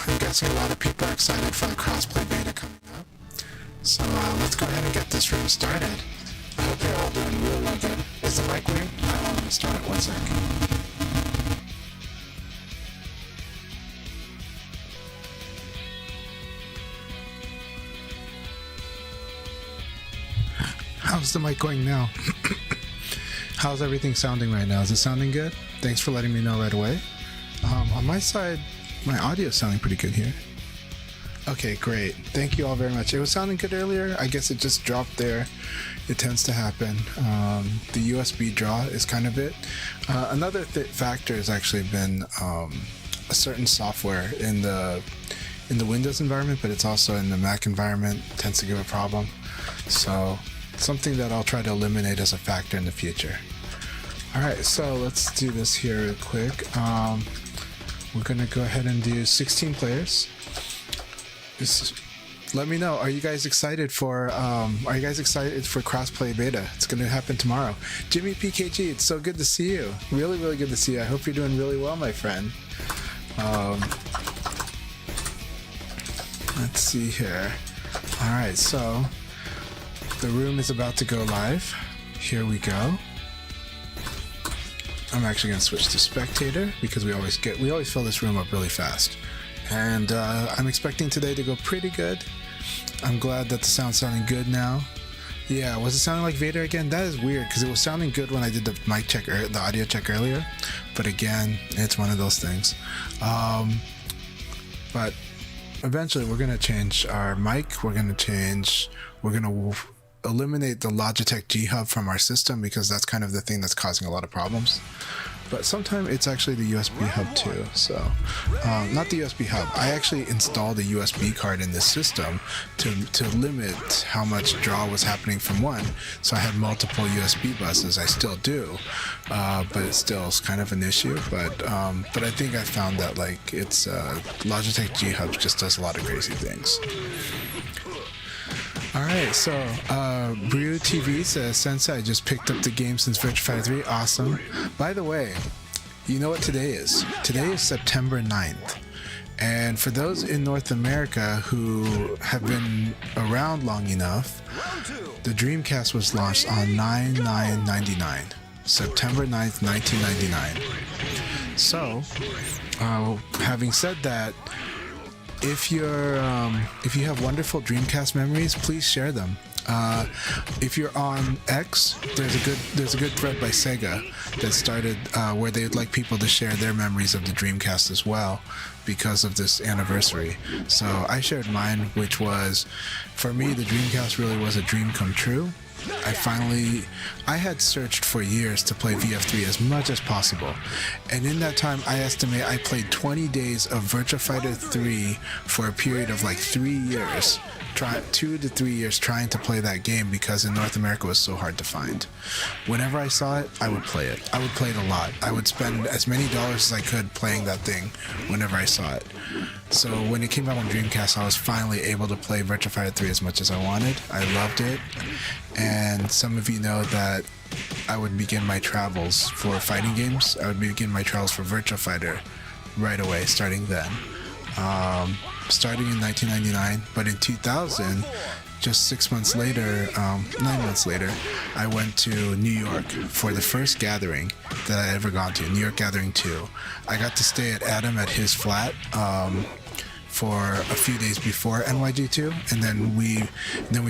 I'm guessing a lot of people are excited for the crossplay beta coming up. So let's go ahead and get this room started. I hope you're all doing really good. Is the mic weird? Let me start it 1 sec. How's the mic going now? How's everything sounding right now? Is it sounding good? Thanks for letting me know right away. On my side, my audio is sounding pretty good here. Okay, great. Thank you all very much. It was sounding good earlier. I guess it just dropped there. It tends to happen. The USB draw is kind of it. Another factor has actually been a certain software in the Windows environment, but it's also in the Mac environment. Tends to give a problem. So something that I'll try to eliminate as a factor in the future. Alright, so let's do this here real quick. We're gonna go ahead and do 16 players. Let me know, are you guys excited for crossplay beta? It's gonna happen tomorrow. Jimmy PKG, it's so good to see you. Really, really good to see you. I hope you're doing really well, my friend. Let's see here. Alright, so the room is about to go live. Here we go. I'm actually going to switch to spectator because we always fill this room up really fast. And I'm expecting today to go pretty good. I'm glad that the sound's sounding good now. Yeah, was it sounding like Vader again? That is weird because it was sounding good when I did the mic check, the audio check earlier. But again, it's one of those things. But eventually we're going to change our mic. We're going to eliminate the Logitech G Hub from our system because that's kind of the thing that's causing a lot of problems. But sometimes it's actually the USB hub too. So not the USB hub. I actually installed a USB card in this system to limit how much draw was happening from one. So I had multiple USB buses. I still do, but it still is kind of an issue. But I think I found that like it's Logitech G Hub just does a lot of crazy things. Alright, so Brew TV says, Sensei, I just picked up the game since Virtua Fighter 3. Awesome. By the way, you know what today is? Today is September 9th. And for those in North America who have been around long enough, the Dreamcast was launched on 9/9/99. September 9th, 1999. So, having said that, if you have wonderful Dreamcast memories, please share them. If you're on X, there's a good thread by Sega that started where they would like people to share their memories of the Dreamcast as well because of this anniversary. So I shared mine, which was, for me, the Dreamcast really was a dream come true. I had searched for years to play VF3 as much as possible, and in that time I estimate I played 20 days of Virtua Fighter 3 for a period of like 3 years, 2 to 3 years trying to play that game because in North America it was so hard to find. Whenever I saw it, I would play it. I would play it a lot. I would spend as many dollars as I could playing that thing whenever I saw it. So when it came out on Dreamcast, I was finally able to play Virtua Fighter 3 as much as I wanted. I loved it. And some of you know that I would begin my travels for fighting games. I would begin my travels for Virtua Fighter right away, starting then. Starting in 1999, but in 2000, just 9 months later, I went to New York for the first gathering that I ever gone to, New York Gathering 2. I got to stay at Adam at his flat for a few days before NYG2, and then we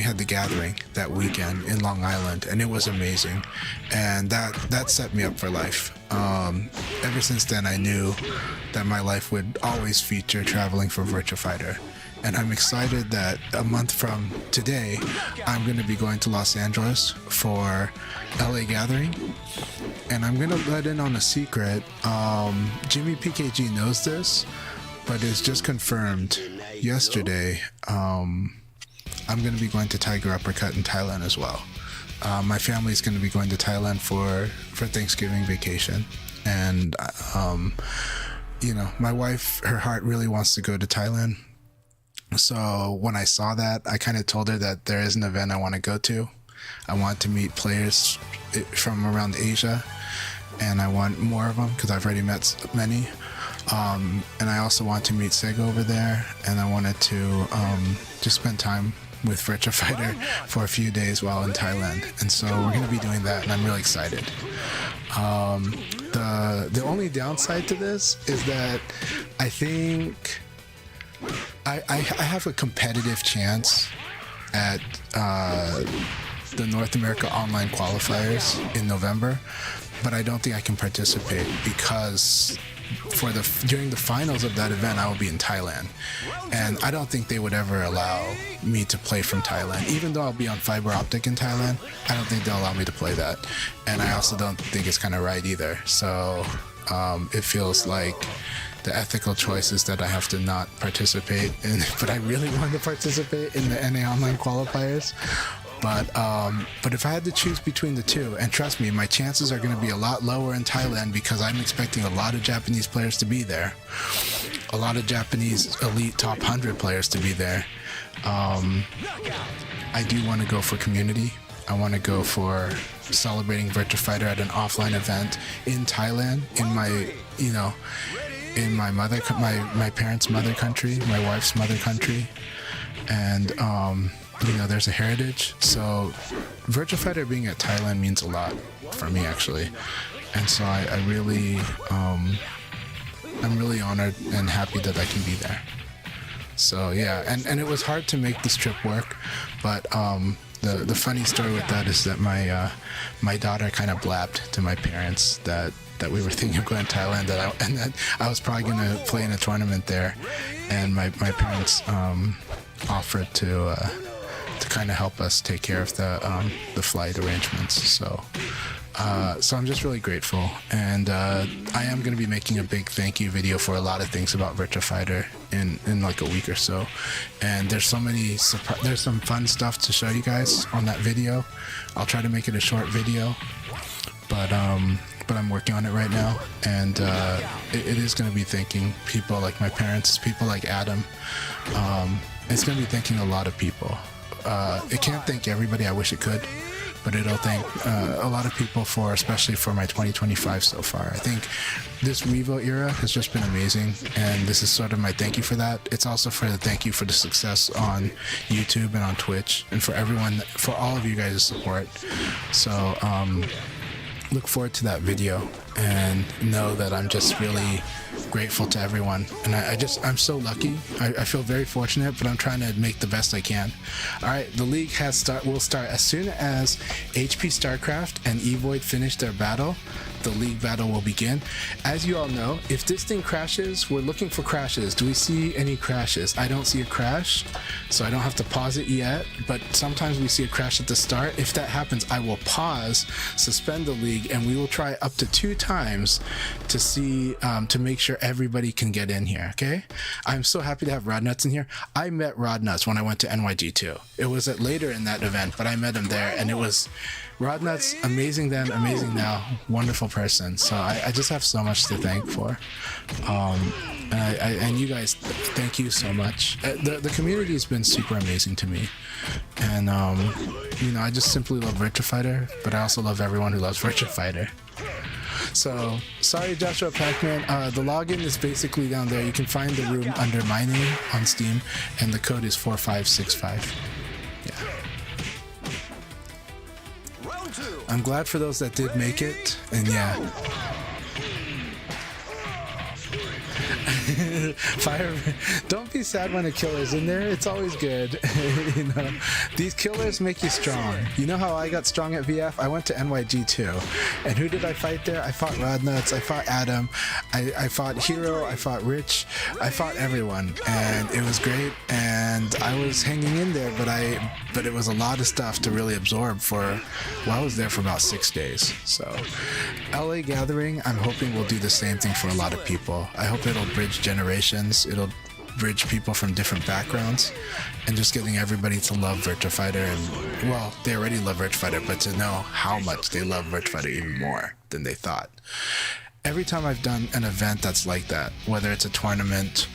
had the gathering that weekend in Long Island, and it was amazing, and that set me up for life. Ever since then, I knew that my life would always feature traveling for Virtua Fighter, and I'm excited that a month from today, I'm going to be going to Los Angeles for LA Gathering, and I'm going to let in on a secret. Jimmy PKG knows this, but it's just confirmed yesterday. I'm going to be going to Tiger Uppercut in Thailand as well. My family's going to be going to Thailand for Thanksgiving vacation, and my wife, her heart really wants to go to Thailand. So when I saw that, I kind of told her that there is an event I want to go to. I want to meet players from around Asia, and I want more of them because I've already met many. And I also want to meet Sega over there, and I wanted to just spend time with Virtua Fighter for a few days while in Thailand. And so we're going to be doing that, and I'm really excited. The only downside to this is that I think I have a competitive chance at the North America Online qualifiers in November, but I don't think I can participate because during the finals of that event I will be in Thailand, and I don't think they would ever allow me to play from Thailand. Even though I'll be on fiber optic in Thailand, I don't think they'll allow me to play that, and I also don't think it's kind of right either. So it feels like the ethical choice is that I have to not participate in, but I really want to participate in the NA Online qualifiers. But if I had to choose between the two, and trust me, my chances are going to be a lot lower in Thailand because I'm expecting a lot of Japanese players to be there, a lot of Japanese elite top 100 players to be there. I do want to go for community. I want to go for celebrating Virtua Fighter at an offline event in Thailand, in my, in my parents' mother country, my wife's mother country, and there's a heritage. So Virtua Fighter being at Thailand means a lot for me, actually, and so I'm really honored and happy that I can be there. So yeah, and it was hard to make this trip work, but the funny story with that is that my daughter kind of blabbed to my parents that we were thinking of going to Thailand, and that I was probably going to play in a tournament there, and my parents offered to kind of help us take care of the flight arrangements. So I'm just really grateful, and I am going to be making a big thank you video for a lot of things about Virtua Fighter in like a week or so, and there's some fun stuff to show you guys on that video. I'll try to make it a short video, but I'm working on it right now, and it is going to be thanking people like my parents, people like Adam. It's going to be thanking a lot of people. It can't thank everybody, I wish it could, but it'll thank a lot of people especially for my 2025 so far. I think this Revo era has just been amazing, and this is sort of my thank you for that. It's also for the thank you for the success on YouTube and on Twitch, and for all of you guys' support. So look forward to that video and know that I'm just really grateful to everyone, and I'm so lucky. I feel very fortunate, but I'm trying to make the best I can. All right, the league will start as soon as HP StarCraft and Evoid finish their battle. The league battle will begin. As you all know, if this thing crashes, we're looking for crashes. Do we see any crashes? I don't see a crash, so I don't have to pause it yet, but sometimes we see a crash at the start. If that happens, I will pause, suspend the league, and we will try up to 2 times to see, to make sure everybody can get in here, okay? I'm so happy to have Rodnuts in here. I met Rodnuts when I went to NYG2. It was later in that event, but I met him there, and it was Rodnuts, amazing then, amazing now, wonderful person. So I just have so much to thank for. And you guys, thank you so much. The community has been super amazing to me. And, I just simply love Virtua Fighter, but I also love everyone who loves Virtua Fighter. So, sorry Joshua Pac-Man, the login is basically down there. You can find the room under my name on Steam, and the code is 4565. Yeah. I'm glad for those that did make it, and yeah. Fire! Don't be sad when a killer's in there. It's always good. These killers make you strong. You know how I got strong at VF? I went to NYG2, and who did I fight there? I fought Rodnuts. I fought Adam. I fought Hero. I fought Rich. I fought everyone, and it was great. And I was hanging in there, but it was a lot of stuff to really absorb I was there for about 6 days. So, LA Gathering, I'm hoping will do the same thing for a lot of people. I hope it'll bridge generations. It'll bridge people from different backgrounds, and just getting everybody to love Virtua Fighter. And well, they already love Virtua Fighter, but to know how much they love Virtua Fighter even more than they thought. Every time I've done an event that's like that, whether it's a tournament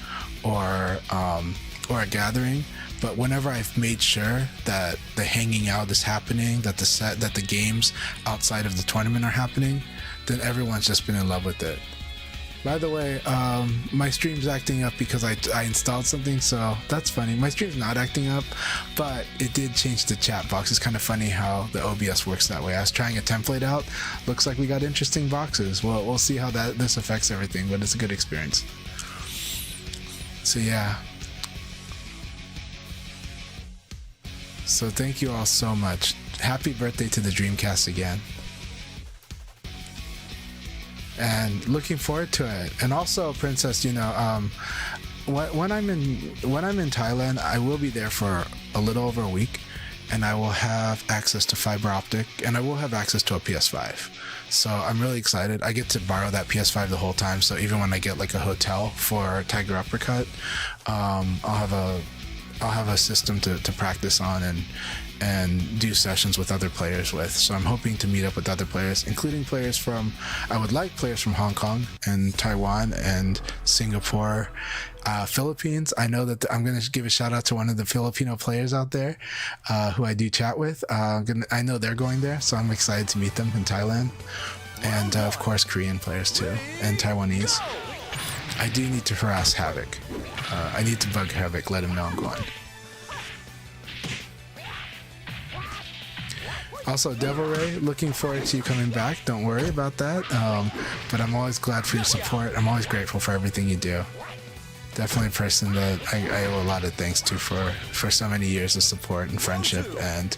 or a gathering, but whenever I've made sure that the hanging out is happening, that the games outside of the tournament are happening, then everyone's just been in love with it. By the way, my stream's acting up because I installed something, so that's funny. My stream's not acting up, but it did change the chat box. It's kind of funny how the OBS works that way. I was trying a template out. Looks like we got interesting boxes. Well, we'll see how this affects everything, but it's a good experience. So yeah. So thank you all so much. Happy birthday to the Dreamcast again. And looking forward to it. And also, Princess, when I'm in Thailand, I will be there for a little over a week, and I will have access to fiber optic, and I will have access to a PS5. So I'm really excited. I get to borrow that PS5 the whole time. So even when I get like a hotel for Tiger Uppercut, I'll have a system to practice on and do sessions with other players with. So I'm hoping to meet up with other players, including I would like players from Hong Kong and Taiwan and Singapore, Philippines. I know that I'm going to give a shout out to one of the Filipino players out there who I do chat with. I know they're going there, so I'm excited to meet them in Thailand. And of course, Korean players too, and Taiwanese. I do need to harass Havoc. I need to bug Havoc, let him know I'm going. Also, Devil Ray, looking forward to you coming back. Don't worry about that. But I'm always glad for your support. I'm always grateful for everything you do. Definitely a person that I owe a lot of thanks to for so many years of support and friendship and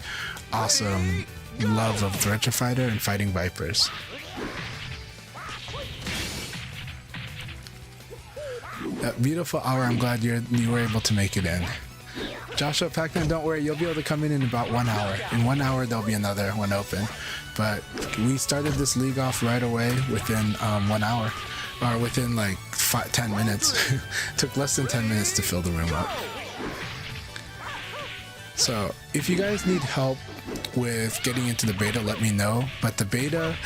awesome love of Virtua Fighter and fighting Vipers. That beautiful hour, I'm glad you were able to make it in. Joshua Pac-Man, don't worry, you'll be able to come in about 1 hour. In 1 hour, there'll be another one open. But we started this league off right away within 1 hour, or within like 10 minutes. Took less than 10 minutes to fill the room up. So if you guys need help with getting into the beta, let me know. But the beta,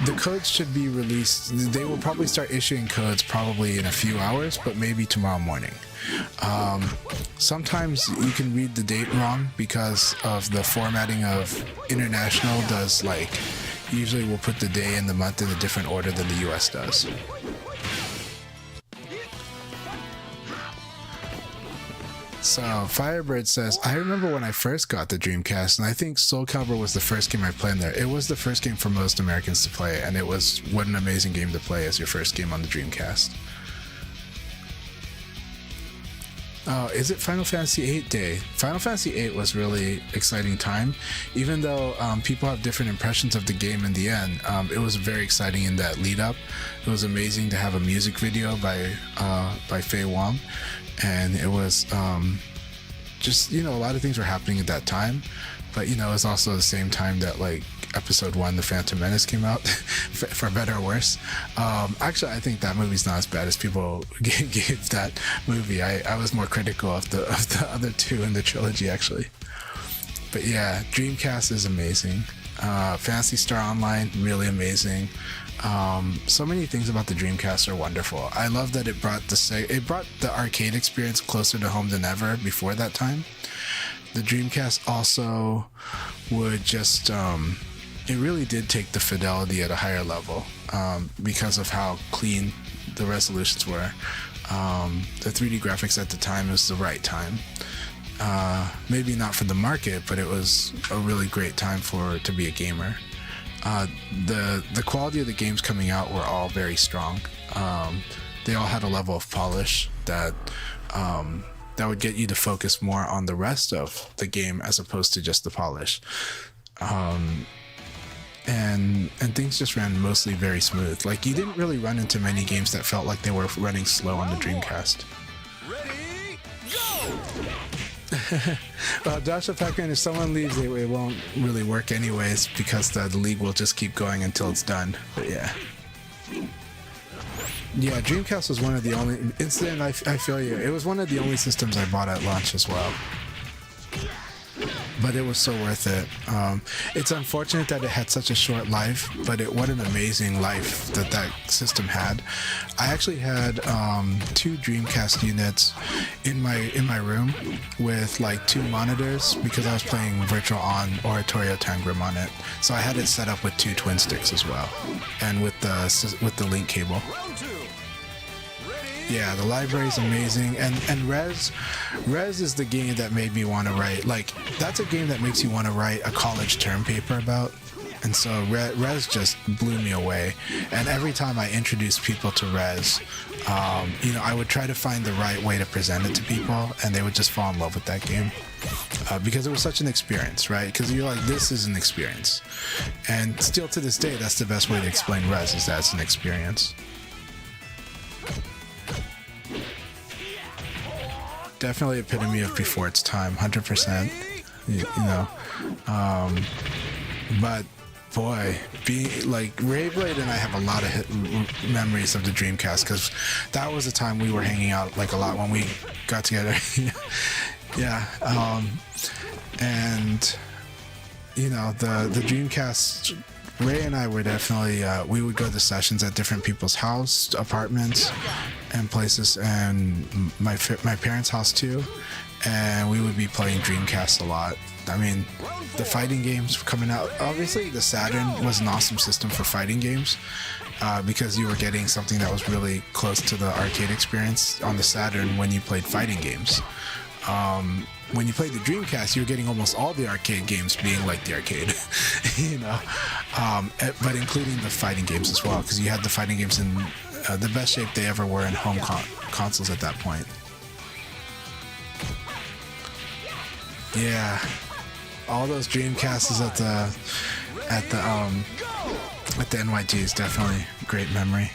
the codes should be released. They will probably start issuing codes probably in a few hours, but maybe tomorrow morning. Sometimes you can read the date wrong because of the formatting of international does, like, usually we'll put the day and the month in a different order than the US does. So Firebird says, I remember when I first got the Dreamcast, and I think Soul Calibur was the first game I played in there. It was the first game for most Americans to play, and it was what an amazing game to play as your first game on the Dreamcast. Oh, is it Final Fantasy VIII Day? Final Fantasy VIII was really exciting time. Even though people have different impressions of the game in the end, it was very exciting in that lead up. It was amazing to have a music video by Faye Wong. And it was just, a lot of things were happening at that time. But, it was also the same time that, like, Episode 1, The Phantom Menace came out, for better or worse. Actually, I think that movie's not as bad as people gave that movie. I was more critical of the other two in the trilogy, actually. But yeah, Dreamcast is amazing. Phantasy Star Online, really amazing. So many things about the Dreamcast are wonderful. I love that it brought the arcade experience closer to home than ever before that time. The Dreamcast also would just it really did take the fidelity at a higher level because of how clean the resolutions were. The 3D graphics at the time was the right time. Maybe not for the market, but it was a really great time to be a gamer. The quality of the games coming out were all very strong. They all had a level of polish that would get you to focus more on the rest of the game as opposed to just the polish. And things just ran mostly very smooth. Like, you didn't really run into many games that felt like they were running slow on the Dreamcast. Ready, go! Well, Joshua Pac-Man, if someone leaves, it won't really work anyways because the league will just keep going until it's done. But yeah. Yeah, Dreamcast was one of the only... Incident, I feel you. It was one of the only systems I bought at launch as well. But it was so worth it. It's unfortunate that it had such a short life, but what an amazing life that system had. I actually had 2 Dreamcast units in my room with like 2 monitors because I was playing Virtual On Oratorio Tangram on it. So I had it set up with 2 twin sticks as well, and with the link cable. Yeah, the library is amazing, and Res is the game that made me want to write. Like, that's a game that makes you want to write a college term paper about. And so Res just blew me away. And every time I introduced people to Res, I would try to find the right way to present it to people, and they would just fall in love with that game. Because it was such an experience, right? Because you're like, this is an experience. And still to this day, that's the best way to explain Res, is that it's an experience. Definitely epitome of before its time, 100%. But boy, being like Rayblade and I have a lot of memories of the Dreamcast, because that was the time we were hanging out like a lot when we got together. Yeah, and the Dreamcast. Ray and I were definitely, we would go to sessions at different people's house, apartments, and places, and my parents' house too, and we would be playing Dreamcast a lot. I mean, the fighting games coming out, obviously the Saturn was an awesome system for fighting games, because you were getting something that was really close to the arcade experience on the Saturn when you played fighting games. When you played the Dreamcast, you were getting almost all the arcade games being like the arcade, but including the fighting games as well, because you had the fighting games in the best shape they ever were in home consoles at that point. Yeah, all those Dreamcasts at the NYG is definitely a great memory.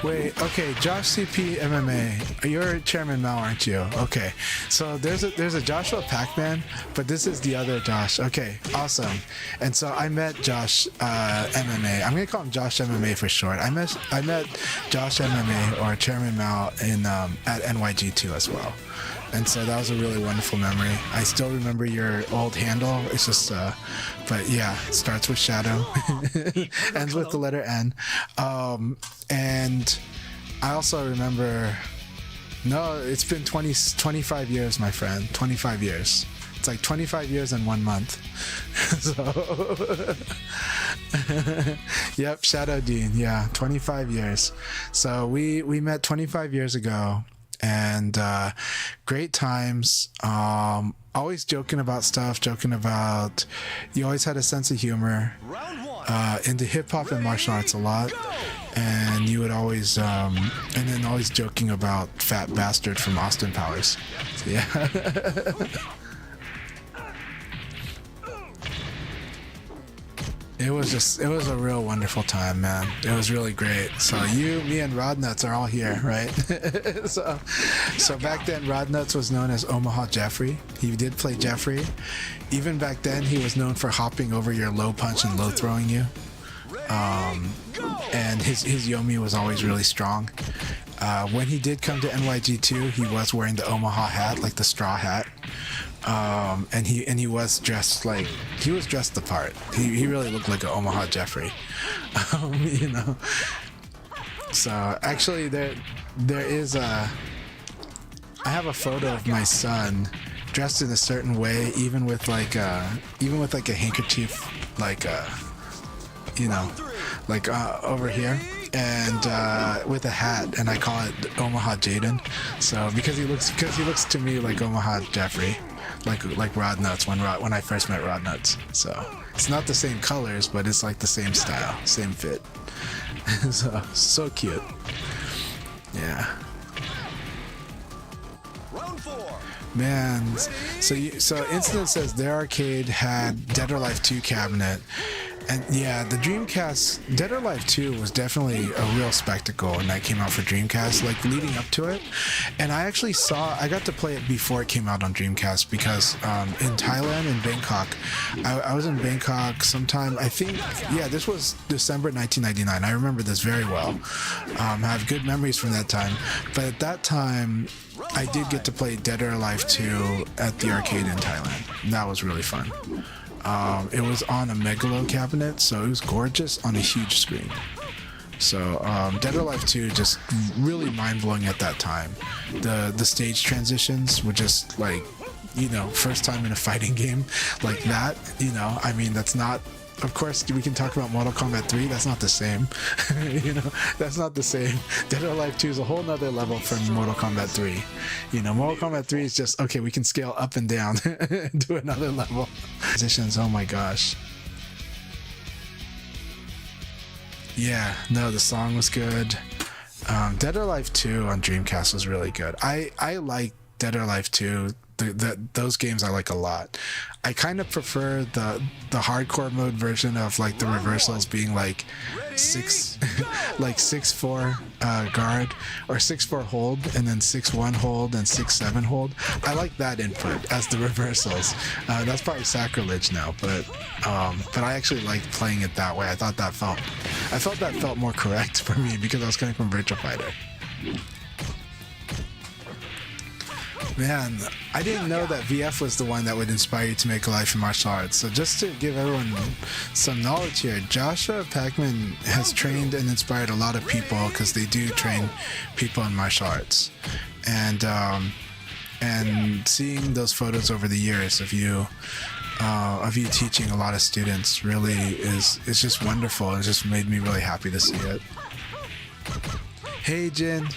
Wait, okay, Josh CP MMA. You're Chairman Mao, aren't you? Okay, so there's a Joshua Pac-Man, but this is the other Josh. Okay, awesome. And so I met Josh MMA. I'm gonna call him Josh MMA for short. I met Josh MMA, or Chairman Mao, at NYG2 as well. And so that was a really wonderful memory. I still remember your old handle. It's just, but yeah, it starts with Shadow, ends with the letter N. And I also remember, no, it's been 25 years, my friend, 25 years. It's like 25 years and 1 month. So, yep, Shadow Dean, yeah, 25 years. So we met 25 years ago. And great times, always joking about stuff, you always had a sense of humor, into hip-hop and martial arts a lot, and you would always, and then always joking about Fat Bastard from Austin Powers. So, yeah. It was a real wonderful time, man. It was really great. So you, me, and Rodnuts are all here, right? so back then, Rodnuts was known as Omaha Jeffrey. He did play Jeffrey. Even back then, he was known for hopping over your low punch and low throwing you. And his Yomi was always really strong. When he did come to NYG2, he was wearing the Omaha hat, like the straw hat. And he was dressed the part. He really looked like an Omaha Jeffrey. So actually there is I have a photo of my son dressed in a certain way, even with like a handkerchief, over here, and with a hat, and I call it Omaha Jaden. So because he looks to me like Omaha Jeffrey. Like Rodnuts when I first met Rodnuts. So it's not the same colors, but it's like the same style, same fit. so cute. Yeah. Round 4. Man, so Incident says their arcade had Dead or Alive 2 cabinet. And yeah, the Dreamcast, Dead or Alive 2 was definitely a real spectacle when that came out for Dreamcast, like leading up to it. And I got to play it before it came out on Dreamcast, because in Thailand, in Bangkok, I was in Bangkok sometime, I think, yeah, this was December 1999. I remember this very well. I have good memories from that time. But at that time, I did get to play Dead or Alive 2 at the arcade in Thailand. That was really fun. It was on a Megalo cabinet, so it was gorgeous on a huge screen. So Dead or Alive 2 just really mind-blowing at that time. The stage transitions were just like, first time in a fighting game like that, I mean, that's not Of course, we can talk about Mortal Kombat 3. That's not the same. You know, that's not the same. Dead or Alive 2 is a whole nother level from Mortal Kombat 3. You know, Mortal Kombat 3 is just, okay, we can scale up and down to another level. Positions, oh my gosh. Yeah, no, the song was good. Dead or Alive 2 on Dreamcast was really good. I like Dead or Alive 2. Those games I like a lot. I kind of prefer the hardcore mode version of like the reversals being like 6-4 guard, or 6-4 hold, and then 6-1 hold and 6-7 hold. I like that input as the reversals. That's probably sacrilege now, but I actually liked playing it that way. I felt that felt more correct for me because I was coming from Virtua Fighter. Man, I didn't know that VF was the one that would inspire you to make a life in martial arts. So just to give everyone some knowledge here, Joshua Packman has trained and inspired a lot of people, because they do train people in martial arts. And seeing those photos over the years of you teaching a lot of students really is just wonderful. It just made me really happy to see it. Hey, Jin.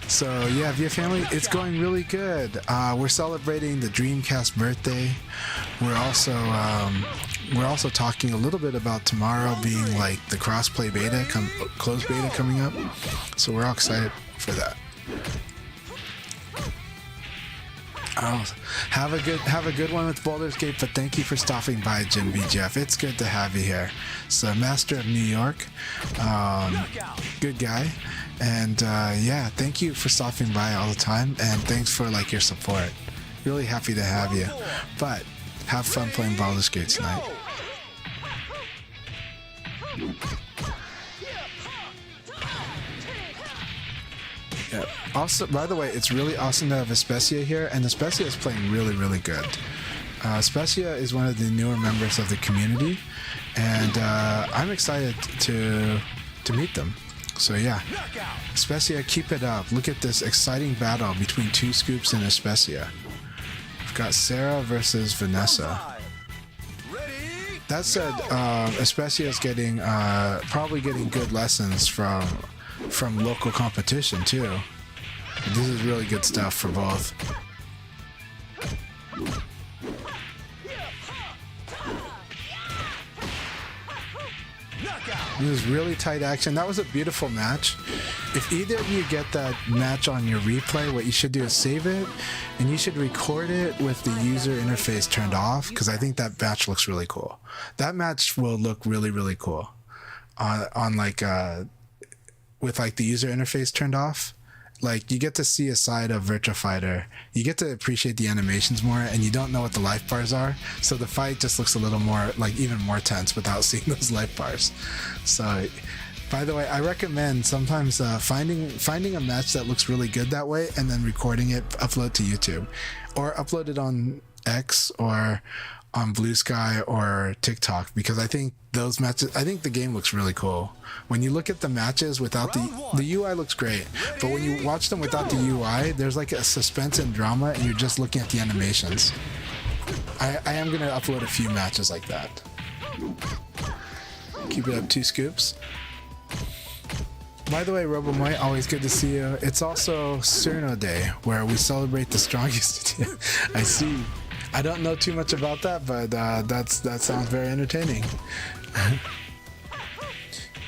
So yeah, VF family, it's going really good. We're celebrating the Dreamcast birthday. We're also talking a little bit about tomorrow being like the crossplay beta, closed beta coming up. So we're all excited for that. Have a good one with Baldur's Gate, but thank you for stopping by, Jim BGF. It's good to have you here. So Master of New York, good guy. And yeah, thank you for stopping by all the time, and thanks for like your support. Really happy to have you. But have fun playing Baldur's Gate tonight. Yeah. Also, by the way, it's really awesome to have Especia here, and Especia is playing really, really good. Especia is one of the newer members of the community, and I'm excited to meet them. So yeah, Especia, keep it up. Look at this exciting battle between Two Scoops and Especia. We've got Sarah versus Vanessa. That said, Especia is probably getting good lessons from local competition too. This is really good stuff for both. It was really tight action. That was a beautiful match. If either of you get that match on your replay, what you should do is save it, and you should record it with the user interface turned off, because I think that match looks really cool. That match will look really, really cool on like with like the user interface turned off. Like, you get to see a side of Virtua Fighter. You get to appreciate the animations more, and you don't know what the life bars are. So the fight just looks a little more, like, even more tense without seeing those life bars. So, by the way, I recommend sometimes finding a match that looks really good that way, and then recording it, upload to YouTube. Or upload it on X, or on Blue Sky, or TikTok, because I think those matches, I think the game looks really cool. When you look at the matches without the UI looks great, but when you watch them without the UI, there's like a suspense and drama, and you're just looking at the animations. I am gonna upload a few matches like that. Keep it up, Two Scoops. By the way, RoboMoy, always good to see you. It's also Surno Day, where we celebrate the strongest. I see. I don't know too much about that, but that sounds very entertaining.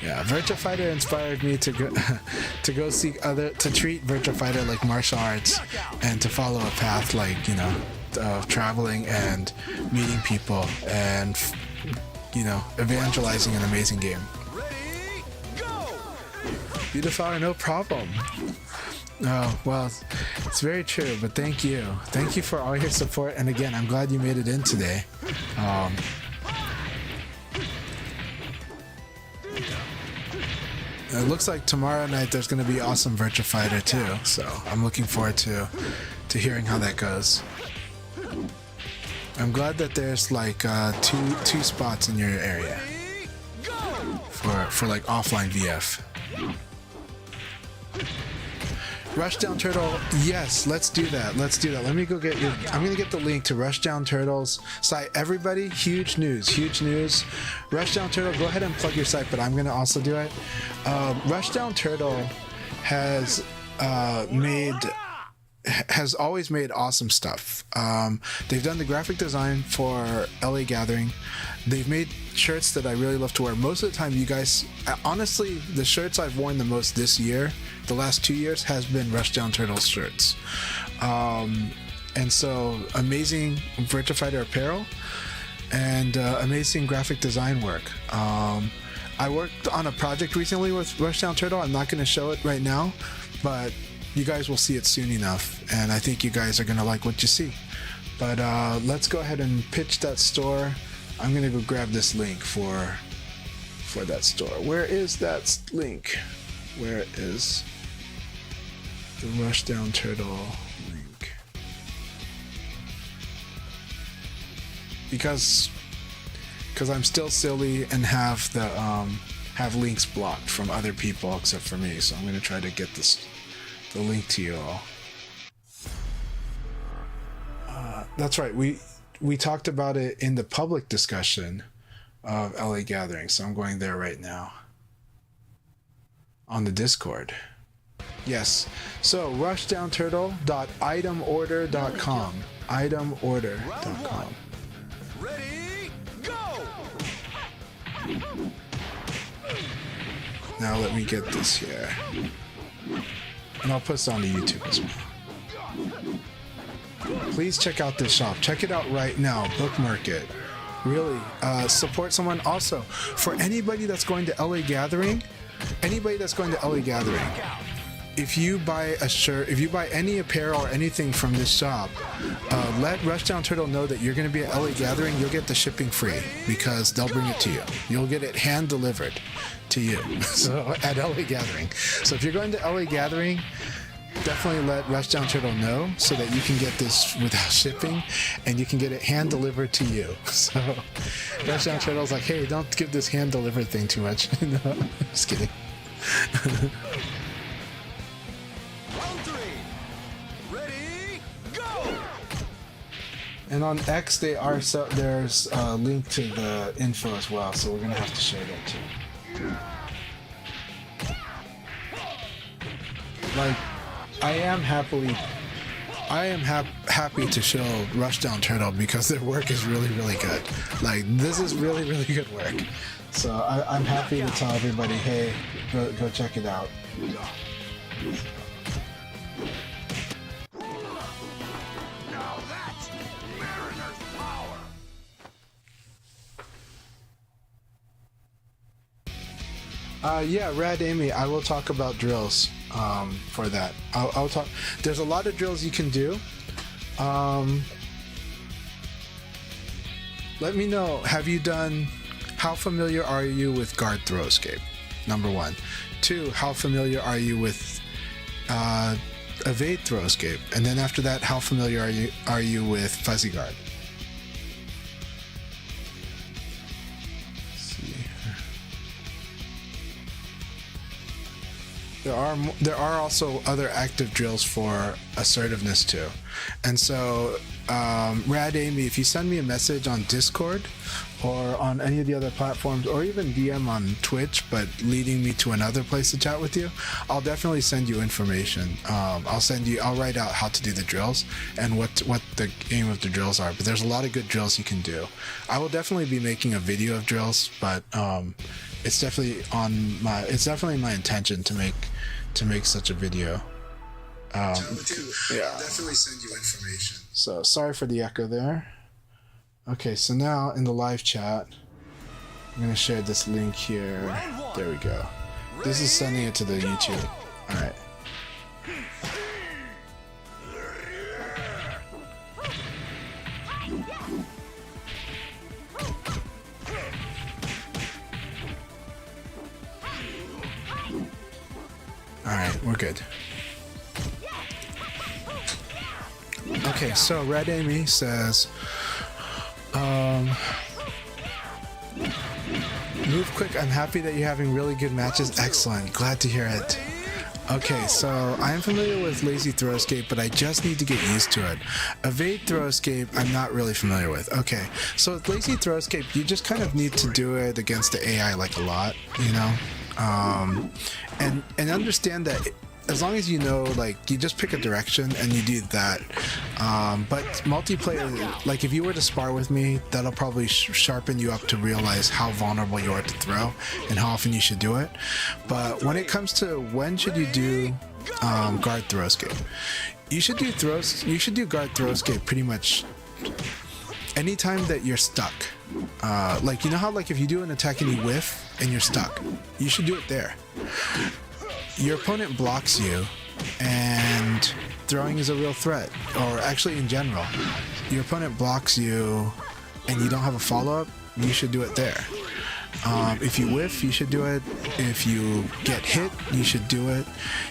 Yeah, Virtua Fighter inspired me to go seek to treat Virtua Fighter like martial arts, and to follow a path like, you know, traveling and meeting people and, you know, evangelizing an amazing game. Beautiful, no problem. Oh, well, it's very true, but thank you. Thank you for all your support, and again, I'm glad you made it in today. It looks like tomorrow night there's going to be awesome Virtua Fighter too, so I'm looking forward to hearing how that goes. I'm glad that there's like two spots in your area for like offline VF. Rushdown Turtle, yes, let's do that. Let's do that. Let me go get your. I'm gonna get the link to Rushdown Turtle's site. Everybody, huge news, huge news. Rushdown Turtle, go ahead and plug your site, but I'm gonna also do it. Rushdown Turtle has always made awesome stuff. They've done the graphic design for LA Gathering. They've made shirts that I really love to wear. Most of the time, you guys, honestly, the shirts I've worn the most this year, the last 2 years, has been Rushdown Turtles shirts. And so, amazing Virtua Fighter apparel and amazing graphic design work. I worked on a project recently with Rushdown Turtle. I'm not going to show it right now, but you guys will see it soon enough, and I think you guys are going to like what you see. But let's go ahead and pitch that store. I'm going to go grab this link for that store. Where is that link? Where is the Rushdown Turtle link? Because I'm still silly and have the have links blocked from other people except for me, so I'm going to try to get the link to you all. That's right. We talked about it in the public discussion of LA Gathering, so I'm going there right now on the Discord. Yes. So rushdownturtle.itemorder.com. Itemorder.com. Ready, go! Now let me get this here. And I'll post it on the YouTube as well. Please check out this shop. Check it out right now. Bookmark it. Really. Support someone. Also, for anybody that's going to LA Gathering, if you buy a shirt, if you buy any apparel or anything from this shop, let Rushdown Turtle know that you're going to be at LA Gathering. You'll get the shipping free because they'll bring it to you. You'll get it hand delivered to you. So at LA Gathering. So if you're going to LA Gathering, definitely let Rushdown Turtle know so that you can get this without shipping and you can get it hand delivered to you. So Rushdown Turtle's like, hey, don't give this hand delivered thing too much. No, just kidding. Round three. Ready, go! And on X, there's a link to the info as well, so we're gonna have to share that too. Like, I am happy to show Rushdown Turtle because their work is really, really good. Like, this is really, really good work. So I'm happy to tell everybody, hey, go check it out. Now that's Mariner's power. Yeah, Rad Amy, I will talk about drills for that. I'll talk. There's a lot of drills you can do. Let me know. How familiar are you with guard throw escape? Number 1. 2, how familiar are you with evade throw escape? And then after that, how familiar are you with fuzzy guard? There are also other active drills for assertiveness too. And so, Rad Amy, if you send me a message on Discord or on any of the other platforms, or even DM on Twitch, but leading me to another place to chat with you, I'll definitely send you information. I'll write out how to do the drills and what the aim of the drills are. But there's a lot of good drills you can do. I will definitely be making a video of drills, but it's definitely my intention to make such a video. Yeah, I'll definitely send you information. So sorry for the echo there. Okay, so now in the live chat, I'm gonna share this link here. There we go. This is sending it to the YouTube. All right. Alright, we're good. Okay, so Red Amy says, move quick, I'm happy that you're having really good matches. Excellent, glad to hear it. Okay, so I am familiar with lazy throw escape, but I just need to get used to it. Evade throw escape, I'm not really familiar with. Okay, so with lazy throw escape, you just kind of need to do it against the AI like a lot, you know? And understand that as long as you know, like, you just pick a direction and you do that. But multiplayer, like, if you were to spar with me, that'll probably sharpen you up to realize how vulnerable you are to throw and how often you should do it. But when it comes to when should you do guard throw escape, you should do guard throw escape pretty much anytime that you're stuck. Like, you know how, like, if you do an attack and you whiff and you're stuck, you should do it there. Your opponent blocks you, and throwing is a real threat. Or actually, in general, your opponent blocks you and you don't have a follow-up, you should do it there. If you whiff, you should do it. If you get hit, you should do it.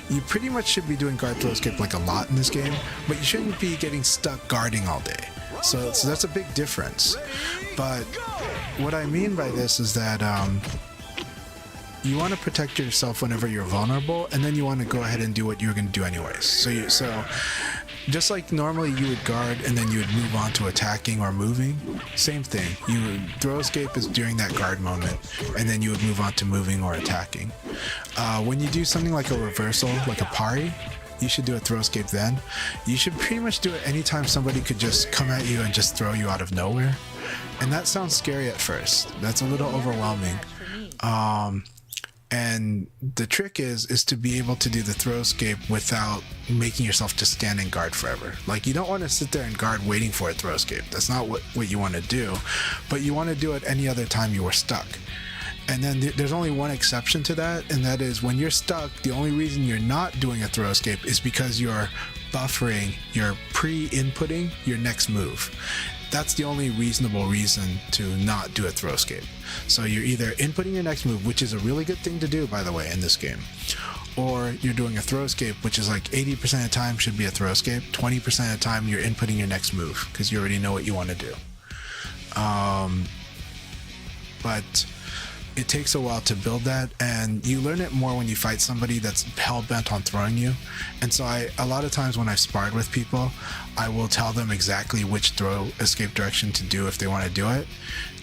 You pretty much should be doing guard throw escape like a lot in this game, but you shouldn't be getting stuck guarding all day. So that's a big difference. But what I mean by this is that you want to protect yourself whenever you're vulnerable, and then you want to go ahead and do what you're going to do anyways. So just like normally you would guard and then you would move on to attacking or moving, same thing. You would throw escape is during that guard moment, and then you would move on to moving or attacking. When you do something like a reversal, like a parry, you should do a throw escape then. You should pretty much do it anytime somebody could just come at you and just throw you out of nowhere. And that sounds scary at first. That's a little overwhelming. And the trick is to be able to do the throw escape without making yourself just stand and guard forever. Like, you don't want to sit there and guard waiting for a throw escape. That's not what you want to do. But you want to do it any other time you were stuck. And then there's only one exception to that, and that is when you're stuck, the only reason you're not doing a throw escape is because you're buffering, you're pre-inputting your next move. That's the only reasonable reason to not do a throw escape. So you're either inputting your next move, which is a really good thing to do, by the way, in this game, or you're doing a throw escape, which is like 80% of the time should be a throw escape. 20% of the time you're inputting your next move because you already know what you want to do. But it takes a while to build that, and you learn it more when you fight somebody that's hell-bent on throwing you. And so a lot of times when I've sparred with people, I will tell them exactly which throw escape direction to do if they want to do it.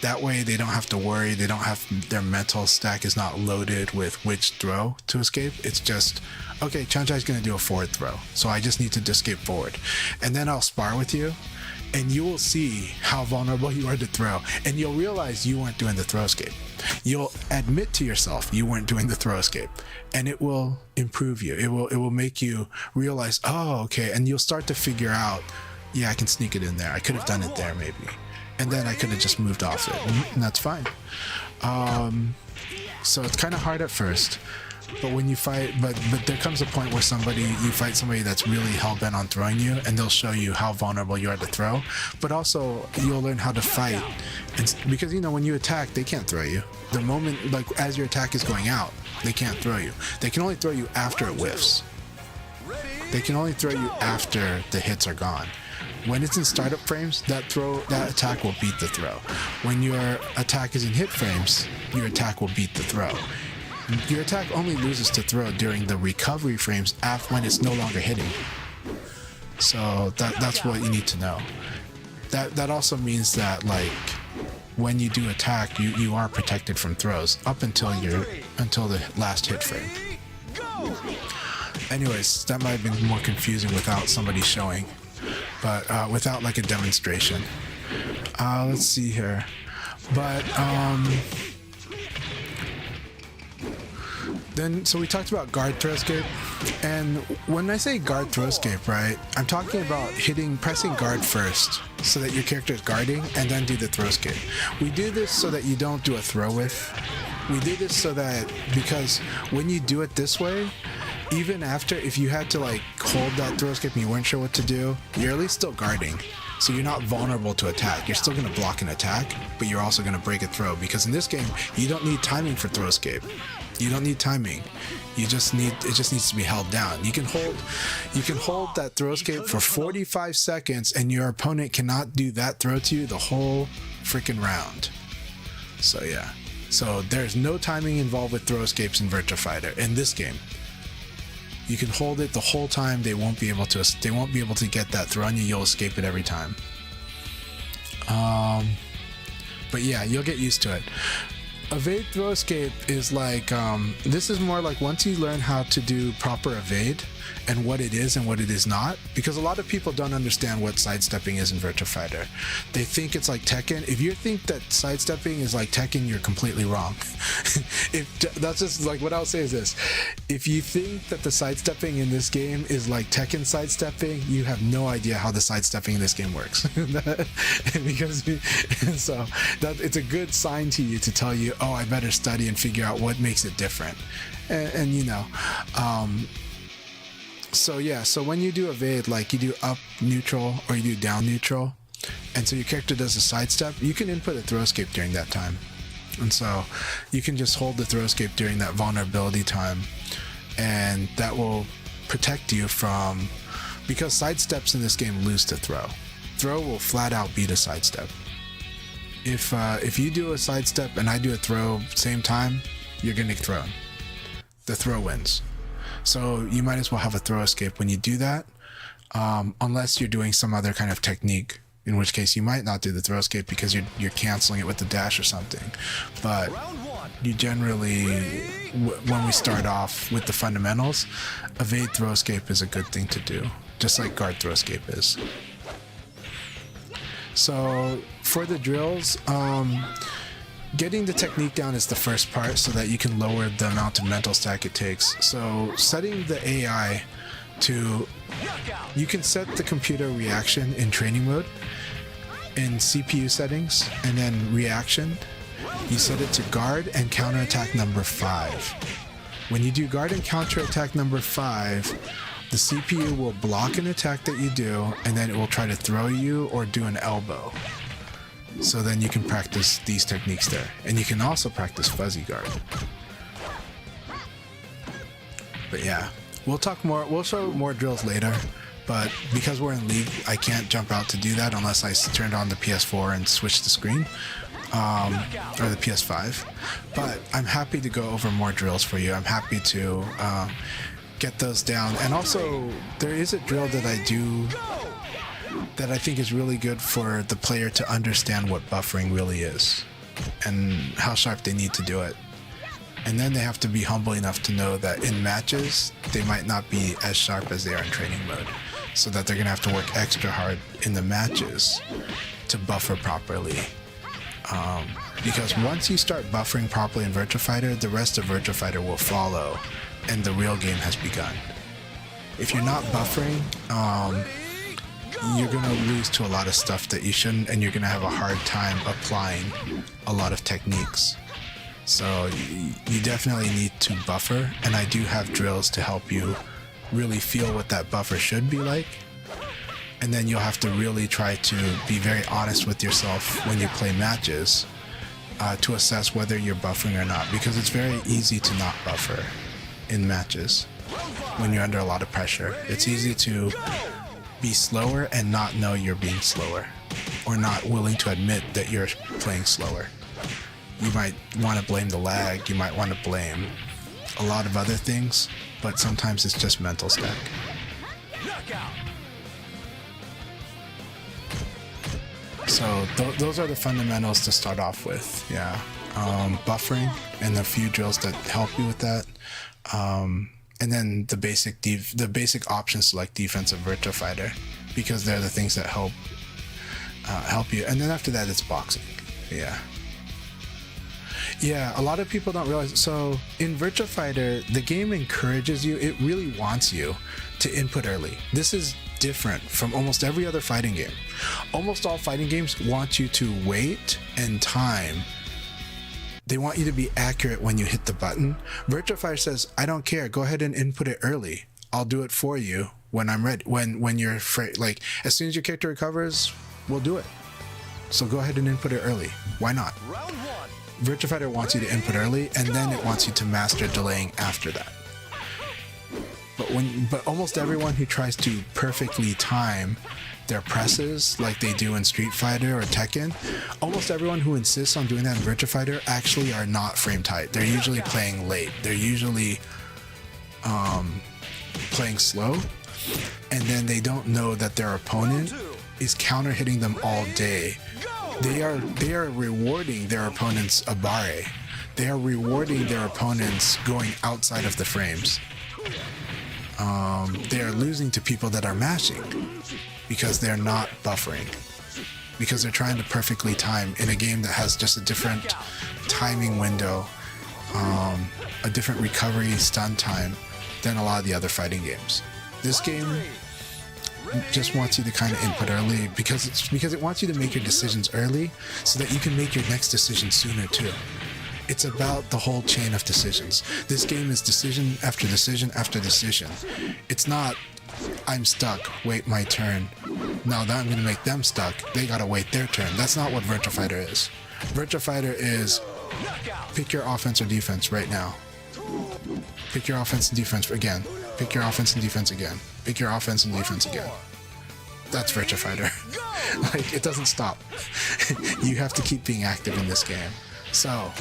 That way they don't have to worry, their mental stack is not loaded with which throw to escape. It's just, okay, Chanchai's going to do a forward throw, so I just need to escape forward. And then I'll spar with you, and you will see how vulnerable you are to throw, and you'll realize you weren't doing the throw escape. You'll admit to yourself you weren't doing the throw escape, and it will improve you. It will make you realize, oh, okay, and you'll start to figure out, yeah, I can sneak it in there. I could have done it there maybe, and then I could have just moved off it, and that's fine. So it's kind of hard at first. But when you fight, but there comes a point where you fight somebody that's really hell-bent on throwing you, and they'll show you how vulnerable you are to throw. But also, you'll learn how to fight, and because, you know, when you attack, they can't throw you. The moment, like, as your attack is going out, they can't throw you. They can only throw you after it whiffs. They can only throw you after the hits are gone. When it's in startup frames, that attack will beat the throw. When your attack is in hit frames, your attack will beat the throw. Your attack only loses to throw during the recovery frames when it's no longer hitting. So that's what you need to know. That also means that, like, when you do attack, you are protected from throws up until the last hit frame. Anyways, that might have been more confusing without somebody showing, but without like a demonstration. Let's see here, but then, so we talked about guard throw escape, and when I say guard throw escape, right, I'm talking about pressing guard first so that your character is guarding, and then do the throw escape. We do this so that you don't do a throw with. We do this so that, because when you do it this way, even after, if you had to like hold that throw escape and you weren't sure what to do, you're at least still guarding. So you're not vulnerable to attack. You're still going to block an attack, but you're also going to break a throw, because in this game, you don't need timing for throw escape. You don't need timing. It just needs to be held down. You can hold that throw escape for 45 seconds, and your opponent cannot do that throw to you the whole freaking round. So yeah. So there's no timing involved with throw escapes in Virtua Fighter in this game. You can hold it the whole time. They won't be able to get that throw on you. You'll escape it every time. But yeah, you'll get used to it. Evade throw escape is like, this is more like once you learn how to do proper evade and what it is and what it is not, because a lot of people don't understand what sidestepping is in Virtua Fighter. They think it's like Tekken. If you think that sidestepping is like Tekken, you're completely wrong. That's just like, what I'll say is this: if you think that the sidestepping in this game is like Tekken sidestepping, you have no idea how the sidestepping in this game works. Because so that it's a good sign to you to tell you, oh, I better study and figure out what makes it different. And you know, so yeah, so when you do evade, like you do up neutral or you do down neutral, and so your character does a sidestep, you can input a throw escape during that time. And so you can just hold the throw escape during that vulnerability time, and that will protect you from, because sidesteps in this game lose to throw. Throw will flat out beat a sidestep. If you do a sidestep and I do a throw same time, you're gonna get thrown. The throw wins. So you might as well have a throw escape when you do that, unless you're doing some other kind of technique, in which case you might not do the throw escape because you're canceling it with the dash or something. But you generally, when we start off with the fundamentals, evade throw escape is a good thing to do, just like guard throw escape is. So for the drills, getting the technique down is the first part so that you can lower the amount of mental stack it takes. So setting the AI to, you can set the computer reaction in training mode in CPU settings, and then reaction, you set it to guard and counterattack number 5. When you do guard and counterattack number 5, the CPU will block an attack that you do, and then it will try to throw you or do an elbow. So then you can practice these techniques there. And you can also practice fuzzy guard. But yeah, we'll show more drills later, but because we're in League, I can't jump out to do that unless I turned on the PS4 and switched the screen, or the PS5. But I'm happy to go over more drills for you. I'm happy to get those down. And also, there is a drill that I do that I think is really good for the player to understand what buffering really is and how sharp they need to do it. And then they have to be humble enough to know that in matches, they might not be as sharp as they are in training mode, so that they're going to have to work extra hard in the matches to buffer properly. Because once you start buffering properly in Virtua Fighter, the rest of Virtua Fighter will follow, and the real game has begun. If you're not buffering, you're going to lose to a lot of stuff that you shouldn't, and you're going to have a hard time applying a lot of techniques. So you definitely need to buffer, and I do have drills to help you really feel what that buffer should be like. And then you'll have to really try to be very honest with yourself when you play matches to assess whether you're buffering or not, because it's very easy to not buffer in matches when you're under a lot of pressure. It's easy to be slower and not know you're being slower, or not willing to admit that you're playing slower. You might want to blame the lag, you might want to blame a lot of other things, but sometimes it's just mental stack. So those are the fundamentals to start off with, yeah. Buffering and a few drills that help you with that. And then the basic options like defensive Virtua Fighter, because they're the things that help you. And then after that, it's boxing. Yeah, a lot of people don't realize. So in Virtua Fighter, the game encourages you. It really wants you to input early. This is different from almost every other fighting game. Almost all fighting games want you to wait and time. They want you to be accurate when you hit the button. Virtua Fighter says, I don't care. Go ahead and input it early. I'll do it for you when I'm ready. When you're afraid, like as soon as your character recovers, we'll do it. So go ahead and input it early. Why not? Round one. Virtua Fighter wants you to input early, and then it wants you to master delaying after that. But almost everyone who tries to perfectly time their presses like they do in Street Fighter or Tekken, almost everyone who insists on doing that in Virtua Fighter actually are not frame tight. They're usually playing late. They're usually playing slow, and then they don't know that their opponent is counter hitting them all day. They are rewarding their opponent's abare. They are rewarding their opponents going outside of the frames. They are losing to people that are mashing because they're not buffering. Because they're trying to perfectly time in a game that has just a different timing window, a different recovery stun time than a lot of the other fighting games. This game just wants you to kind of input early because it wants you to make your decisions early so that you can make your next decision sooner too. It's about the whole chain of decisions. This game is decision after decision after decision. It's not, I'm stuck, wait my turn. Now that I'm going to make them stuck, they gotta wait their turn. That's not what Virtua Fighter is. Virtua Fighter is pick your offense or defense right now. Pick your offense and defense again. Pick your offense and defense again. Pick your offense and defense again. That's Virtua Fighter. Like, it doesn't stop. You have to keep being active in this game. So,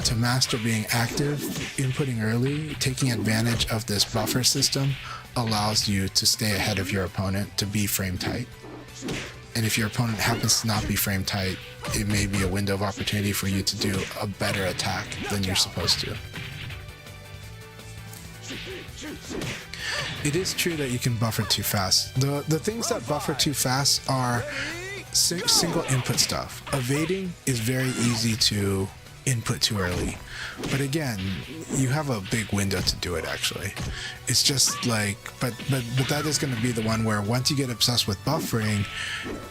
to master being active, inputting early, taking advantage of this buffer system allows you to stay ahead of your opponent, to be frame tight. And if your opponent happens to not be frame tight, it may be a window of opportunity for you to do a better attack than you're supposed to. It is true that you can buffer too fast. The things that buffer too fast are single input stuff. Evading is very easy to input too early, but again, you have a big window to do it. Actually, it's just like, but that is going to be the one where once you get obsessed with buffering,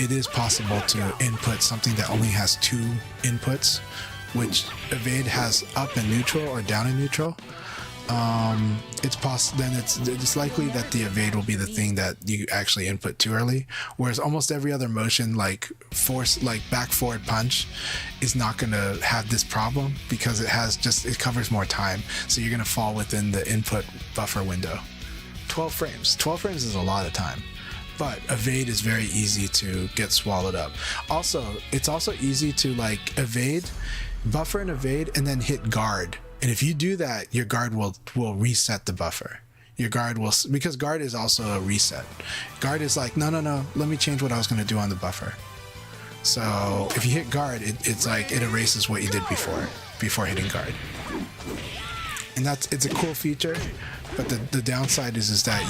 it is possible to input something that only has 2 inputs, which evade has up and neutral or down and neutral. It's possible, then it's likely that the evade will be the thing that you actually input too early, whereas almost every other motion, like force, like back forward punch, is not going to have this problem because it covers more time, so you're going to fall within the input buffer window. 12 frames is a lot of time, but evade is very easy to get swallowed up. Also, it's also easy to like evade, buffer and evade, and then hit guard. And if you do that, your guard will reset the buffer. Your guard will, because guard is also a reset. Guard is like, no, let me change what I was going to do on the buffer. So if you hit guard, it's like it erases what you did before hitting guard. And it's a cool feature, but the downside is that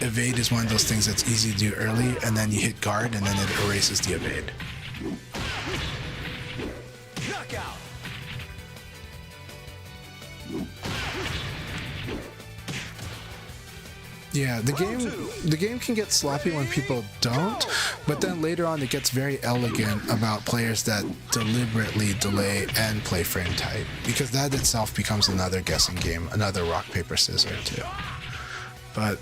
evade is one of those things that's easy to do early, and then you hit guard, and then it erases the evade. Knockout. Yeah, the game can get sloppy when people don't, but then later on it gets very elegant about players that deliberately delay and play frame tight, because that itself becomes another guessing game, another rock paper scissors too. But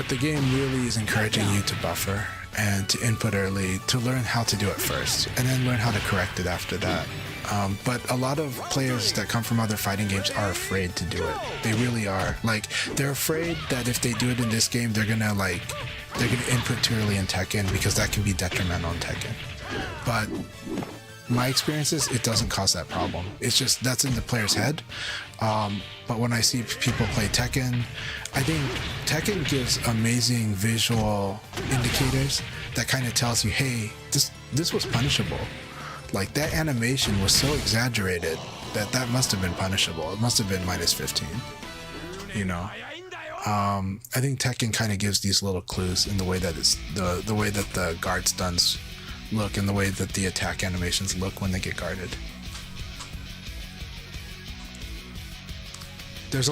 the game really is encouraging you to buffer and to input early, to learn how to do it first, and then learn how to correct it after that. But a lot of players that come from other fighting games are afraid to do it. They really are. Like, they're afraid that if they do it in this game, they're gonna input too early in Tekken, because that can be detrimental in Tekken. But my experience is it doesn't cause that problem. It's just that's in the player's head. But when I see people play Tekken, I think Tekken gives amazing visual indicators that kind of tells you, hey, this was punishable. Like, that animation was so exaggerated that must have been punishable. It must have been minus 15. You know, I think Tekken kind of gives these little clues in the way that it's the way that the guard stuns look and the way that the attack animations look when they get guarded. There's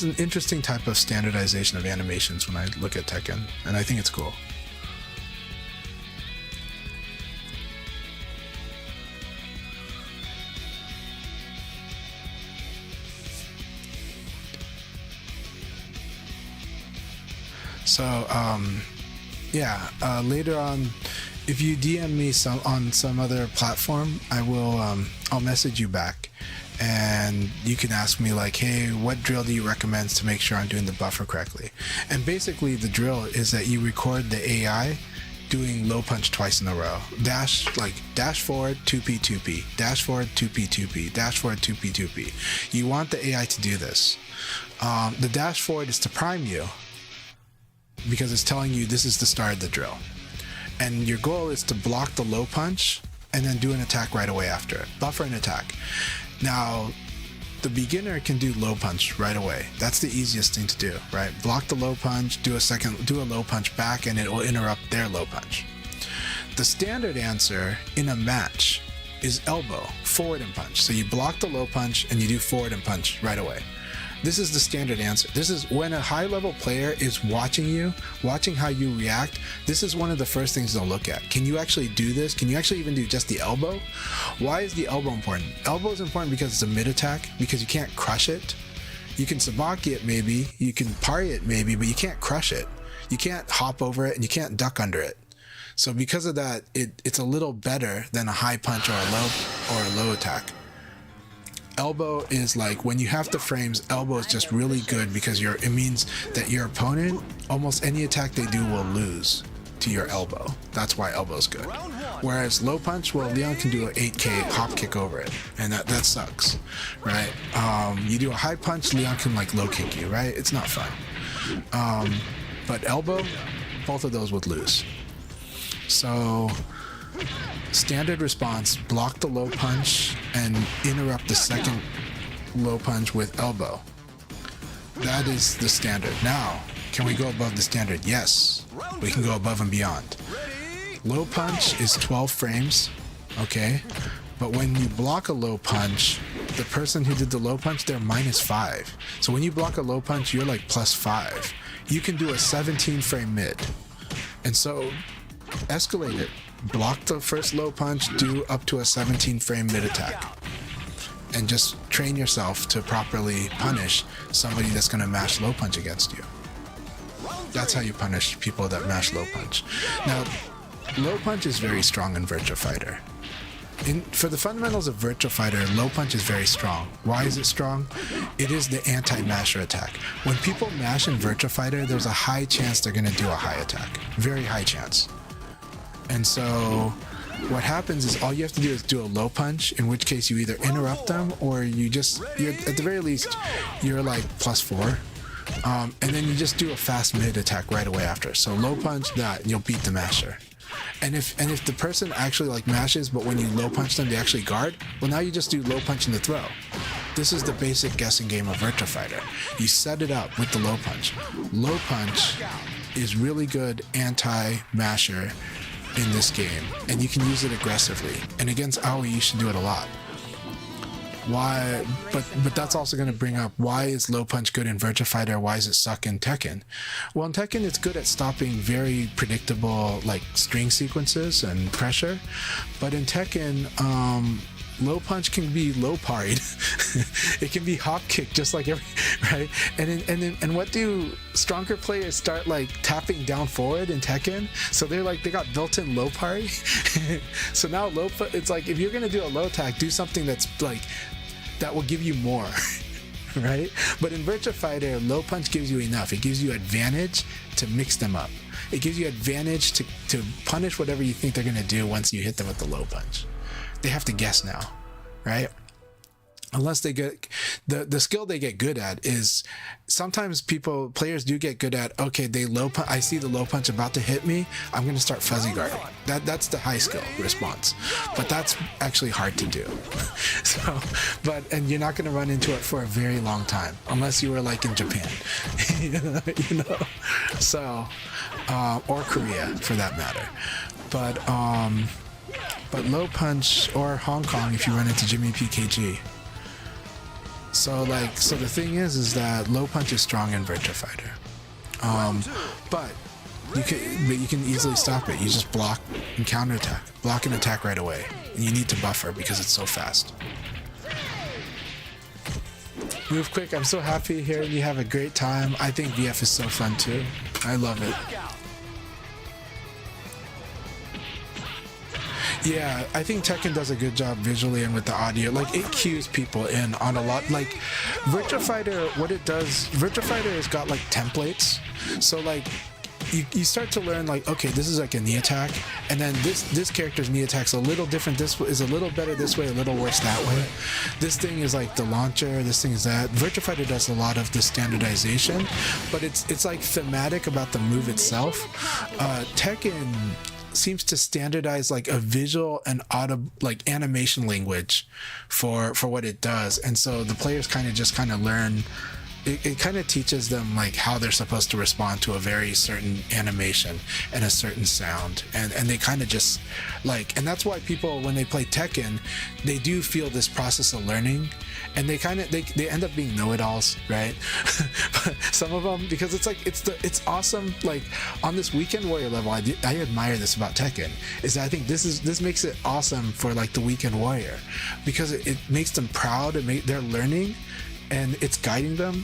an interesting type of standardization of animations when I look at Tekken, and I think it's cool. So, later on, if you DM me on some other platform, I'll message you back, and you can ask me like, hey, what drill do you recommend to make sure I'm doing the buffer correctly? And basically the drill is that you record the AI doing low punch twice in a row. Dash forward, 2P, 2P. Dash forward, 2P, 2P. Dash forward, 2P, 2P. You want the AI to do this. The dash forward is to prime you because it's telling you this is the start of the drill. And your goal is to block the low punch and then do an attack right away after it. Buffer an attack. Now, the beginner can do low punch right away. That's the easiest thing to do, right? Block the low punch, do a low punch back, and it will interrupt their low punch. The standard answer in a match is elbow, forward and punch. So you block the low punch and you do forward and punch right away. This is the standard answer. This is when a high-level player is watching you, watching how you react. This is one of the first things they'll look at. Can you actually do this? Can you actually even do just the elbow? Why is the elbow important? Elbow is important because it's a mid attack, because you can't crush it. You can sabaki it maybe, you can parry it maybe, but you can't crush it. You can't hop over it and you can't duck under it. So because of that, it's a little better than a high punch or a low attack. Elbow is like when you have the frames, elbow is just really good because it means that your opponent, almost any attack they do will lose to your elbow. That's why elbow is good. Whereas low punch, well, Leon can do an 8K hop kick over it, and that sucks, right? You do a high punch, Leon can like low kick you, right? It's not fun. But elbow, both of those would lose. So standard response, block the low punch and interrupt the second low punch with elbow. That is the standard. Now, can we go above the standard? Yes, we can go above and beyond. Low punch is 12 frames, okay? But when you block a low punch, the person who did the low punch, they're -5. So when you block a low punch, you're like +5. You can do a 17 frame mid. And so escalate it. Block the first low punch, do up to a 17 frame mid attack. And just train yourself to properly punish somebody that's going to mash low punch against you. That's how you punish people that mash low punch. Now, low punch is very strong in Virtua Fighter. For the fundamentals of Virtua Fighter, low punch is very strong. Why is it strong? It is the anti-masher attack. When people mash in Virtua Fighter, there's a high chance they're going to do a high attack. Very high chance. And so what happens is all you have to do is do a low punch, in which case you either interrupt them or you're at the very least, you're like +4. And then you just do a fast mid attack right away after. So low punch that, and you'll beat the masher. And if the person actually like mashes, but when you low punch them, they actually guard, well, now you just do low punch in the throw. This is the basic guessing game of Virtua Fighter. You set it up with the low punch. Low punch is really good anti-masher in this game, and you can use it aggressively. And against Aoi, you should do it a lot. Why? But that's also going to bring up, why is low punch good in Virtua Fighter? Why does it suck in Tekken? Well, in Tekken, it's good at stopping very predictable like string sequences and pressure. But in Tekken, low punch can be low parried. It can be hop kick, just like right. And what do stronger players start like tapping down forward in Tekken? So they got built-in low parry. So now it's like if you're gonna do a low attack, do something that's like that will give you more. Right? But in Virtua Fighter, low punch gives you enough. It gives you advantage to mix them up. It gives you advantage to punish whatever you think they're gonna do once you hit them with the low punch. They have to guess now, right? Unless they get the skill they get good at is sometimes players do get good at, okay, I see the low punch about to hit me, I'm going to start fuzzy guarding. That's the high skill response, but that's actually hard to do. And you're not going to run into it for a very long time unless you were like in Japan, so or Korea for that matter. But low punch, or Hong Kong if you run into Jimmy PKG. So the thing is that low punch is strong in Virtua Fighter. But you can easily stop it. You just block and counterattack. Block and attack right away. And you need to buffer because it's so fast. Move quick. I'm so happy hearing you have a great time. I think VF is so fun too. I love it. Yeah, I think Tekken does a good job visually and with the audio. Like, it cues people in on a lot. Like, Virtua Fighter, what it does, Virtua Fighter has got, like, templates. So, like, you start to learn like, okay, this is like a knee attack, and then this character's knee attack's a little different. This is a little better this way, a little worse that way. This thing is like the launcher. This thing is that. Virtua Fighter does a lot of the standardization, but it's like thematic about the move itself. Tekken seems to standardize like a visual and like animation language for what it does, and so the players kind of learn. It kind of teaches them like how they're supposed to respond to a very certain animation and a certain sound, and they kind of just like, and that's why people, when they play Tekken, they do feel this process of learning, and they end up being know-it-alls, right? But some of them, because it's like it's awesome. Like on this Weekend Warrior level, I admire this about Tekken, is that I think this makes it awesome for like the Weekend Warrior, because it makes them proud, they're learning, and it's guiding them.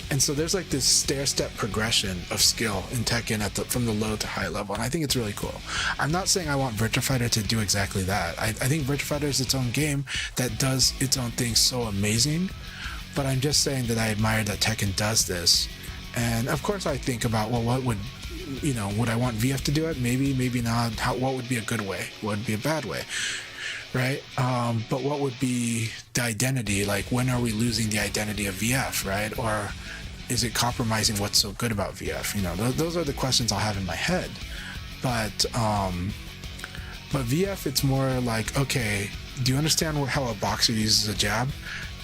And so there's like this stair-step progression of skill in Tekken from the low to high level, and I think it's really cool. I'm not saying I want Virtua Fighter to do exactly that. I think Virtua Fighter is its own game that does its own thing so amazing, but I'm just saying that I admire that Tekken does this. And of course I think about, well, what would I want VF to do it? Maybe, maybe not. What would be a good way? What would be a bad way? Right? But what would be the identity? Like, when are we losing the identity of VF, right? Or is it compromising what's so good about VF? Those are the questions I'll have in my head. But VF, it's more like, okay, do you understand how a boxer uses a jab?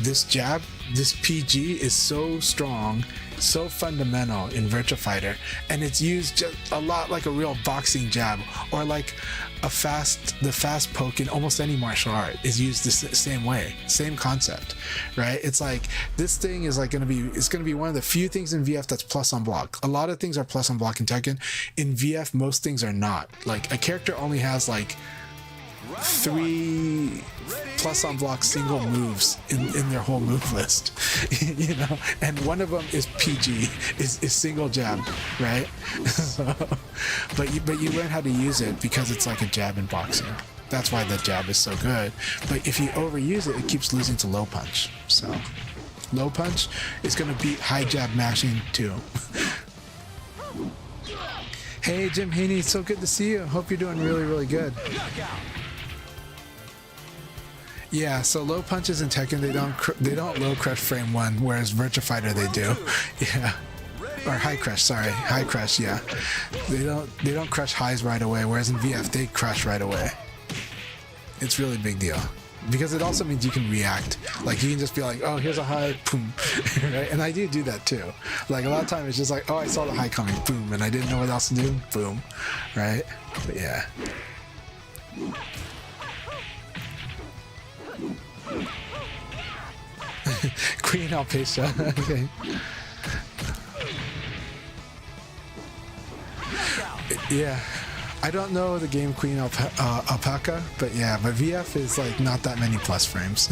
This PG is so strong, so fundamental in Virtua Fighter, and it's used just a lot like a real boxing jab, or like the fast poke in almost any martial art is used the same way, same concept, right? It's like this thing is like it's gonna be one of the few things in VF that's plus on block. A lot of things are plus on block in Tekken. In VF, most things are not. Like a character only has like 3 plus on block single moves in their whole move list, and one of them is PG, is single jab, right? So, but you learn how to use it because it's like a jab in boxing. That's why the jab is so good. But if you overuse it, it keeps losing to low punch. So low punch is going to beat high jab mashing too. Hey Jim Haney, it's so good to see you. Hope you're doing really, really good. Yeah, so low punches in Tekken, they don't low crush frame 1, whereas Virtua Fighter they do. Yeah, or high crush. Yeah, they don't crush highs right away, whereas in VF they crush right away. It's really big deal, because it also means you can react. Like you can just be like, oh, here's a high, boom, right? And I do that too. Like a lot of times it's just like, oh, I saw the high coming, boom, and I didn't know what else to do, boom, right? But yeah. Queen Alpaca. Okay. Yeah, I don't know the game Queen Alpaca, but VF is like not that many plus frames.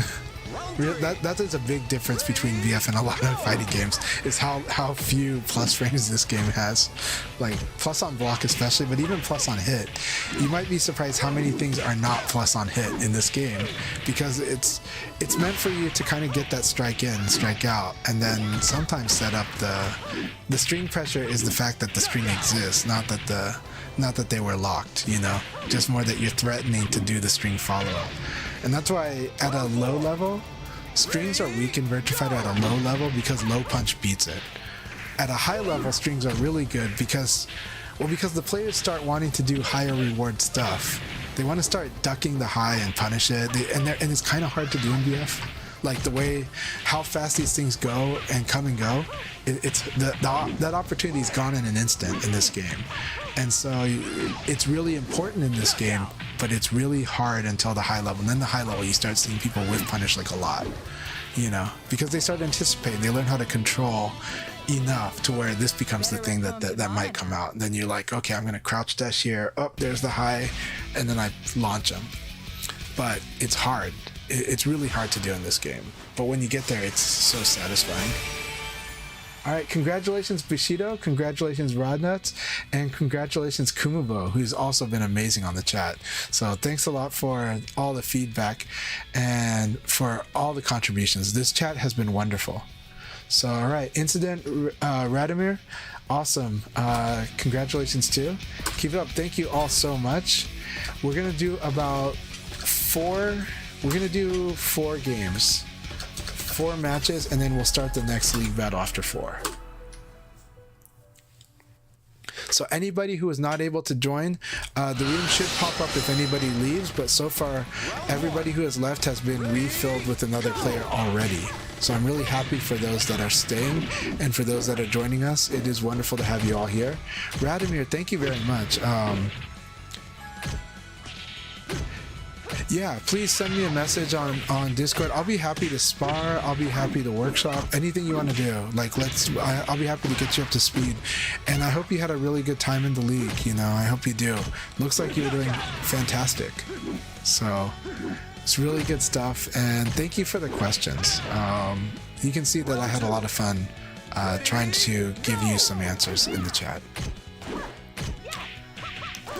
That is a big difference between VF and a lot of fighting games, is how few plus frames this game has. Like plus on block especially, but even plus on hit. You might be surprised how many things are not plus on hit in this game, because it's meant for you to kind of get that strike in, strike out, and then sometimes set up the string pressure is the fact that the string exists, not that they were locked, just more that you're threatening to do the string follow-up. And that's why at a low level, strings are weak in Virtua Fighter at a low level, because low punch beats it. At a high level, strings are really good because the players start wanting to do higher reward stuff. They want to start ducking the high and punish it, and it's kind of hard to do in VF. Like the way how fast these things go and come and go, that opportunity is gone in an instant in this game. And so it's really important in this game, but it's really hard until the high level. And then the high level, you start seeing people whiff punish like a lot, because they start anticipating, they learn how to control enough to where this becomes the thing that might come out. And then you're like, okay, I'm going to crouch dash here. Oh, there's the high. And then I launch them. But it's hard. It's really hard to do in this game. But when you get there, it's so satisfying. All right, congratulations Bushido, congratulations Rodnuts, and congratulations Kumubo, who's also been amazing on the chat. So thanks a lot for all the feedback and for all the contributions. This chat has been wonderful. So all right, Incident Radomir, Awesome. Congratulations too. Keep it up. Thank you all so much. We're gonna do about four games, 4 matches, and then we'll start the next league battle after 4. So anybody who is not able to join, the room should pop up if anybody leaves, but so far everybody who has left has been refilled with another player already. So I'm really happy for those that are staying, and for those that are joining us. It is wonderful to have you all here. Radomir, thank you very much. Yeah, please send me a message on Discord. I'll be happy to spar. I'll be happy to workshop. Anything you want to do. Like, I'll be happy to get you up to speed. And I hope you had a really good time in the league. You know, I hope you do. Looks like you were doing fantastic. So it's really good stuff. And thank you for the questions. You can see that I had a lot of fun trying to give you some answers in the chat.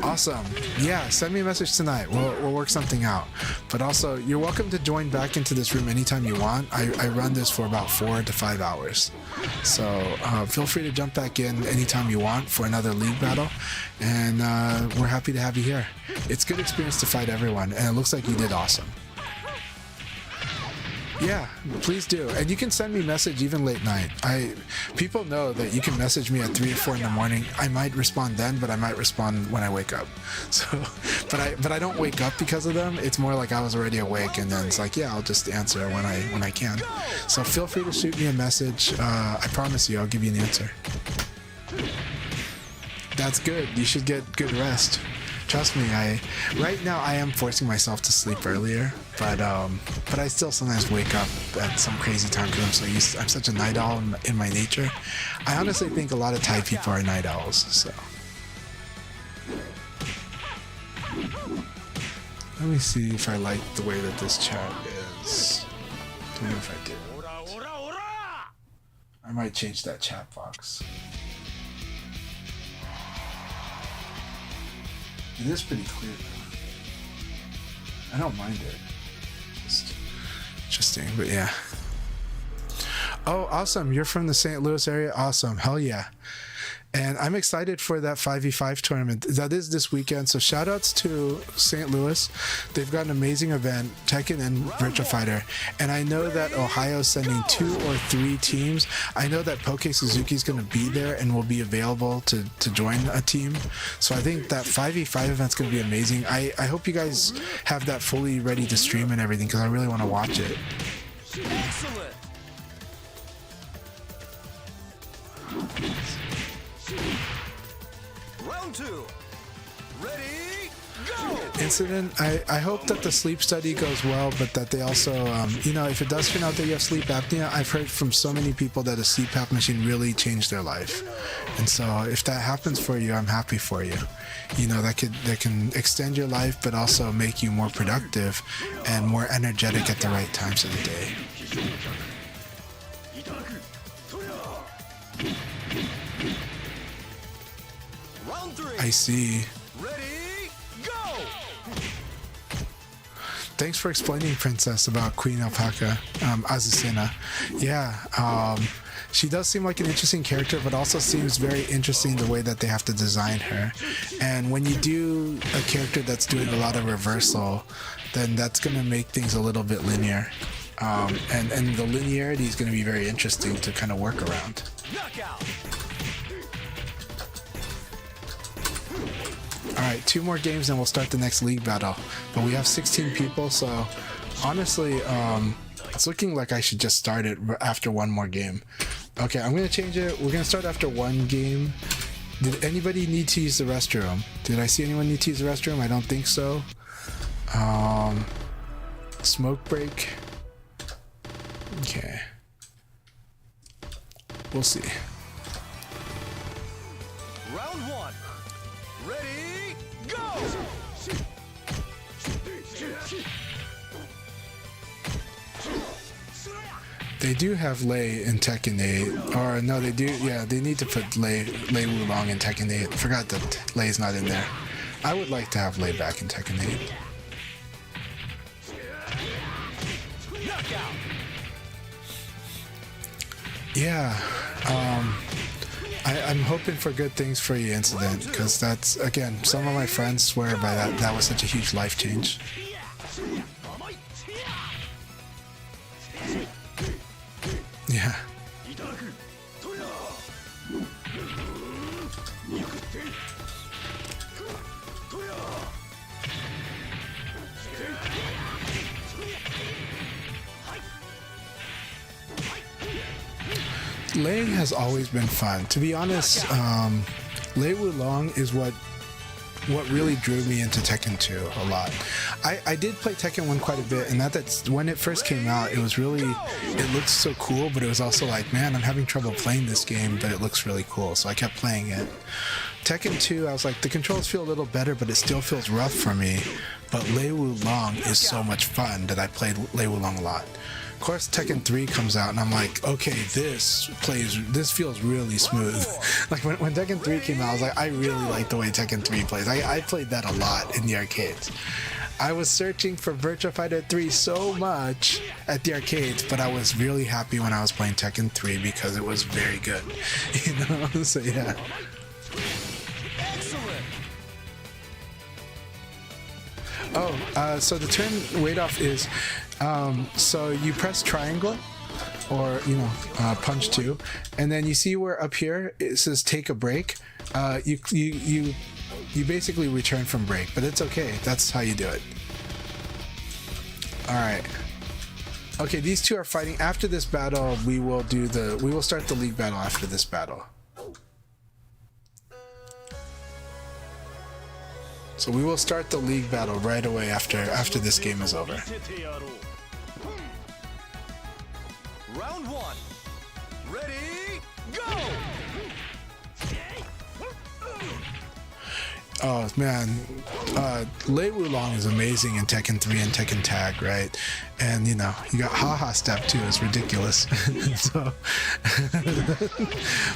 Awesome. Yeah, send me a message tonight. We'll work something out. But also, you're welcome to join back into this room anytime you want. I run this for about 4 to 5 hours. So feel free to jump back in anytime you want for another league battle. And we're happy to have you here. It's a good experience to fight everyone. And it looks like you did awesome. Yeah, please do. And you can send me a message even late night. People know that you can message me at 3 or 4 in the morning. I might respond then, but I might respond when I wake up. So, but I don't wake up because of them. It's more like I was already awake, and then it's like, yeah, I'll just answer when I can. So feel free to shoot me a message. I promise you, I'll give you an answer. That's good. You should get good rest. Trust me, right now I am forcing myself to sleep earlier, but I still sometimes wake up at some crazy time because I'm such a night owl in my nature. I honestly think a lot of Thai people are night owls, so. Let me see if I like the way that this chat is. Don't know if I did. I might change that chat box. It is pretty clear though. I don't mind it. Just interesting, but yeah. Oh, awesome. You're from the St. Louis area? Awesome. Hell yeah. And I'm excited for that 5v5 tournament. That is this weekend. So shout outs to St. Louis. They've got an amazing event, Tekken and Virtua Fighter. And I know that Ohio's sending 2 or 3 teams. I know that Poke Suzuki's going to be there and will be available to join a team. So I think that 5v5 event's going to be amazing. I hope you guys have that fully ready to stream and everything because I really want to watch it. Excellent. Round 2. Ready, go! Incident, I hope that the sleep study goes well, but that they also, if it does turn out that you have sleep apnea, I've heard from so many people that a CPAP machine really changed their life. And so if that happens for you, I'm happy for you. You know, that can extend your life, but also make you more productive and more energetic at the right times of the day. Round 3. I see. Ready, go! Thanks for explaining, Princess, about Queen Alpaca, Azucena. Yeah, she does seem like an interesting character, but also seems very interesting the way that they have to design her. And when you do a character that's doing a lot of reversal, then that's going to make things a little bit linear. And the linearity is going to be very interesting to kind of work around. Knockout. Alright, 2 more games and we'll start the next league battle. But we have 16 people, so honestly, it's looking like I should just start it after 1 more game. Okay, I'm going to change it. We're going to start after 1 game. Did anybody need to use the restroom? Did I see anyone need to use the restroom? I don't think so. Smoke break. Okay. We'll see. Round 1. Ready, go! They do have Lei in Tekken 8. Or no, they do. Yeah, they need to put Lei Wulong in Tekken 8. Forgot that Lei's not in there. I would like to have Lei back in Tekken 8. Knockout. Yeah. I'm hoping for good things for you, Incident, because that's, again, some of my friends swear by that. That was such a huge life change. Yeah. Lei has always been fun. To be honest, Lei Wulong is what really drew me into Tekken 2 a lot. I did play Tekken 1 quite a bit, and that's when it first came out, it was really, it looked so cool, but it was also like, man, I'm having trouble playing this game, but it looks really cool, so I kept playing it. Tekken 2, I was like, the controls feel a little better, but it still feels rough for me. But Lei Wulong is so much fun that I played Lei Wulong a lot. Of course, Tekken 3 comes out, and I'm like, okay, this feels really smooth. Like, when Tekken 3 came out, I was like, I really like the way Tekken 3 plays. I played that a lot in the arcades. I was searching for Virtua Fighter 3 so much at the arcades, but I was really happy when I was playing Tekken 3 because it was very good. You know? So, yeah. Oh, so the turn weight off is, so you press triangle, or, you know, punch 2, and then you see where up here it says take a break. You basically return from break, but it's okay. That's how you do it. All right. Okay, these two are fighting. After this battle, we will start the league battle after this battle. So we will start the league battle right away after this game is over. Round 1. Ready, go! Oh man, Lei Wulong is amazing in Tekken 3 and Tekken Tag, right? And you know, you got haha step too, it's ridiculous. So,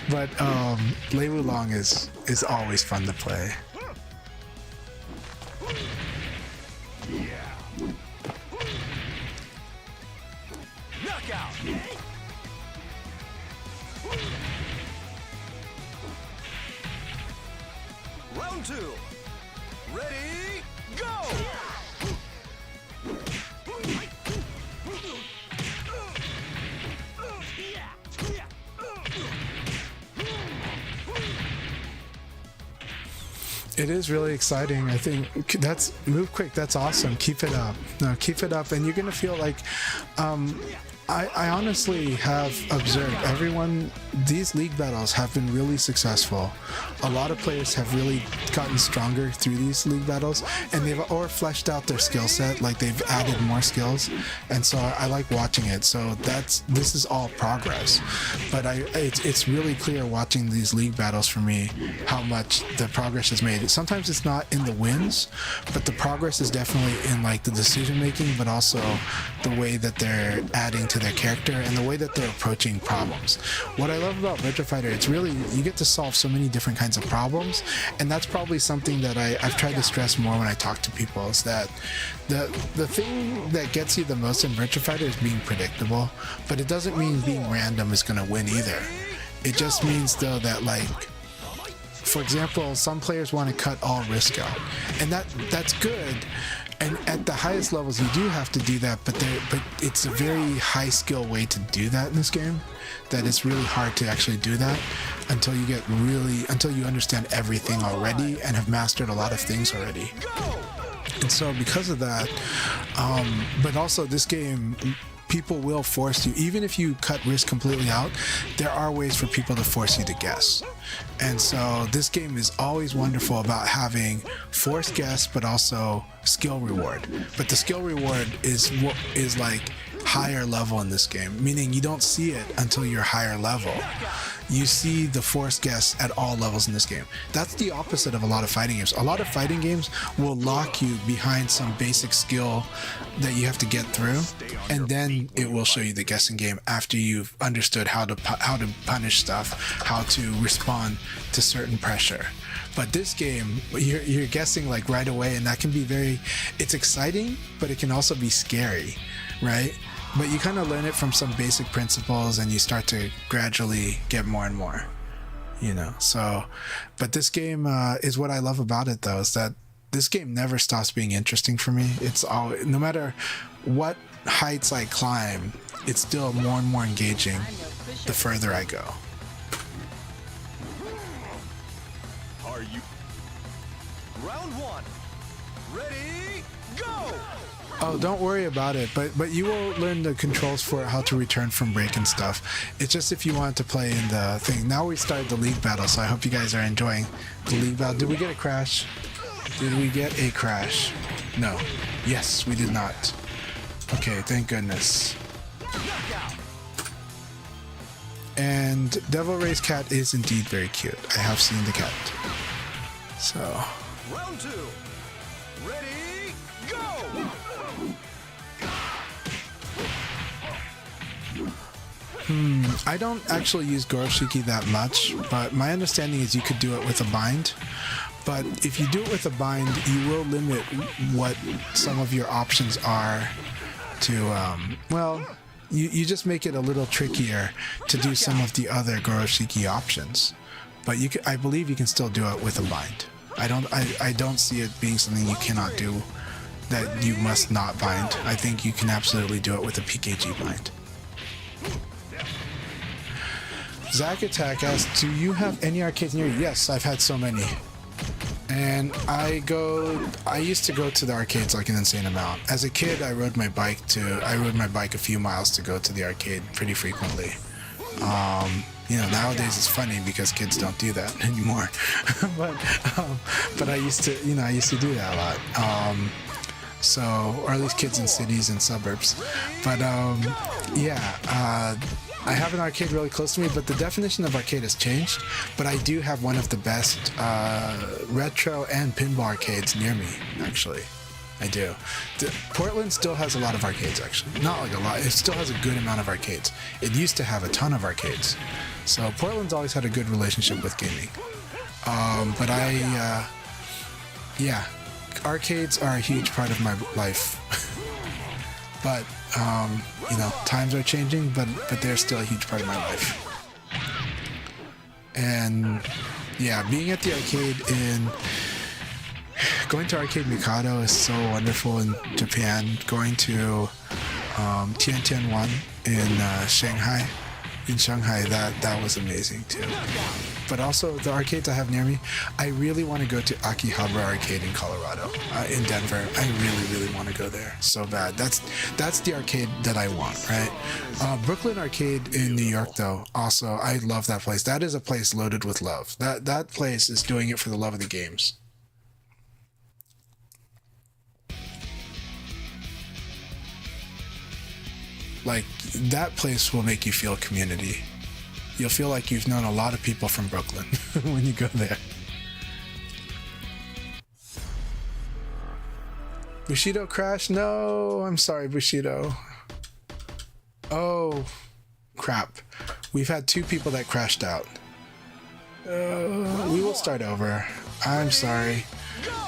but Lei Wulong is always fun to play. Knockout! Round 2. Ready, go! It is really exciting. I think that's move quick. That's awesome. Keep it up. No, keep it up, and you're gonna feel like. I honestly have observed these league battles have been really successful. A lot of players have really gotten stronger through these league battles, and they've fleshed out their skill set, like they've added more skills, and so I like watching it. So this is all progress, but it's really clear watching these league battles for me how much the progress is made. Sometimes it's not in the wins, but the progress is definitely in like the decision making, but also the way that they're adding to their character and the way that they're approaching problems. What I love about Virtua Fighter, it's really, you get to solve so many different kinds of problems, and that's probably something that I've tried to stress more when I talk to people, is that the thing that gets you the most in Virtua Fighter is being predictable, but it doesn't mean being random is going to win either. It just means though that, like, for example, some players want to cut all risk out, and that's good. And at the highest levels, you do have to do that, but it's a very high skill way to do that in this game, that it's really hard to actually do that until you understand everything already and have mastered a lot of things already. And so because of that, but also this game, people will force you, even if you cut risk completely out, there are ways for people to force you to guess. And so this game is always wonderful about having forced guess, but also skill reward. But the skill reward is like higher level in this game, meaning you don't see it until you're higher level. You see the forced guess at all levels in this game. That's the opposite of a lot of fighting games. A lot of fighting games will lock you behind some basic skill that you have to get through, and then it will show you the guessing game after you've understood how to punish stuff, how to respond to certain pressure. But this game, you're guessing like right away, and that can be it's exciting, but it can also be scary, right? But you kind of learn it from some basic principles, and you start to gradually get more and more. you know. So, but this game is what I love about it, though, is that this game never stops being interesting for me. It's all, no matter what heights I climb, it's still more and more engaging the further I go. Are you? Round one. Ready, go! Oh, don't worry about it, but you will learn the controls for how to return from break and stuff. It's just if you want to play in the thing. Now we started the league battle, so I hope you guys are enjoying the league battle. Did we get a crash? Did we get a crash? No. Yes, we did not. Okay, thank goodness. And Devil Ray's cat is indeed very cute. I have seen the cat. So. Round two. Ready, go! I don't actually use Goroshiki that much, but my understanding is you could do it with a bind. But if you do it with a bind, you will limit what some of your options are to, well, you just make it a little trickier to do some of the other Goroshiki options. But you can, I believe you can still do it with a bind. I don't see it being something you cannot do, that you must not bind. I think you can absolutely do it with a PKG bind. Zack Attack asks, do you have any arcades near you? Yes, I've had so many. And I used to go to the arcades like an insane amount. As a kid, I rode my bike a few miles to go to the arcade pretty frequently. You know, nowadays it's funny because kids don't do that anymore. but I used to do that a lot. So, or at least kids in cities and suburbs. But yeah, I have an arcade really close to me, but the definition of arcade has changed. But I do have one of the best retro and pinball arcades near me, actually. I do. Portland still has a lot of arcades, actually. Not like a lot. It still has a good amount of arcades. It used to have a ton of arcades. So Portland's always had a good relationship with gaming. But yeah, arcades are a huge part of my life. But, you know, times are changing, but they're still a huge part of my life. And yeah, being at the arcade going to Arcade Mikado is so wonderful in Japan. Going to Tiantian in Shanghai, that was amazing too. But also the arcades I have near me, I really want to go to Akihabara Arcade in Colorado, in Denver. I really want to go there so bad. That's the arcade that I want, right? Brooklyn Arcade in New York, though, also, I love that place. That is a place loaded with love. That place is doing it for the love of the games. Like, that place will make you feel community. You'll feel like you've known a lot of people from Brooklyn when you go there. Bushido crashed? No, I'm sorry, Bushido. Oh, crap. We've had 2 people that crashed out. We will start over. I'm sorry.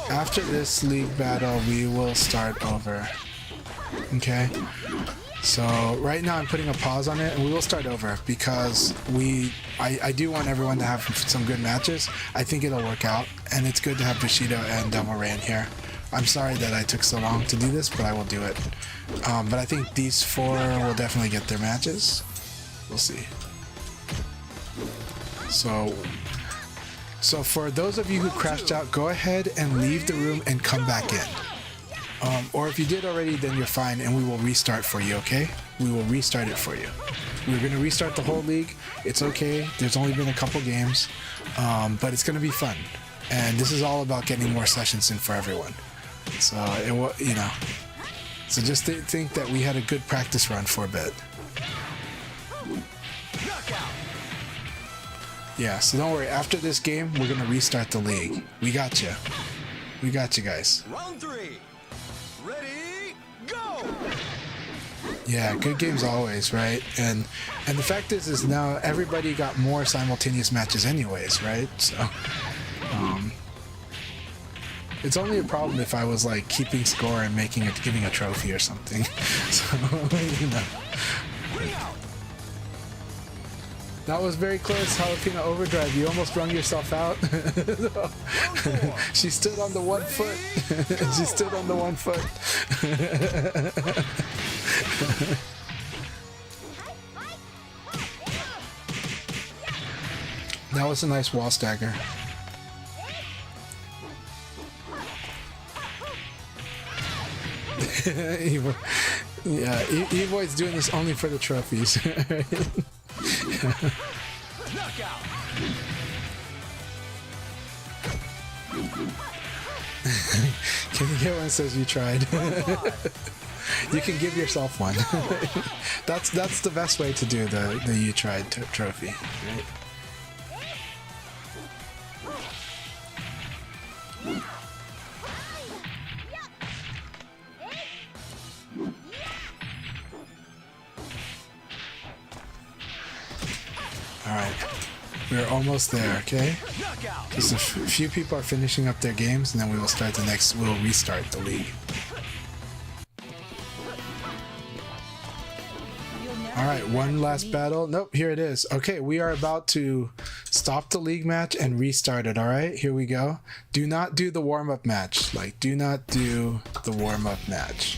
After this league battle, we will start over. Okay? So right now I'm putting a pause on it, and we will start over because I do want everyone to have some good matches. I think it'll work out, and it's good to have Bushido and Devil Ray in here. I'm sorry that I took so long to do this, but I will do it. But I think these 4 will definitely get their matches. We'll see. So for those of you who crashed out, go ahead and leave the room and come back in. Or if you did already, then you're fine, and we will restart for you, okay? We will restart it for you. We're going to restart the whole league. It's okay. There's only been a couple games, but it's going to be fun. And this is all about getting more sessions in for everyone. So, you know. So just think that we had a good practice run for a bit. Yeah, so don't worry. After this game, we're going to restart the league. We got you. We got you guys. Round 3. Ready, go! Yeah, good games always, right? And the fact is now everybody got more simultaneous matches anyways, right? So, it's only a problem if I was like keeping score and giving a trophy or something. So, you know. That was very close, Jalapeno Overdrive. You almost wrung yourself out. She stood on the one foot. She stood on the one foot. That was a nice wall stagger. Evo. Yeah, Evoid's doing this only for the trophies. Can you get one that says you tried? You can give yourself one. That's the best way to do the you tried trophy. Right? Alright, we're almost there, okay? Just a few people are finishing up their games and then we will start we'll restart the league. Alright, one last battle. Nope, here it is. Okay, we are about to stop the league match and restart it, alright? Here we go. Do not do the warm-up match. Like, do not do the warm-up match.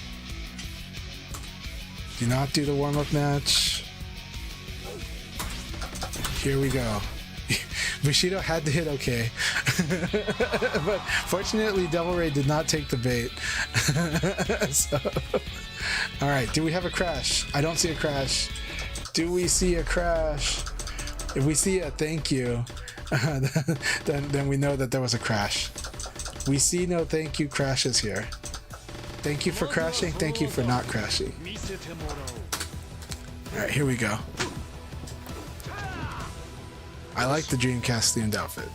Do not do the warm-up match. Here we go. Bushido had to hit okay. But fortunately, Devil Ray did not take the bait. So, alright, do we have a crash? I don't see a crash. Do we see a crash? If we see a thank you, then we know that there was a crash. We see no thank you crashes here. Thank you for crashing, thank you for not crashing. Alright, here we go. I like the Dreamcast themed outfit.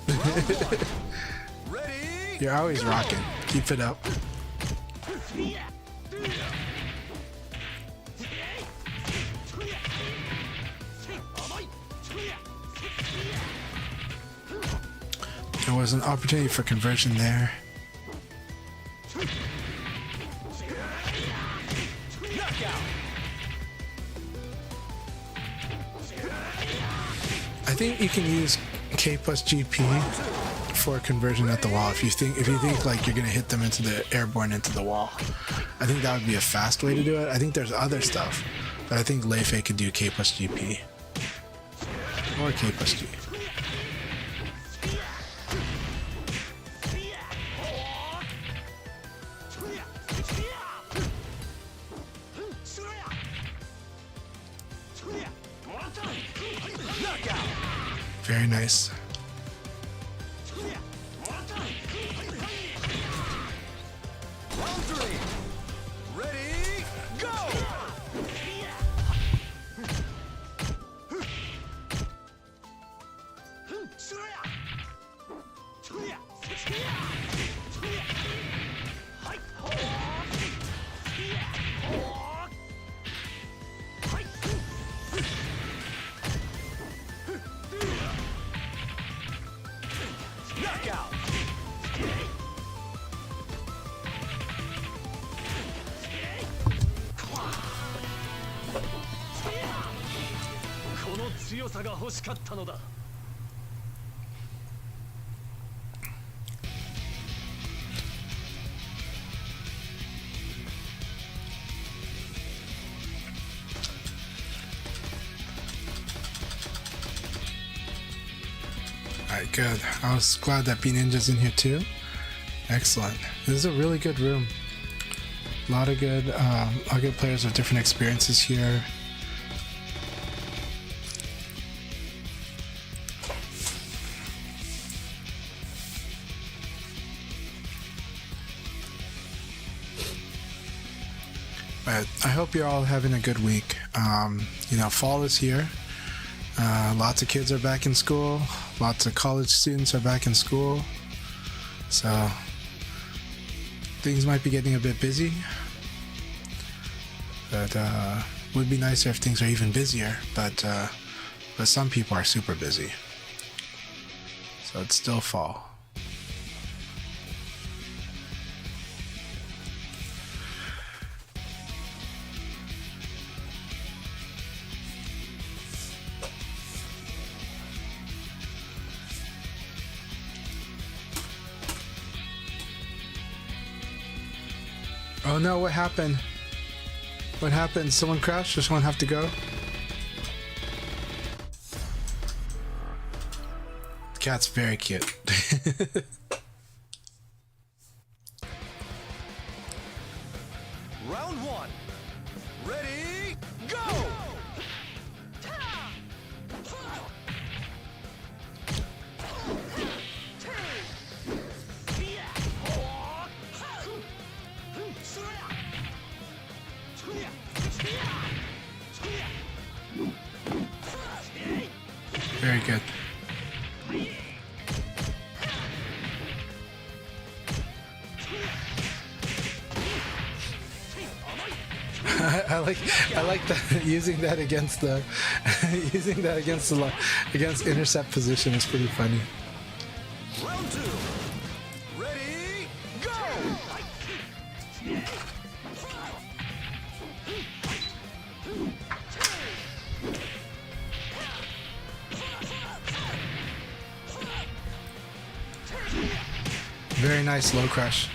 You're always rocking. Keep it up. There was an opportunity for conversion there. I think you can use K plus GP for conversion at the wall if you think like you're gonna hit them into the airborne into the wall. I think that would be a fast way to do it. I think there's other stuff, but I think Leifei could do K plus GP or K plus G. Very nice. Round 3. Ready, go! Knockout! この強さが欲しかったのだ。Alright, good. I was glad that B Ninja's in here too. Excellent. This is a really good room. A lot of good players with different experiences here. But I hope you're all having a good week. Fall is here. Lots of kids are back in school. Lots of college students are back in school. So things might be getting a bit busy. But would be nicer if things are even busier. But some people are super busy. So it's still fall. Oh no, what happened? What happened? Someone crashed? Does someone have to go? Cat's very cute. Round one. Ready, go! Very good. I like that using that against the against intercept position is pretty funny. Round two. Ready, go! Very nice low crush.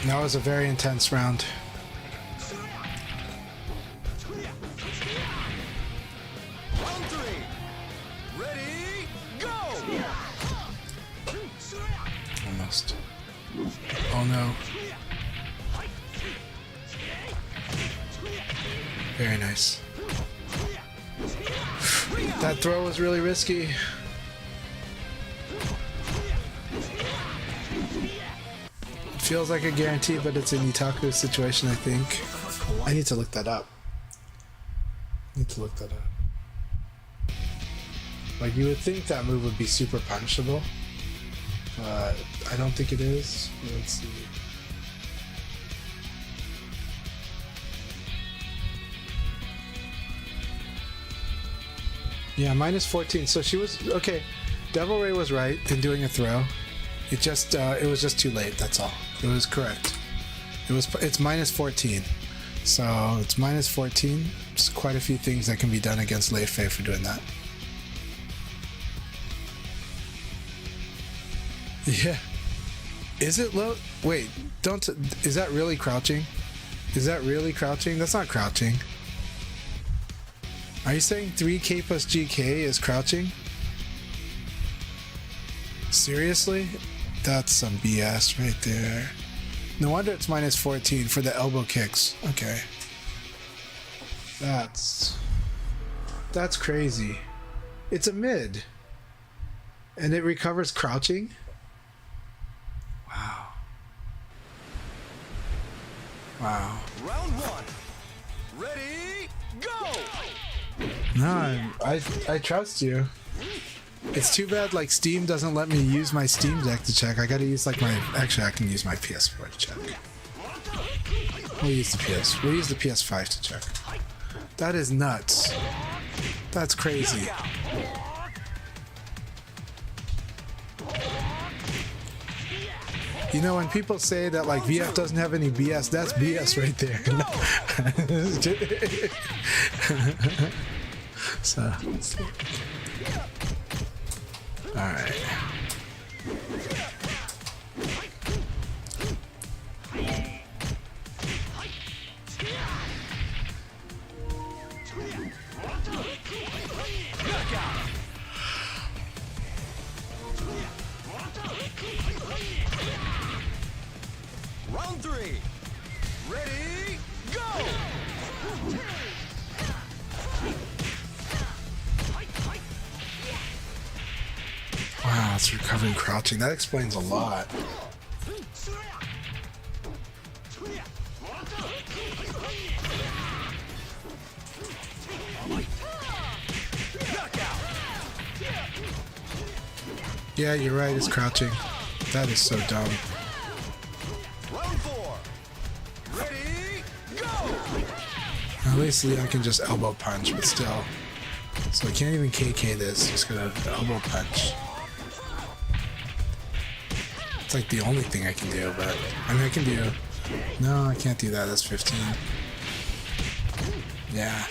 That was a very intense round. Round three. Ready, go! Almost. Oh no. Very nice. That throw was really risky. Feels like a guarantee, but it's an Itaku situation, I think. I need to look that up. Like, you would think that move would be super punishable, but I don't think it is. Let's see. Yeah, minus 14. So she was okay. Devil Ray was right in doing a throw. It was just too late. That's all. It was correct. It's minus 14. So it's minus 14. There's quite a few things that can be done against Lei Fei for doing that. Yeah. Is it low? Wait, is that really crouching? That's not crouching. Are you saying 3K plus GK is crouching? Seriously? That's some BS right there. No wonder it's minus 14 for the elbow kicks. Okay. That's crazy. It's a mid. And it recovers crouching? Wow. Round one. Ready, go! No, I trust you. It's too bad like Steam doesn't let me use my Steam Deck to check. I gotta use like actually I can use my PS4 to check. We'll use the PS5 to check. That is nuts. That's crazy. You know, when people say that like VF doesn't have any BS, that's BS right there. So, all right. Round three. Ready, go! Wow, it's recovering crouching. That explains a lot. Yeah, you're right, it's crouching. That is so dumb. Round four. Ready, go! At least Leon can just elbow punch, but still. So I can't even KK this, just gonna elbow punch. It's like the only thing I can do, but I mean I can do. No, I can't do that, that's 15. Yeah.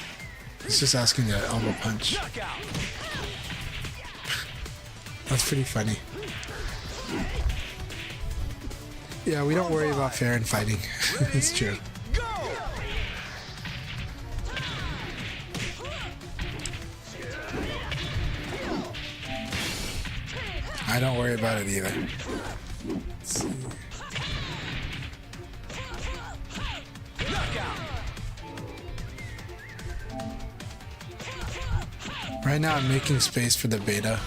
It's just asking to elbow punch. That's pretty funny. Yeah, we don't worry about fair in fighting. It's true. I don't worry about it either. Let's see. Right now I'm making space for the beta.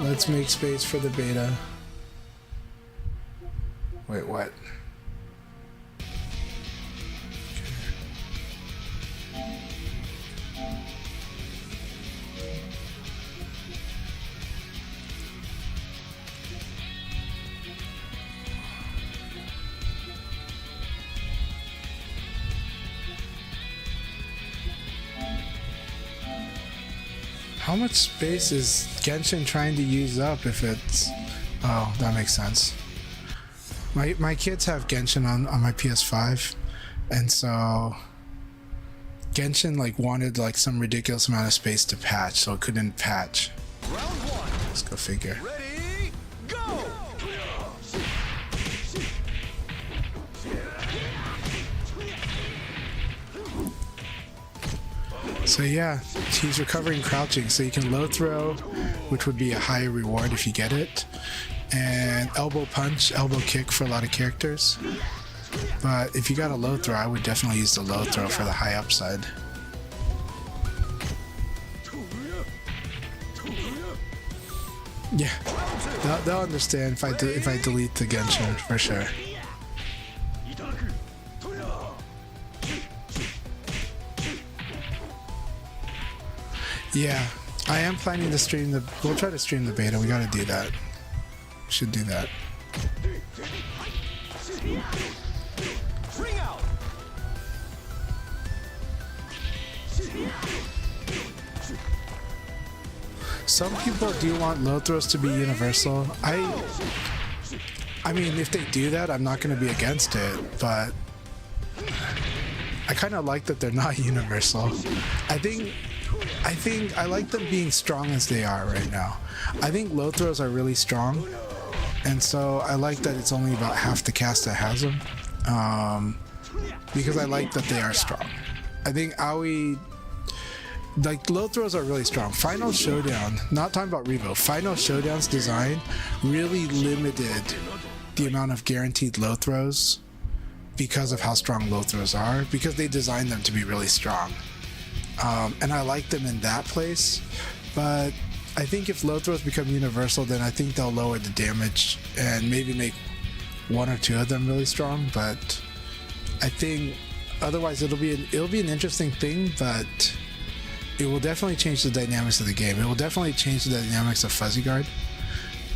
Let's make space for the beta. Wait, what? How much space is Genshin trying to use up if it's... Oh, that makes sense. My kids have Genshin on my PS5, and so Genshin like wanted like some ridiculous amount of space to patch, so it couldn't patch. Let's go figure. Ready, go! So yeah, he's recovering crouching, so you can low throw, which would be a higher reward if you get it, and elbow punch, elbow kick for a lot of characters. But if you got a low throw, I would definitely use the low throw for the high upside. Yeah, they'll understand if I delete the Genshin for sure. Yeah, I am planning to stream the... We'll try to stream the beta. We gotta do that. Should do that. Some people do want low throws to be universal. I mean, if they do that, I'm not going to be against it, but I kind of like that they're not universal. I think I like them being strong as they are right now. I think low throws are really strong, and so I like that it's only about half the cast that has them, because I like that they are strong. I think Aoi, like, low throws are really strong. Final Showdown, not talking about Revo, Final Showdown's design really limited the amount of guaranteed low throws because of how strong low throws are, because they designed them to be really strong. And I like them in that place, but I think if low throws become universal, then I think they'll lower the damage and maybe make one or two of them really strong. But I think otherwise it'll be an interesting thing, but it will definitely change the dynamics of the game. It will definitely change the dynamics of Fuzzy Guard.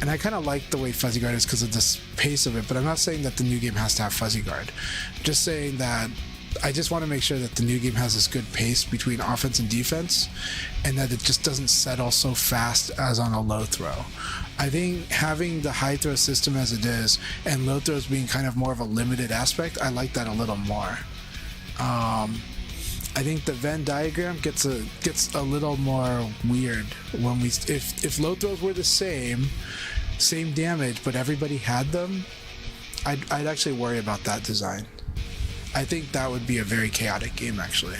And I kind of like the way Fuzzy Guard is because of the pace of it, but I'm not saying that the new game has to have Fuzzy Guard. I'm just saying that I just want to make sure that the new game has this good pace between offense and defense, and that it just doesn't settle so fast as on a low throw. I think having the high throw system as it is, and low throws being kind of more of a limited aspect, I like that a little more. I think the Venn diagram gets a little more weird when if low throws were the same damage, but everybody had them. I'd actually worry about that design. I think that would be a very chaotic game, actually.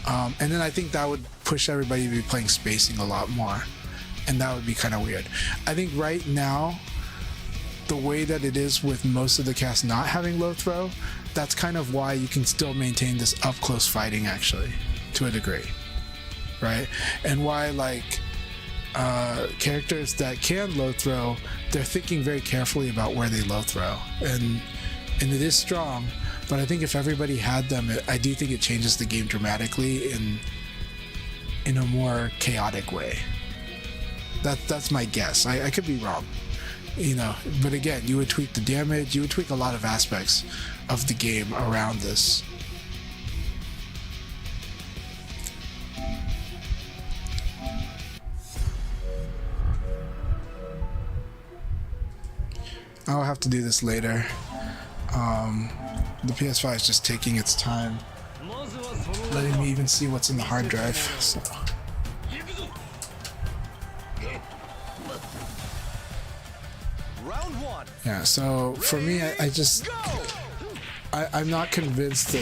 And then I think that would push everybody to be playing spacing a lot more, and that would be kind of weird. I think right now, the way that it is with most of the cast not having low throw, that's kind of why you can still maintain this up close fighting, actually, to a degree, right? And why, like, characters that can low throw, they're thinking very carefully about where they low throw, and it is strong. But I think if everybody had them, I do think it changes the game dramatically in a more chaotic way. That's my guess. I could be wrong, you know. But again, you would tweak the damage. You would tweak a lot of aspects of the game around this. I'll have to do this later. The PS5 is just taking its time. letting me even see what's in the hard drive. So. Yeah, so for me, I'm not convinced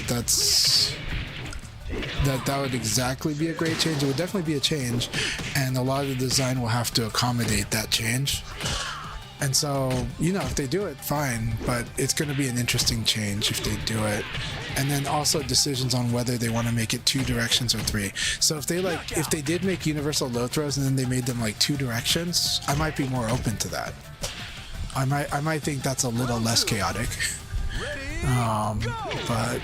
that would exactly be a great change. It would definitely be a change, and a lot of the design will have to accommodate that change. And so, if they do it, fine, but it's going to be an interesting change if they do it. And then also decisions on whether they want to make it 2 directions or 3. So if they did make universal low throws and then they made them like 2 directions, I might be more open to that. I might think that's a little less chaotic. But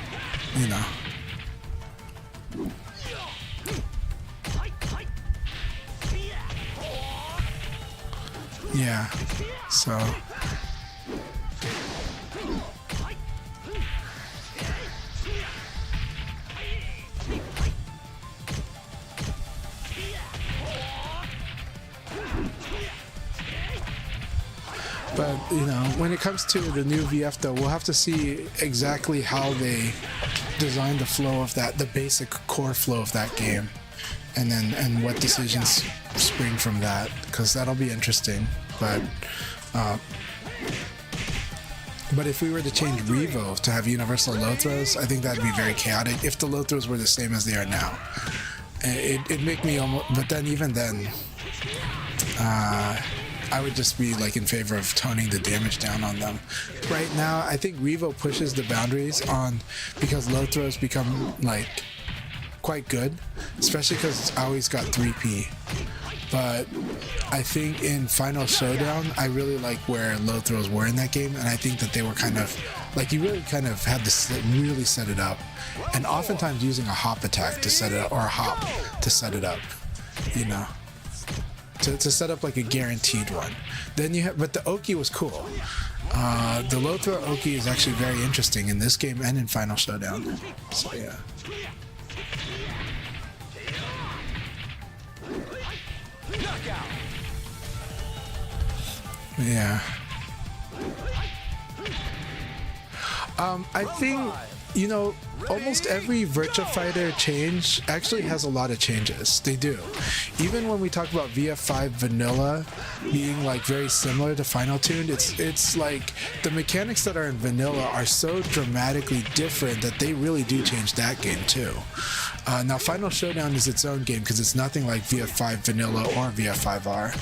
yeah, so but when it comes to the new VF though, we'll have to see exactly how they design the flow of that, the basic core flow of that game, and what decisions spring from that, because that'll be interesting. But if we were to change Revo to have universal low throws, I think that'd be very chaotic if the low throws were the same as they are now. It'd make me almost, but then even then, I would just be like in favor of toning the damage down on them. Right now, I think Revo pushes the boundaries because low throws become like quite good, especially because Aoi's got 3P. But I think in Final Showdown, I really like where low throws were in that game, and I think that they were kind of like, you really kind of had to really set it up, and oftentimes using a hop attack to set it up, or a hop to set it up, to set up like a guaranteed one. Then but the Oki was cool. The low throw Oki is actually very interesting in this game and in Final Showdown. So yeah. Yeah. I think, almost every Virtua Fighter change actually has a lot of changes. They do. Even when we talk about VF5 Vanilla being like very similar to Final Tune, it's like the mechanics that are in Vanilla are so dramatically different that they really do change that game too. Now Final Showdown is its own game because it's nothing like VF5 Vanilla or VF5R.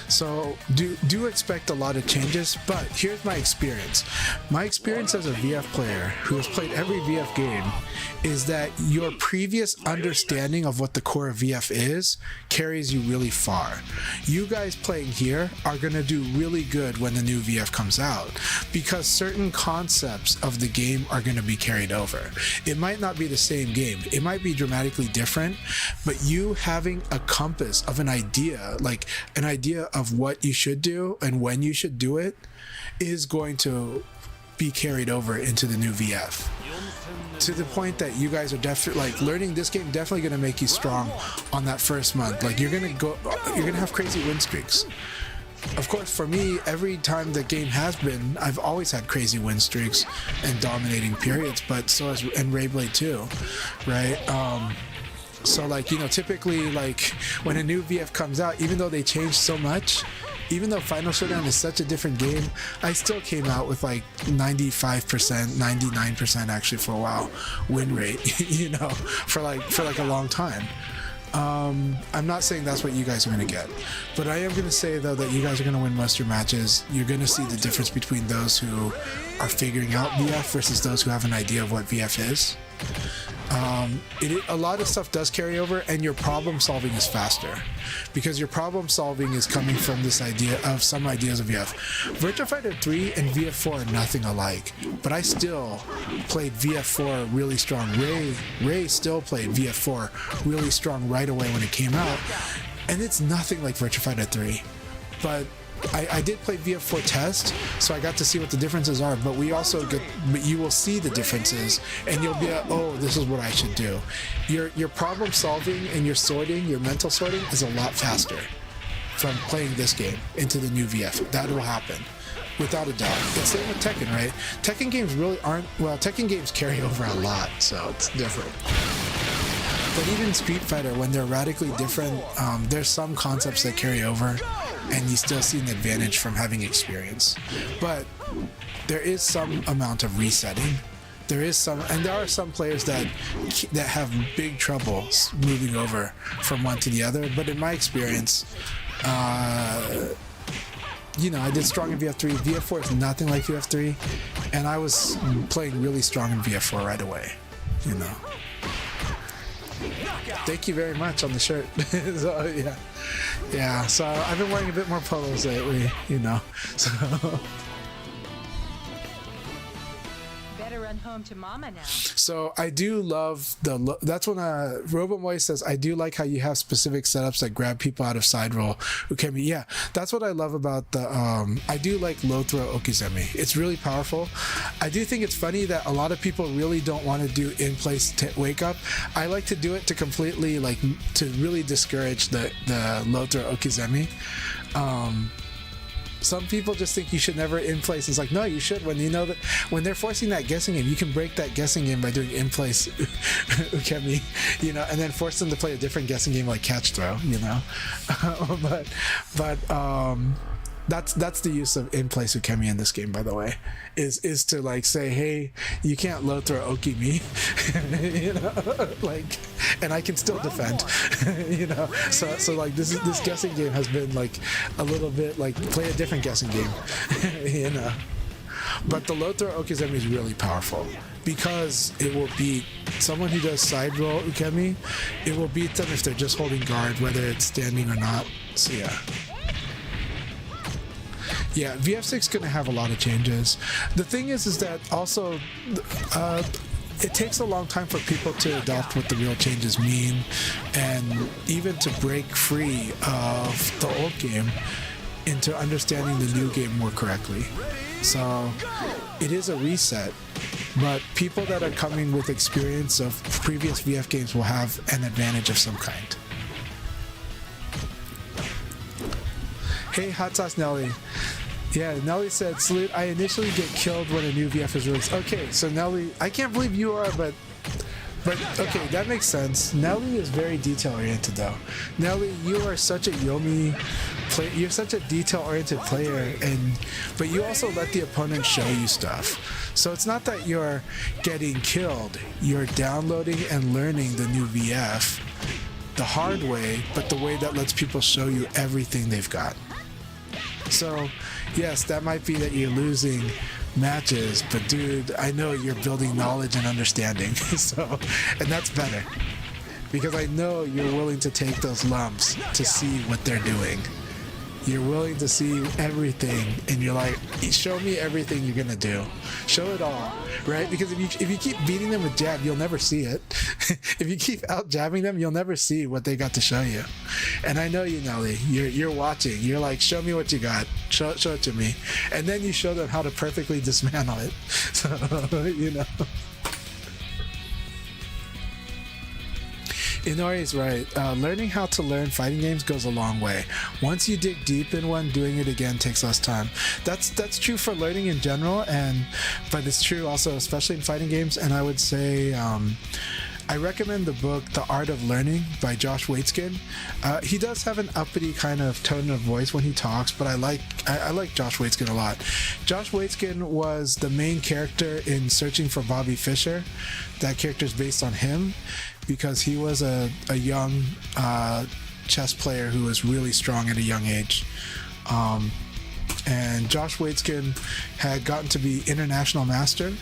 So do expect a lot of changes, but here's my experience. My experience as a VF player who has played every VF game is that your previous understanding of what the core of VF is carries you really far. You guys playing here are going to do really good when the new VF comes out because certain concepts of the game are going to be carried over. It might not be the same game. It might be dramatically different, but you having a compass of an idea, like an idea of what you should do and when you should do it, is going to be carried over into the new VF. To the point that you guys are definitely like learning this game, definitely going to make you strong on that first month. Like you're going to have crazy win streaks. Of course, for me, every time the game has been, I've always had crazy win streaks and dominating periods, but so has and Rayblade too, right? So like, typically like when a new VF comes out, even though they changed so much, even though Final Showdown is such a different game, I still came out with like 95%, 99% actually for a while win rate, for like a long time. I'm not saying that's what you guys are going to get, but I am going to say though that you guys are going to win most of your matches. You're going to see the difference between those who are figuring out VF versus those who have an idea of what VF is. A lot of stuff does carry over, and your problem solving is faster because your problem solving is coming from this idea of some ideas of VF. Virtua Fighter 3 and VF4 are nothing alike, but I still played VF4 really strong. Ray still played VF4 really strong right away when it came out, and it's nothing like Virtua Fighter 3. But I did play VF4 test, so I got to see what the differences are, but you will see the differences, and you'll be like, oh, this is what I should do. Your problem solving and your sorting, your mental sorting is a lot faster from playing this game into the new VF. That will happen. without a doubt. It's same with Tekken, right? Tekken games really aren't, well, Tekken games carry over a lot, so it's different. But even Street Fighter, when they're radically different, there's some concepts that carry over, and you still see an advantage from having experience. But there is some amount of resetting. There is some, and there are some players that have big trouble moving over from one to the other. But in my experience, you know, I did strong in VF3. VF4 is nothing like VF3, and I was playing really strong in VF4 right away. You know. Thank you very much on the shirt. So yeah. So I've been wearing a bit more polos lately. You know. So. Run home to mama now. So I do love that's when Robomoy says, I do like how you have specific setups that grab people out of side roll. Okay, yeah, that's what I love about the I do like low throw okizeme. It's really powerful. I do think it's funny that a lot of people really don't want to do in place wake up. I like to do it to completely like to really discourage the low throw okizeme. Some people just think you should never in place. It's like, no, you should. When you know that when they're forcing that guessing game, you can break that guessing game by doing in place ukemi, you know, and then force them to play a different guessing game like catch throw, you know. but that's the use of in place ukemi in this game, by the way, is to like say, hey, you can't low throw oki me, you know, like, and I can still defend, you know. So like this guessing game has been like a little bit like play a different guessing game, you know. But the low throw okizeme is really powerful because it will beat someone who does side roll ukemi. It will beat them if they're just holding guard, whether it's standing or not. So yeah. Yeah, VF6 gonna have a lot of changes. The thing is that also it takes a long time for people to adopt what the real changes mean, and even to break free of the old game into understanding the new game more correctly. So it is a reset, but people that are coming with experience of previous VF games will have an advantage of some kind. Hey, Hot Sauce Nelly. Yeah, Nelly said, salute, I initially get killed when a new VF is released. Okay, so Nelly, I can't believe you are, but okay, that makes sense. Nelly is very detail-oriented, though. Nelly, you are such a Yomi player. You're such a detail-oriented player, but you also let the opponent show you stuff. So it's not that you're getting killed. You're downloading and learning the new VF the hard way, but the way that lets people show you everything they've got. So, yes, that might be that you're losing matches, but dude, I know you're building knowledge and understanding. So, and that's better because I know you're willing to take those lumps to see what they're doing. You're willing to see everything, and you're like, show me everything you're gonna do. Show it all, right? Because if you keep beating them with jab, you'll never see it. If you keep out jabbing them, you'll never see what they got to show you. And I know you, Nelly. You're watching. You're like, show me what you got. Show it to me. And then you show them how to perfectly dismantle it. So, you know. Inori's right. Learning how to learn fighting games goes a long way. Once you dig deep in one, doing it again takes less time. That's true for learning in general, but it's true also, especially in fighting games. And I would say I recommend the book The Art of Learning by Josh Waitzkin. He does have an uppity kind of tone of voice when he talks, but I like Josh Waitzkin a lot. Josh Waitzkin was the main character in Searching for Bobby Fischer. That character is based on him because he was a young chess player who was really strong at a young age. And Josh Waitzkin had gotten to be international master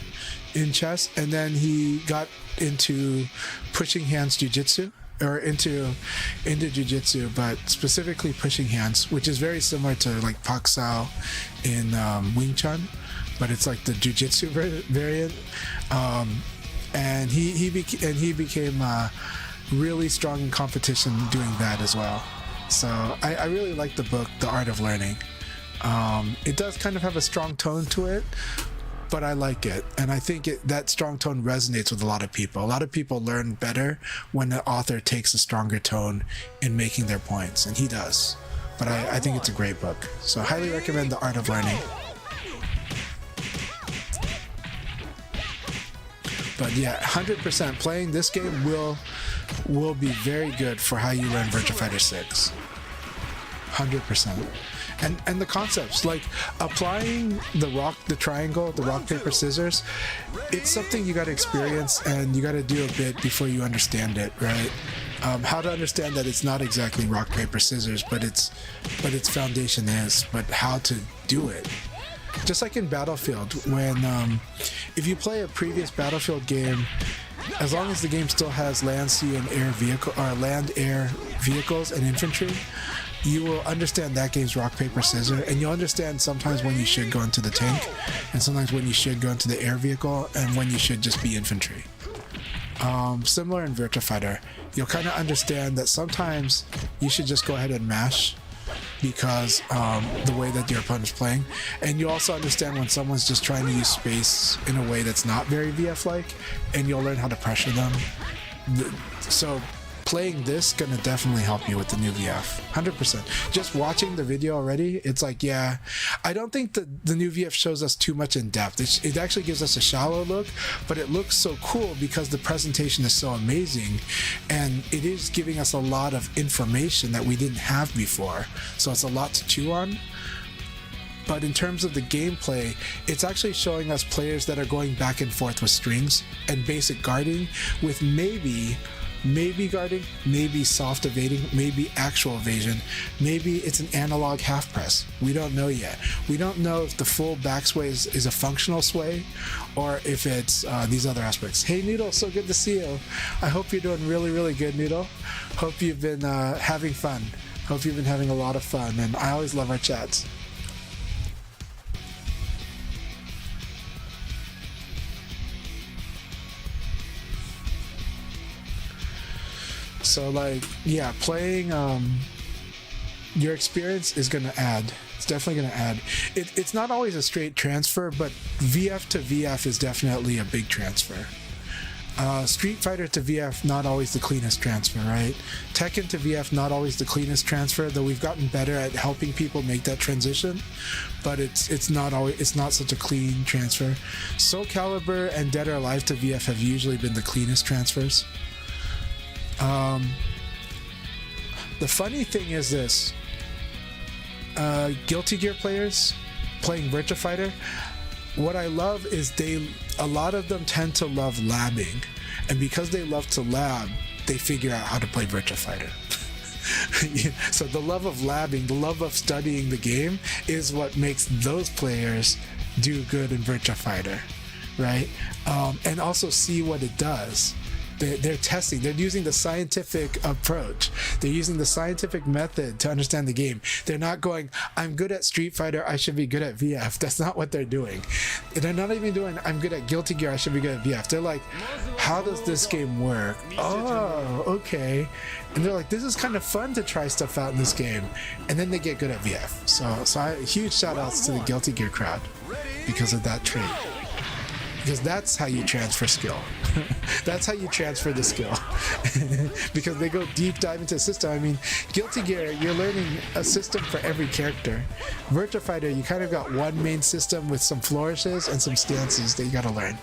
in chess, and then he got into pushing hands jiu-jitsu, or into jiu-jitsu, but specifically pushing hands, which is very similar to like Pak Sao in Wing Chun, but it's like the jiu-jitsu variant. And he became really strong in competition doing that as well. So I really like the book, The Art of Learning. It does kind of have a strong tone to it, but I like it. And I think that strong tone resonates with a lot of people. A lot of people learn better when the author takes a stronger tone in making their points, and he does. But I think it's a great book. So I highly recommend The Art of Learning. But yeah, 100% playing this game will be very good for how you learn Virtua Fighter 6. 100%. And the concepts, like applying the triangle, the rock paper scissors, it's something you got to experience and you got to do a bit before you understand it, right? How to understand that it's not exactly rock paper scissors, but its foundation is, but how to do it. Just like in Battlefield, when if you play a previous Battlefield game, as long as the game still has land, sea, and air vehicle or land, air vehicles and infantry, you will understand that game's rock paper scissors, and you'll understand sometimes when you should go into the tank, and sometimes when you should go into the air vehicle, and when you should just be infantry. Similar in Virtua Fighter, you'll kind of understand that sometimes you should just go ahead and mash because the way that your opponent's playing, and you also understand when someone's just trying to use space in a way that's not very VF-like, and you'll learn how to pressure them. So playing this gonna definitely help you with the new VF, 100%. Just watching the video already, it's like, yeah, I don't think the new VF shows us too much in depth. It actually gives us a shallow look, but it looks so cool because the presentation is so amazing, and it is giving us a lot of information that we didn't have before. So it's a lot to chew on. But in terms of the gameplay, it's actually showing us players that are going back and forth with strings and basic guarding with maybe guarding, maybe soft evading, maybe actual evasion, maybe it's an analog half press. We don't know yet. We don't know if the full back sway is a functional sway or if it's these other aspects. Hey Noodle, so good to see you. I hope you're doing really, really good, Noodle. Hope you've been having fun. Hope you've been having a lot of fun, and I always love our chats. So like, yeah, playing, your experience is going to add. It's definitely going to add. It's not always a straight transfer, but VF to VF is definitely a big transfer. Street Fighter to VF, not always the cleanest transfer, right? Tekken to VF, not always the cleanest transfer, though we've gotten better at helping people make that transition, but it's not such a clean transfer. Soul Calibur and Dead or Alive to VF have usually been the cleanest transfers. The funny thing is this, Guilty Gear players playing Virtua Fighter, what I love is a lot of them tend to love labbing, and because they love to lab, they figure out how to play Virtua Fighter. So the love of labbing, the love of studying the game is what makes those players do good in Virtua Fighter, right? And also see what it does. They're testing, they're using the scientific approach, they're using the scientific method to understand the game. They're not going, I'm good at Street Fighter, I should be good at VF. That's not what they're doing. They're not even doing, I'm good at Guilty Gear, I should be good at VF. They're like, how does this game work? Oh, okay. And they're like, this is kind of fun to try stuff out in this game. And then they get good at VF. So huge shout outs to the Guilty Gear crowd because of that trait. Because that's how you transfer skill. That's how you transfer the skill. Because they go deep dive into the system. I mean, Guilty Gear, you're learning a system for every character. Virtua Fighter, you kind of got one main system with some flourishes and some stances that you got to learn.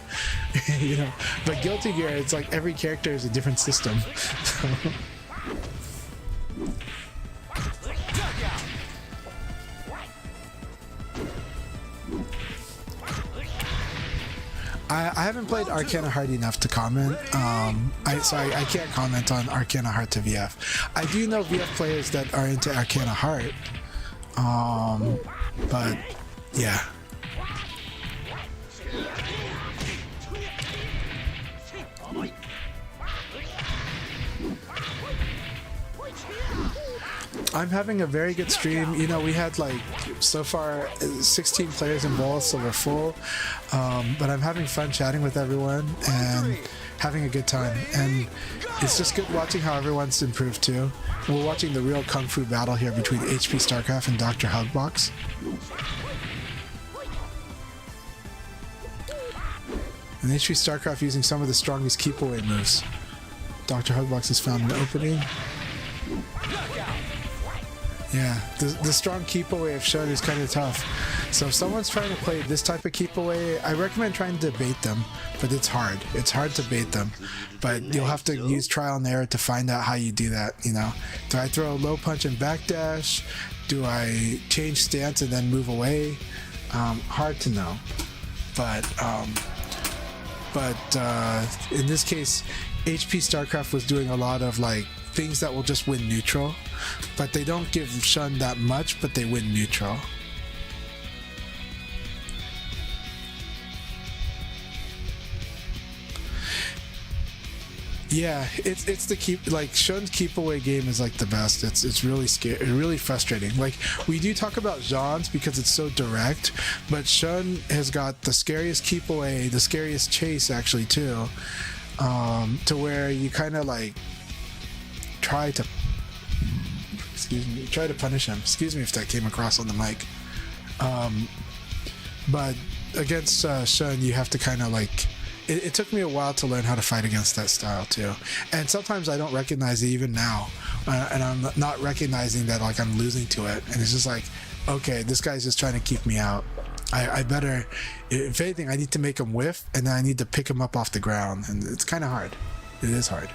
You know, but Guilty Gear, it's like every character is a different system. I haven't played Arcana Heart enough to comment, so I can't comment on Arcana Heart to VF. I do know VF players that are into Arcana Heart, but yeah. I'm having a very good stream. You know, we had like so far 16 players involved, so we're full. But I'm having fun chatting with everyone and having a good time. And it's just good watching how everyone's improved too. And we're watching the real kung fu battle here between HP StarCraft and Dr. Hugbox. And HP StarCraft using some of the strongest keep away moves. Dr. Hugbox has found an opening. Yeah, the strong keep away of Shun is kind of tough. So if someone's trying to play this type of keep away, I recommend trying to bait them, but it's hard. It's hard to bait them, but you'll have to use trial and error to find out how you do that, you know. Do I throw a low punch and backdash? Do I change stance and then move away? Hard to know. But in this case, HP StarCraft was doing a lot of like things that will just win neutral, but they don't give Shun that much, but they win neutral. Yeah, it's the keep, like Shun's keep away game is like the best. It's really scary, really frustrating. Like we do talk about Jean's because it's so direct, but Shun has got the scariest keep away, the scariest chase actually too, to where you kind of like try to punish him. Excuse me if that came across on the mic. But against Shun, you have to kind of like. It took me a while to learn how to fight against that style too, and sometimes I don't recognize it even now, and I'm not recognizing that like I'm losing to it, and it's just like, okay, this guy's just trying to keep me out. I better, if anything, I need to make him whiff, and then I need to pick him up off the ground, and it's kind of hard. It is hard.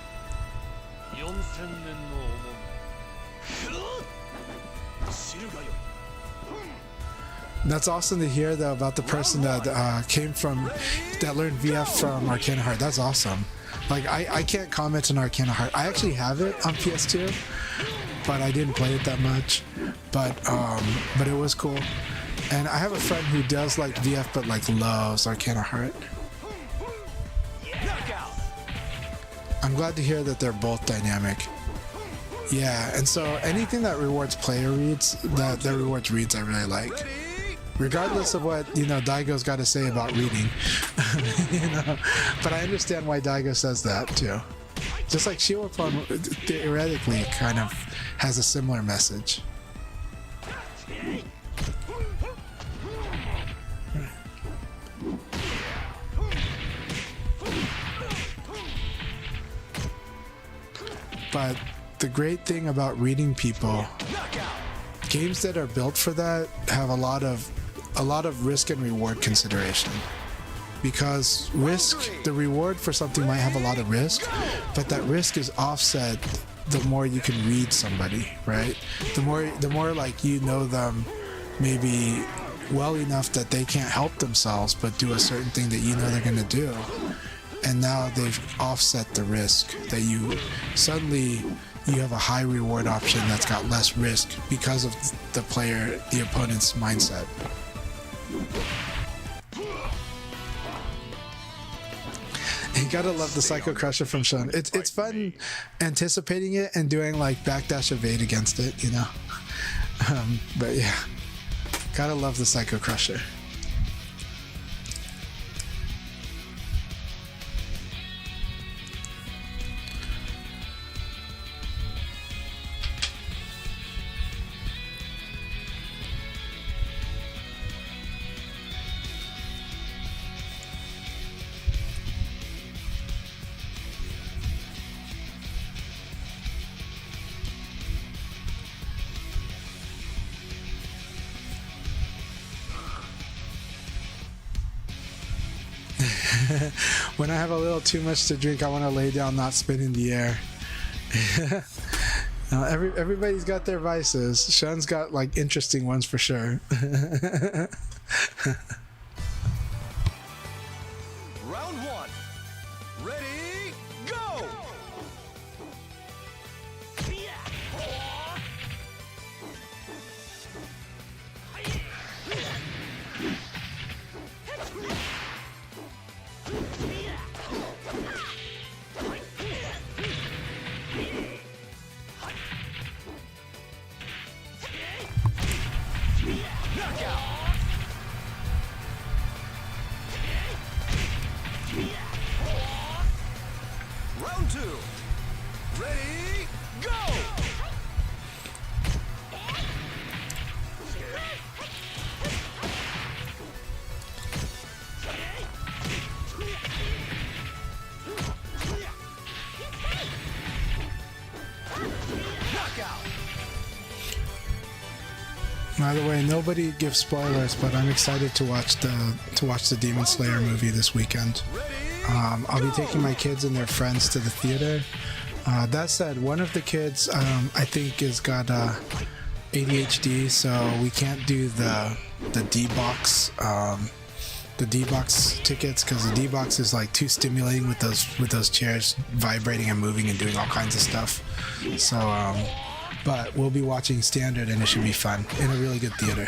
That's awesome to hear though about the person that learned VF from Arcana Heart. That's awesome. Like I can't comment on Arcana Heart. I actually have it on PS2, but I didn't play it that much. But it was cool. And I have a friend who does like VF but like loves Arcana Heart. I'm glad to hear that they're both dynamic. Yeah, and so anything that rewards player reads, that rewards reads, I really like. Regardless of what, you know, Daigo's got to say about reading. You know, but I understand why Daigo says that too. Just like Shiwapon theoretically kind of has a similar message. But the great thing about reading people, games that are built for that have a lot of risk and reward consideration. Because the reward for something might have a lot of risk, but that risk is offset the more you can read somebody, right? The more like you know them maybe well enough that they can't help themselves but do a certain thing that you know they're going to do. And now they've offset the risk that you have a high reward option that's got less risk because of the opponent's mindset. You gotta love the Psycho Crusher from Shun. It's fun anticipating it and doing like backdash evade against it, you know. But yeah, gotta love the Psycho Crusher. When I have a little too much to drink, I want to lay down, not spin in the air. Everybody's got their vices. Shun's got like interesting ones for sure. Round one. Ready, go! Round two. Ready, go! Knockout. By the way, nobody gives spoilers, but I'm excited to watch the Demon Slayer movie this weekend. I'll be taking my kids and their friends to the theater. That said, one of the kids I think has got ADHD, so we can't do the D-box tickets because the D-box is like too stimulating with those chairs vibrating and moving and doing all kinds of stuff. So but we'll be watching standard and it should be fun in a really good theater.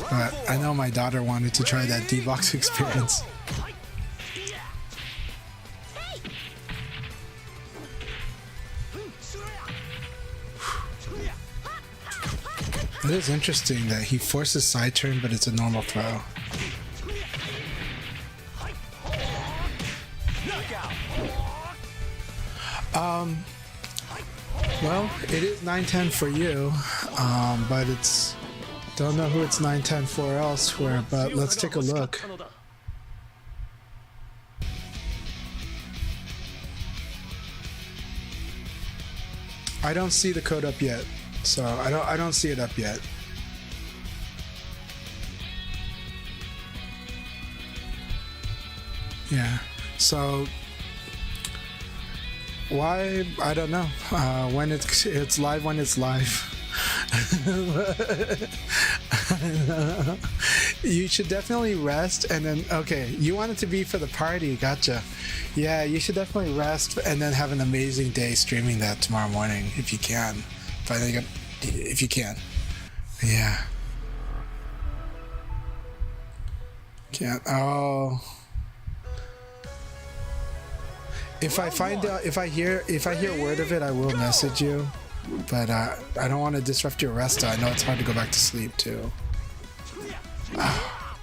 But I know my daughter wanted to try that D-box experience. It is interesting that he forces side turn, but it's a normal throw. Well, it is 9-10 for you, but it's... Don't know who it's 9-10 for elsewhere, but let's take a look. I don't see the code up yet, so I don't see it up yet. Yeah, so why? I don't know. When it's live, when it's live. You should definitely rest and then okay, you want it to be for the party, gotcha. Yeah, you should definitely rest and then have an amazing day streaming that tomorrow morning if you can. If you can. Yeah. Can't. Oh. If I find out, if I hear word of it, I will message you. But I don't want to disrupt your rest. I know it's hard to go back to sleep too.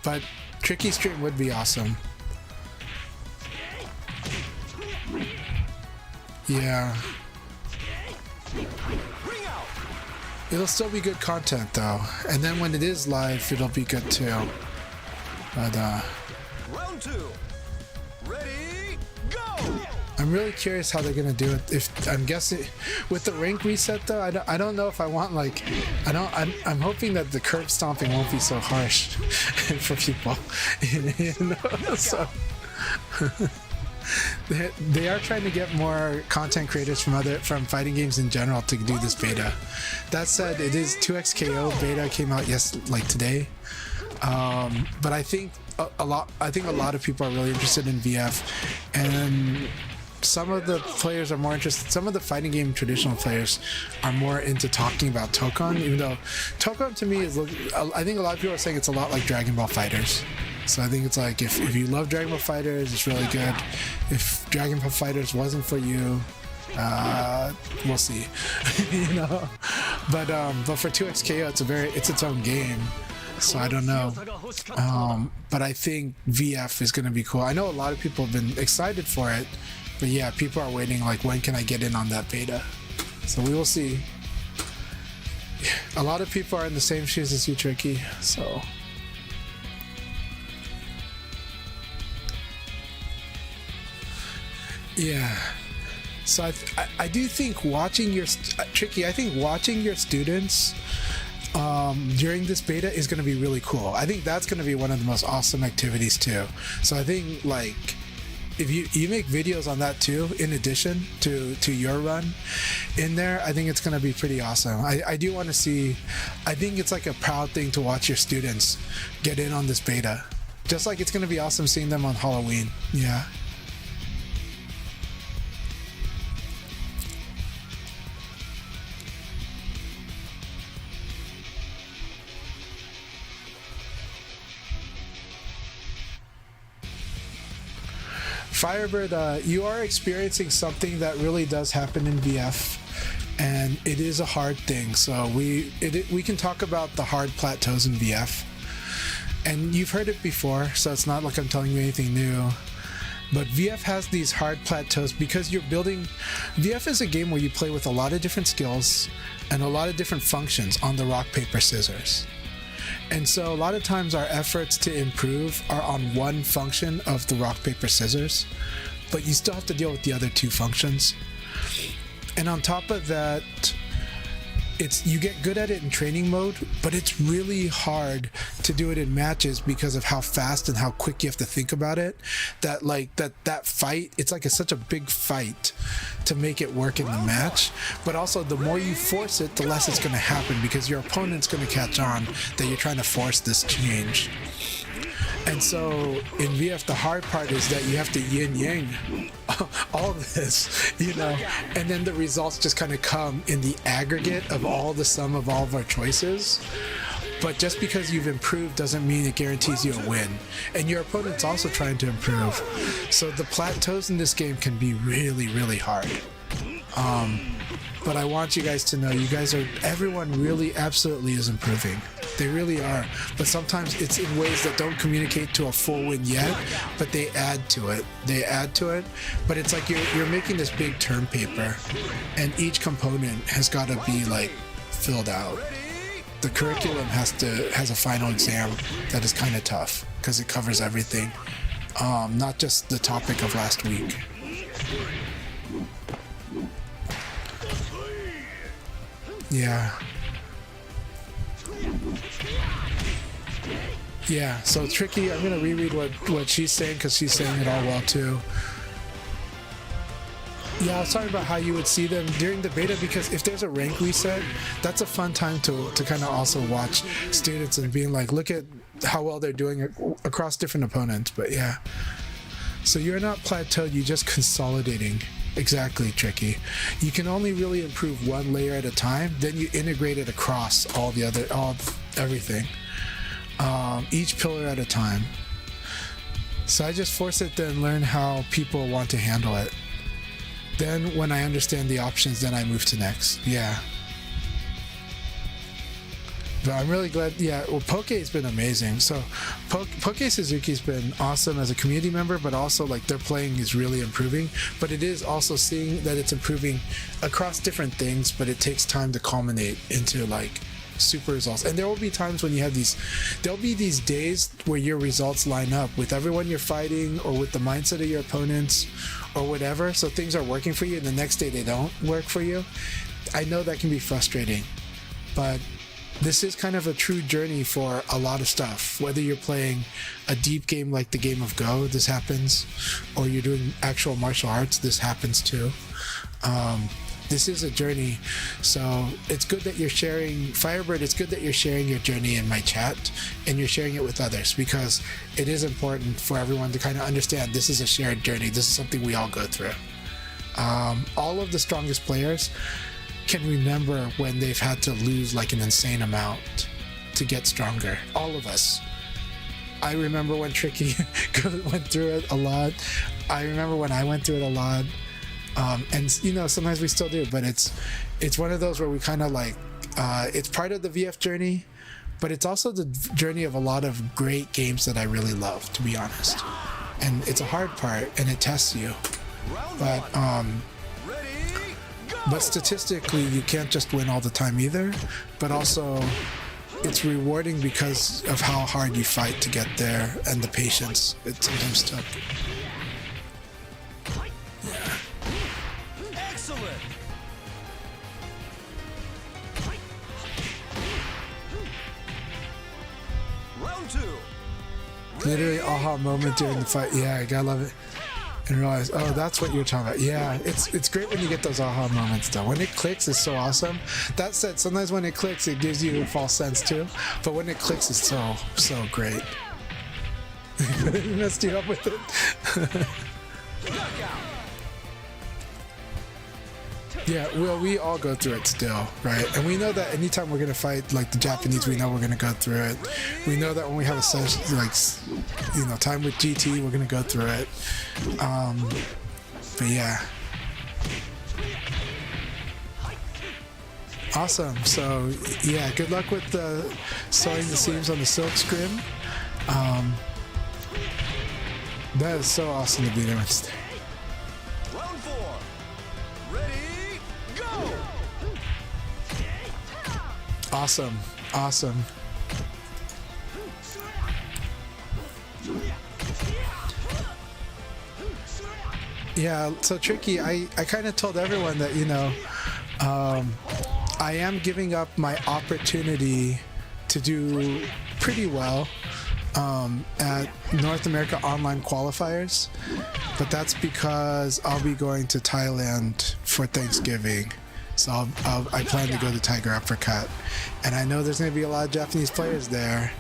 But Tricky stream would be awesome. Yeah. It'll still be good content though. And then when it is live, it'll be good too. But Round 2. Ready, go! I'm really curious how they're gonna do it. If I'm guessing with the rank reset though, I don't know if I want like I'm hoping that the curb stomping won't be so harsh for people. You know? So they are trying to get more content creators from fighting games in general to do this beta. That said, it is 2xKO beta came out like today. But I think a lot of people are really interested in VF, and some of the players are more interested. Some of the fighting game traditional players are more into talking about Tokon, even though Tokon to me is, I think a lot of people are saying it's a lot like Dragon Ball FighterZ. So I think it's like if you love Dragon Ball FighterZ, it's really good. If Dragon Ball FighterZ wasn't for you, we'll see. You know, but for 2xKO, it's its own game. So I don't know, but I think VF is going to be cool. I know a lot of people have been excited for it, but yeah, people are waiting like, when can I get in on that beta? So we will see. A lot of people are in the same shoes as you, Tricky, so. Yeah. So I do think watching your, Tricky, I think watching your students during this beta is going to be really cool. I think that's going to be one of the most awesome activities too. So I think like if you make videos on that too, in addition to your run in there, I think it's going to be pretty awesome. I do want to see, I think it's like a proud thing to watch your students get in on this beta. Just like it's going to be awesome seeing them on Halloween. Yeah. Firebird, you are experiencing something that really does happen in VF, and it is a hard thing. So we can talk about the hard plateaus in VF, and you've heard it before, so it's not like I'm telling you anything new. But VF has these hard plateaus because you're building. VF is a game where you play with a lot of different skills and a lot of different functions on the rock paper scissors. And so a lot of times our efforts to improve are on one function of the rock, paper, scissors, but you still have to deal with the other two functions. And on top of that, you get good at it in training mode, but it's really hard to do it in matches because of how fast and how quick you have to think about it. That fight, it's like such a big fight to make it work in the match. But also, the more you force it, the less it's going to happen because your opponent's going to catch on that you're trying to force this change. And so in VF, the hard part is that you have to yin yang all of this, and then the results just kind of come in the aggregate of all the sum of all of our choices. But just because you've improved doesn't mean it guarantees you a win. And your opponent's also trying to improve. So the plateaus in this game can be really, really hard. But I want you guys to know, everyone really absolutely is improving. They really are. But sometimes it's in ways that don't communicate to a full win yet, but they add to it. But it's like you're making this big term paper, and each component has got to be like filled out. The curriculum has a final exam that is kind of tough because it covers everything, not just the topic of last week. Yeah, so Tricky, I'm going to reread what she's saying because she's saying it all well too. Yeah, I was talking about how you would see them during the beta, because if there's a rank reset, that's a fun time to kind of also watch students and being like, look at how well they're doing across different opponents. But yeah, so you're not plateaued, you're just consolidating. Exactly, Tricky. You can only really improve one layer at a time, then you integrate it across everything. Each pillar at a time. So I just force it, then learn how people want to handle it. Then when I understand the options, then I move to next. Yeah. But I'm really glad. Yeah, well, Poke's been amazing. So Poke Suzuki's been awesome as a community member, but also like their playing is really improving. But it is also seeing that it's improving across different things, but it takes time to culminate into like super results. And there will be times when there'll be these days where your results line up with everyone you're fighting or with the mindset of your opponents or whatever. So things are working for you and the next day they don't work for you. I know that can be frustrating, but this is kind of a true journey for a lot of stuff. Whether you're playing a deep game like the game of Go, this happens, or you're doing actual martial arts, this happens too. This is a journey, so it's good that you're sharing, Firebird, it's good that you're sharing your journey in my chat and you're sharing it with others, because it is important for everyone to kind of understand this is a shared journey. This is something we all go through. All of the strongest players can remember when they've had to lose like an insane amount to get stronger. All of us. I remember when Tricky went through it a lot. I remember when I went through it a lot. And sometimes we still do, but it's one of those where we kind of like, it's part of the VF journey, but it's also the journey of a lot of great games that I really love, to be honest. And it's a hard part and it tests you, but statistically you can't just win all the time either, but also it's rewarding because of how hard you fight to get there and the patience it sometimes took. Literally aha moment during the fight. Yeah, I gotta love it. And realize, oh, that's what you're talking about. Yeah, it's great when you get those aha moments though. When it clicks, it's so awesome. That said, sometimes when it clicks, it gives you a false sense too. But when it clicks, it's so great. It messed you up with it. Yeah, well, we all go through it still, right? And we know that anytime we're gonna fight like the Japanese, we know we're gonna go through it. We know that when we have a session, like, time with GT, we're gonna go through it. But yeah. Awesome. So yeah, good luck with sewing the seams on the silk scrim. That is so awesome to be there. Awesome. Yeah, so Tricky, I kind of told everyone that, I am giving up my opportunity to do pretty well at North America online qualifiers, but that's because I'll be going to Thailand for Thanksgiving. So I plan to go to Tiger Uppercut, and I know there's going to be a lot of Japanese players there.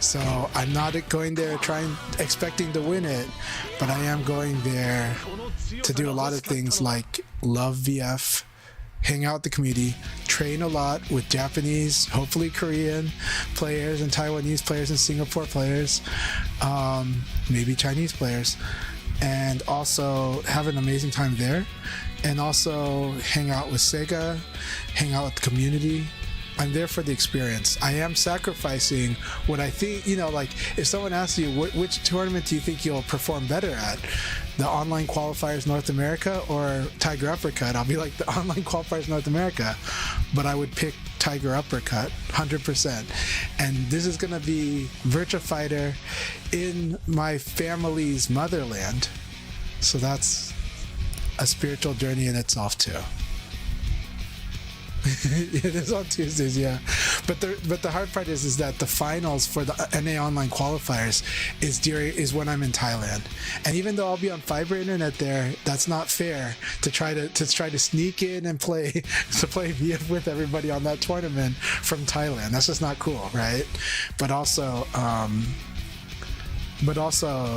So I'm not going there expecting to win it, but I am going there to do a lot of things like love VF, hang out with the community, train a lot with Japanese, hopefully Korean players and Taiwanese players and Singapore players, maybe Chinese players, and also have an amazing time there, and also hang out with Sega, hang out with the community. I'm there for the experience. I am sacrificing what I think, like if someone asks you which tournament do you think you'll perform better at, the online qualifiers North America or Tiger Uppercut, I'll be like the online qualifiers North America, but I would pick Tiger Uppercut 100%. And this is going to be Virtua Fighter in my family's motherland. So that's a spiritual journey in itself too. It is on Tuesdays, yeah. But the hard part is that the finals for the NA online qualifiers is when I'm in Thailand. And even though I'll be on fiber internet there, that's not fair to try to sneak in and play VF with everybody on that tournament from Thailand. That's just not cool, right? But also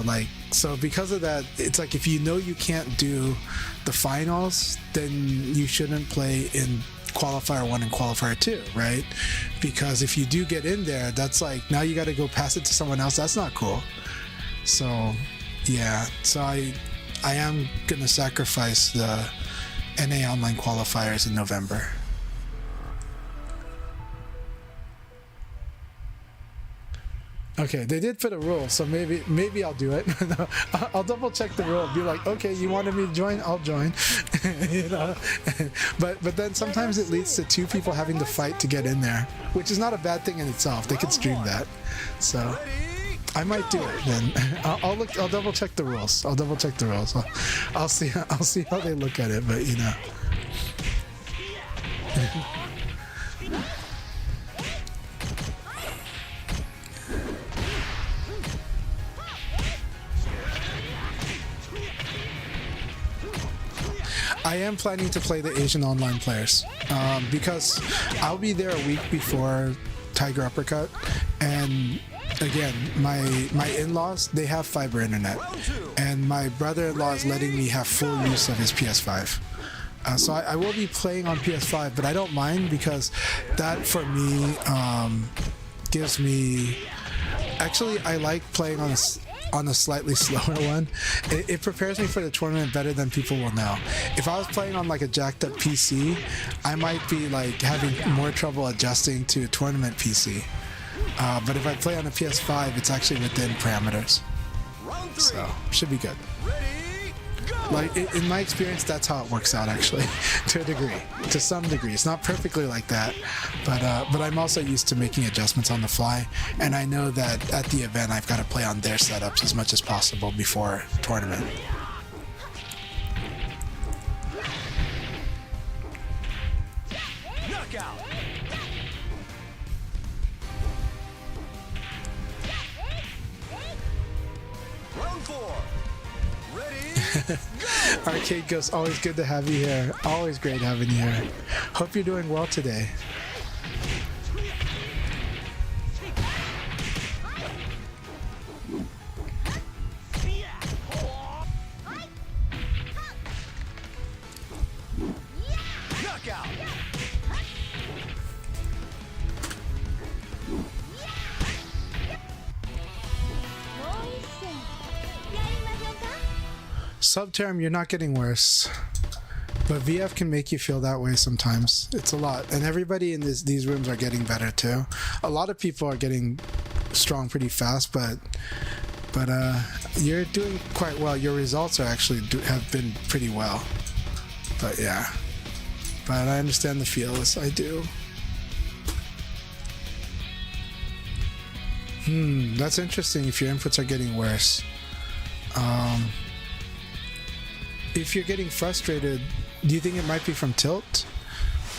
like, so because of that, it's like if you can't do the finals, then you shouldn't play in qualifier 1 and qualifier 2, right? Because if you do get in there, that's like now you got to go pass it to someone else. That's not cool. So yeah, so I am gonna sacrifice the NA online qualifiers in November. Okay, they did put a rule, so maybe I'll do it. I'll double check the rule. Be like, okay, you wanted me to join, I'll join. But then sometimes it leads to two people having to fight to get in there, which is not a bad thing in itself. They could stream that, so I might do it. Then I'll double check the rules. I'll see how they look at it, but I am planning to play the Asian online players because I'll be there a week before Tiger Uppercut, and again, my in-laws, they have fiber internet, and my brother-in-law is letting me have full use of his PS5. So I will be playing on PS5, but I don't mind because that for me gives me... Actually, I like playing on a slightly slower one. It prepares me for the tournament better than people will know. If I was playing on like a jacked up PC, I might be like having more trouble adjusting to a tournament PC. But if I play on a PS5, it's actually within parameters. So, should be good. Like, in my experience, that's how it works out, actually, to a degree, to some degree. It's not perfectly like that, but I'm also used to making adjustments on the fly, and I know that at the event, I've got to play on their setups as much as possible before tournament. Knockout. Round 4. Ready? Arcade Ghost, always good to have you here. Always great having you here. Hope you're doing well today. Knockout. Subterm, you're not getting worse, but VF can make you feel that way sometimes. It's a lot, and everybody in these rooms are getting better too. A lot of people are getting strong pretty fast, but you're doing quite well. Your results are actually have been pretty well. But yeah, but I understand the feels. I do. That's interesting. If your inputs are getting worse. if you're getting frustrated, do you think it might be from tilt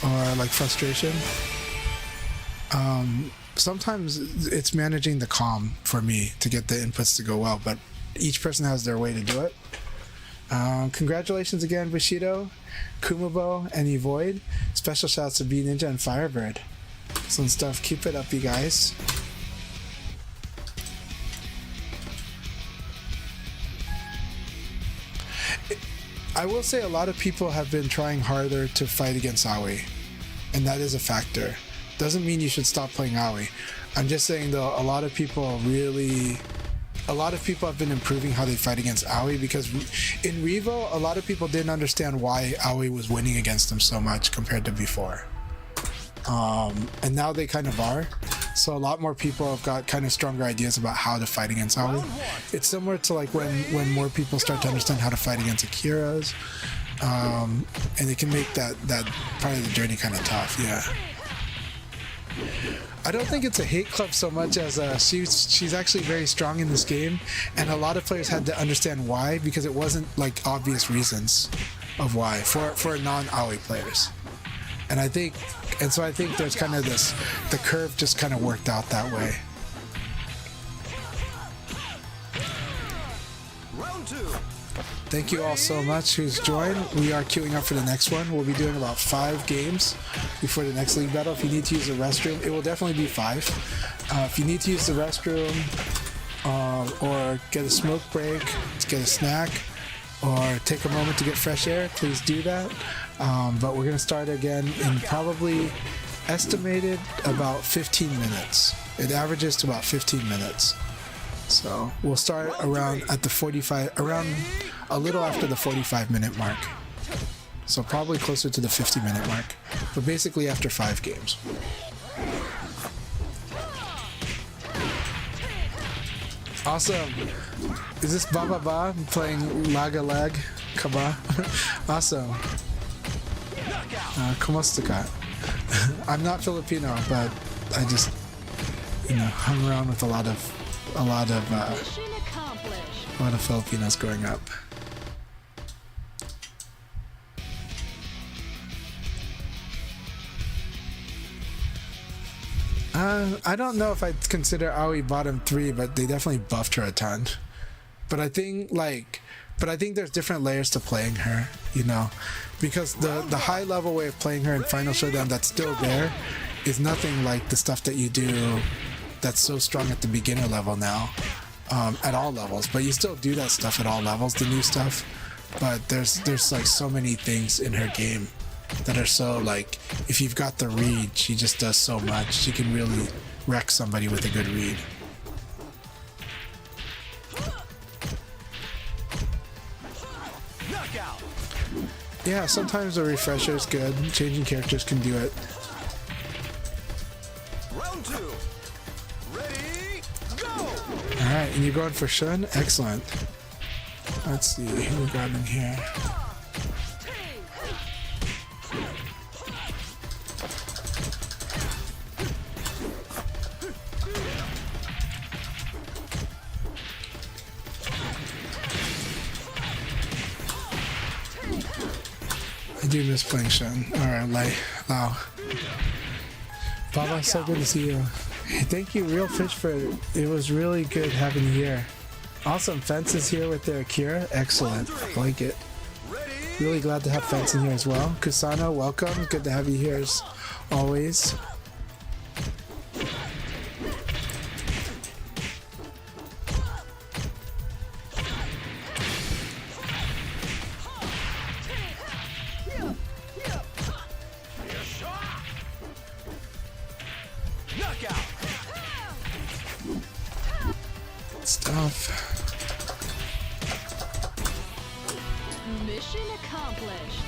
or like frustration? Sometimes it's managing the calm for me to get the inputs to go well, but each person has their way to do it. Congratulations again, Bushido, Kumabo, and Evoid. Special shouts to B Ninja and Firebird. Some stuff. Keep it up, you guys. I will say a lot of people have been trying harder to fight against Aoi, and that is a factor. Doesn't mean you should stop playing Aoi. I'm just saying though, a lot of people have been improving how they fight against Aoi, because in Revo, a lot of people didn't understand why Aoi was winning against them so much compared to before. And now they kind of are. So a lot more people have got kind of stronger ideas about how to fight against Aoi. It's similar to like when more people start to understand how to fight against Akira's. And it can make that part of the journey kind of tough, yeah. I don't think it's a hate club so much as she's actually very strong in this game, and a lot of players had to understand why, because it wasn't like obvious reasons of why for non-Aoi players. And so I think there's kind of the curve just kind of worked out that way. Round 2. Thank you all so much who's joined. We are queuing up for the next one. We'll be doing about 5 games before the next league battle. If you need to use the restroom, it will definitely be 5. If you need to use the restroom or get a smoke break, get a snack, or take a moment to get fresh air, please do that. But we're going to start again in probably estimated about 15 minutes. It averages to about 15 minutes. So we'll start around a little after the 45-minute mark. So probably closer to the 50-minute mark. But basically after 5 games. Awesome. Is this Baba Ba playing Laga Lag Kaba? Awesome. Kumusta ka? I'm not Filipino, but I just, hung around with a lot of Filipinos growing up. I don't know if I'd consider Aoi bottom 3, but they definitely buffed her a ton. But I think there's different layers to playing her, because the high level way of playing her in Final Showdown that's still there is nothing like the stuff that you do that's so strong at the beginner level now, at all levels. But you still do that stuff at all levels, the new stuff. But there's like so many things in her game that are so like, if you've got the read, she just does so much. She can really wreck somebody with a good read. Yeah, sometimes a refresher is good. Changing characters can do it. Round 2. Ready, go! Alright, and you're going for Shun? Excellent. Let's see, who we got in here? I do miss playing Shun. Alright, Lau. Baba, so good to see you. Hey, thank you, Real Fish, for it. It was really good having you here. Awesome, Fence is here with their Akira. Excellent. I like it. Really glad to have Fence in here as well. Kusano, welcome. Good to have you here as always. Stuff. Mission accomplished.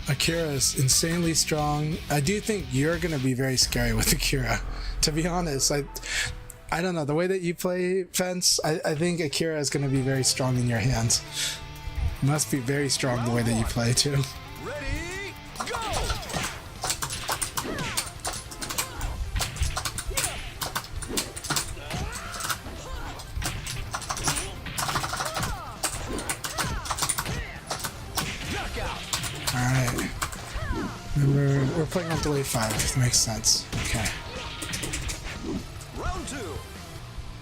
Akira is insanely strong. I do think you're gonna be very scary with Akira. To be honest, I don't know, the way that you play Fence, I think Akira is gonna be very strong in your hands. Must be very strong the way that you play too. Ready, go! We're playing on delay 5. Makes sense. Okay. Round 2.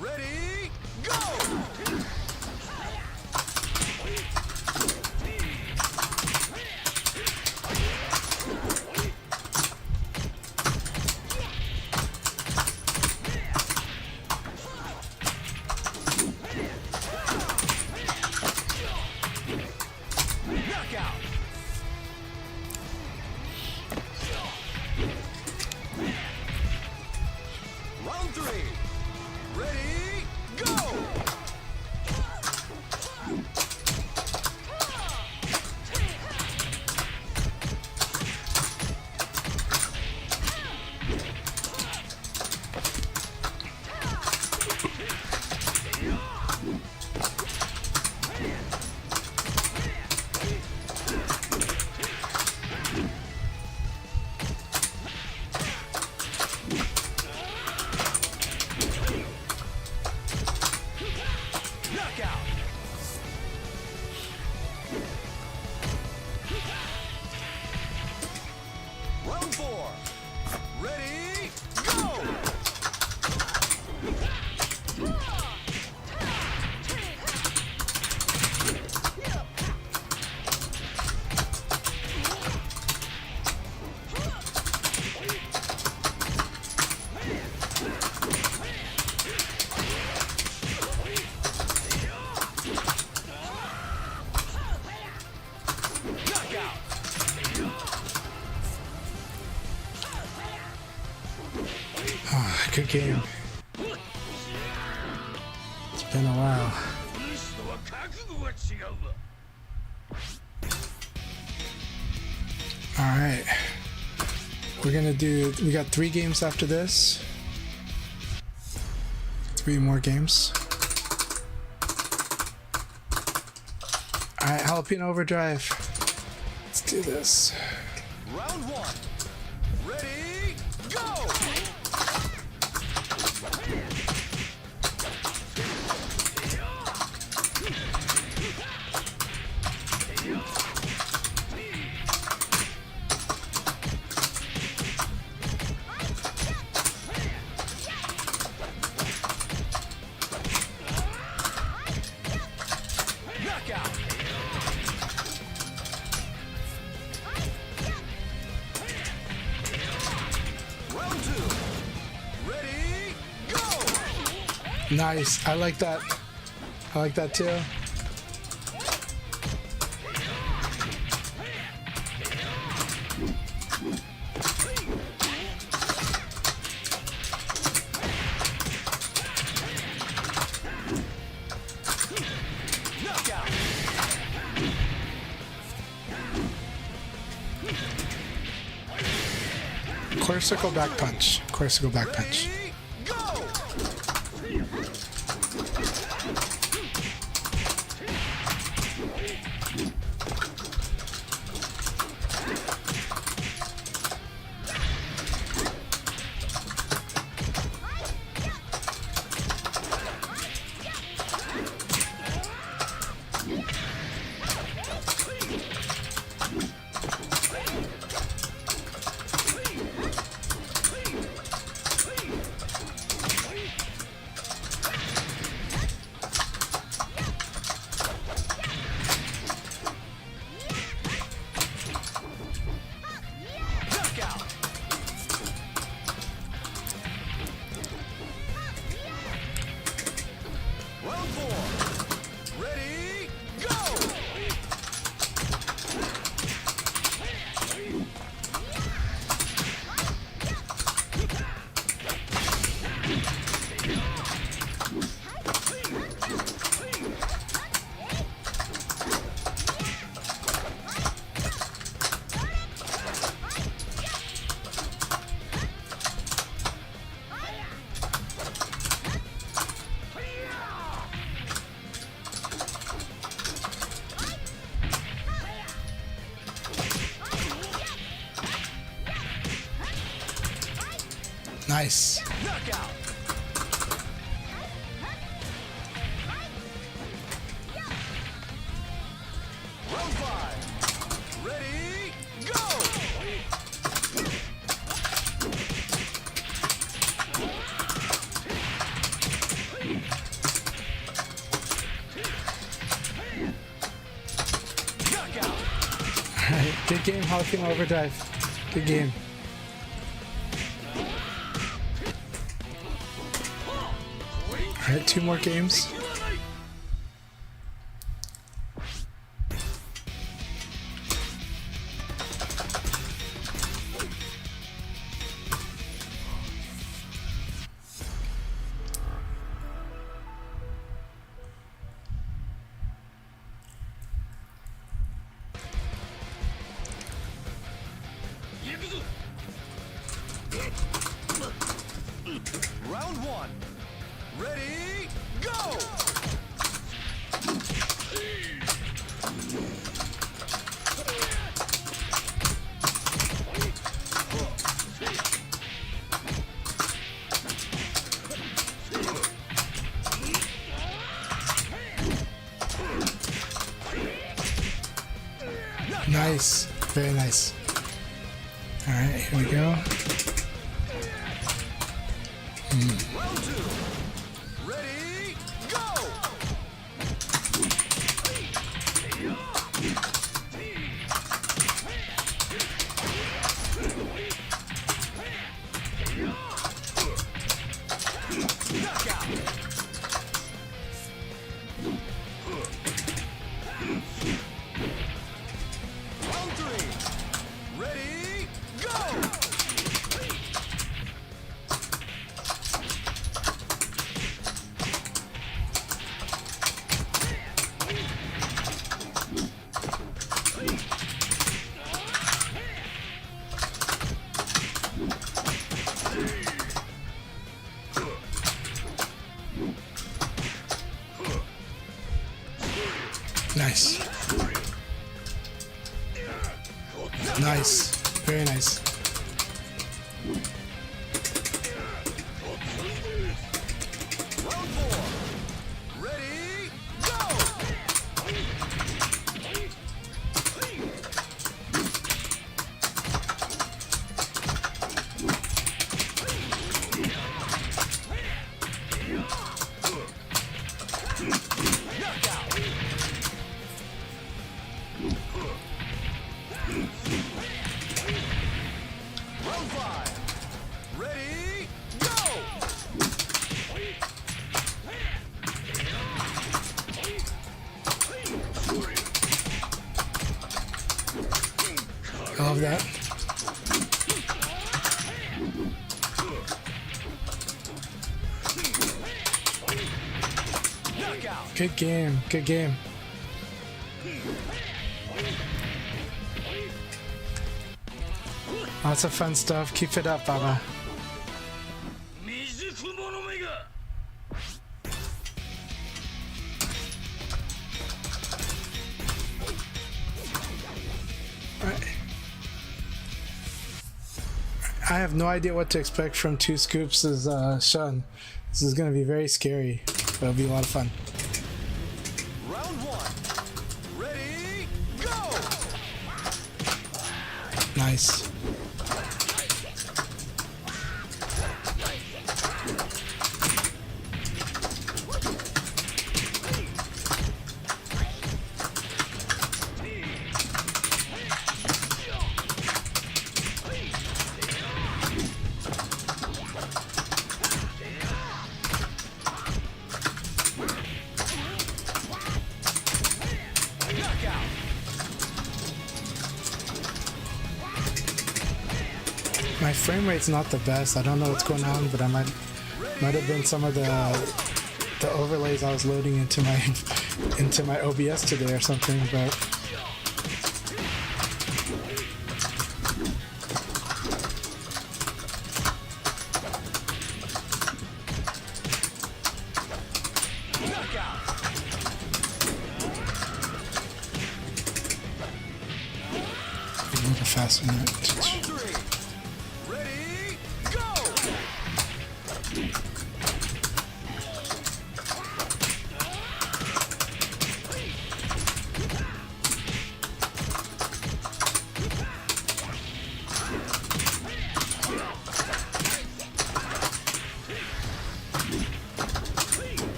Ready, go! Knockout. Round 3. Ready, go! Knockout. Round 4. Ready, go! Knockout. Good game. It's been a while. Alright. We got 3 games after this. 3 more games. Alright, Jalapeno Overdrive. Let's do this. Round 1. Ready, go! Knockout. Round 2. Ready, go! Nice. I like that. I like that too. Knockout. Quarter circle back punch. Quarter circle back punch. Ready, go! Knockout. Round 4. Ready, go! Nice. Knockout. Round 5. Ready, go! Good game, Jalapeno Overdrive. Good game. Alright, 2 more games. Round 1. Ready, go! Nice. Very nice. Alright, here we go. Round 2. Ready, go! Knockout! Round 3. Ready, go! Nice. Nice. Very nice. Round 4. Ready, go! Knockout! Round 5. Ready, go! I love that. Knockout! Good game. Good game. Lots of fun stuff. Keep it up, Baba. Alright. I have no idea what to expect from Two Scoops' Shun. This is going to be very scary, but it'll be a lot of fun. Round 1. Ready, go! Nice. Knockout! My frame rate's not the best. I don't know what's going on, but I might have been some of the overlays I was loading into my OBS today or something, but Knockout! a little faster than that. Round 3. Ready, go!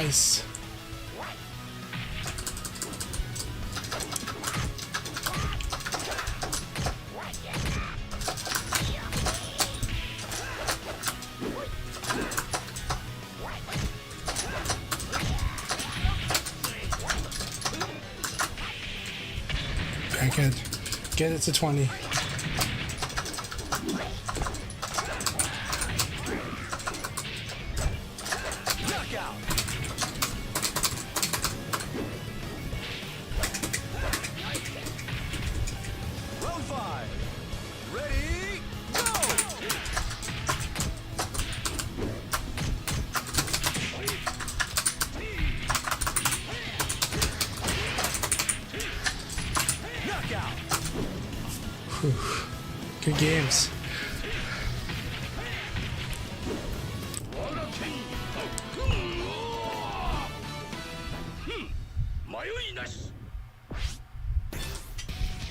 Nice. Very good. Get it to 20. Round 5. Ready, go! Knockout. Good games.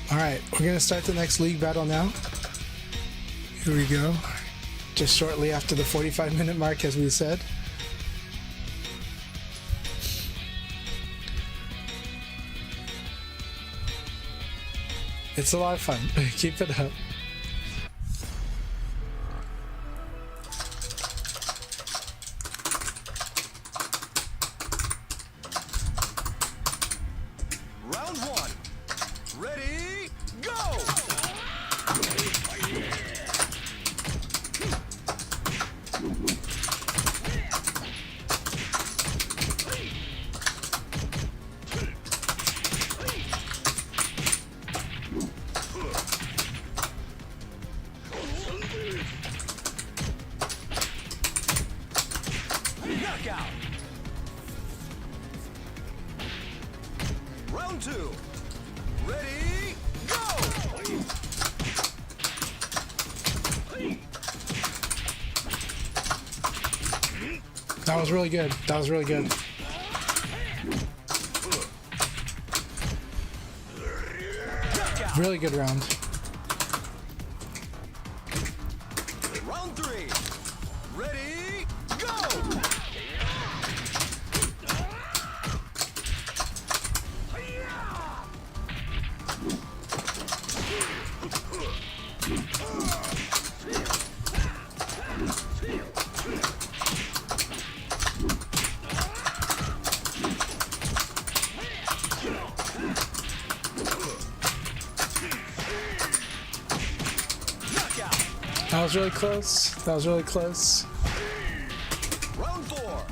Alright, we're gonna start the next league battle now. Here we go. Just shortly after the 45-minute mark, as we said. It's a lot of fun. Keep it up. Round 1. Ready, go! Knockout. Round 2. Ready, go! That was really good. That was really good. Really good round. Round 3. Ready, go! That was really close. That was really close. Round 4.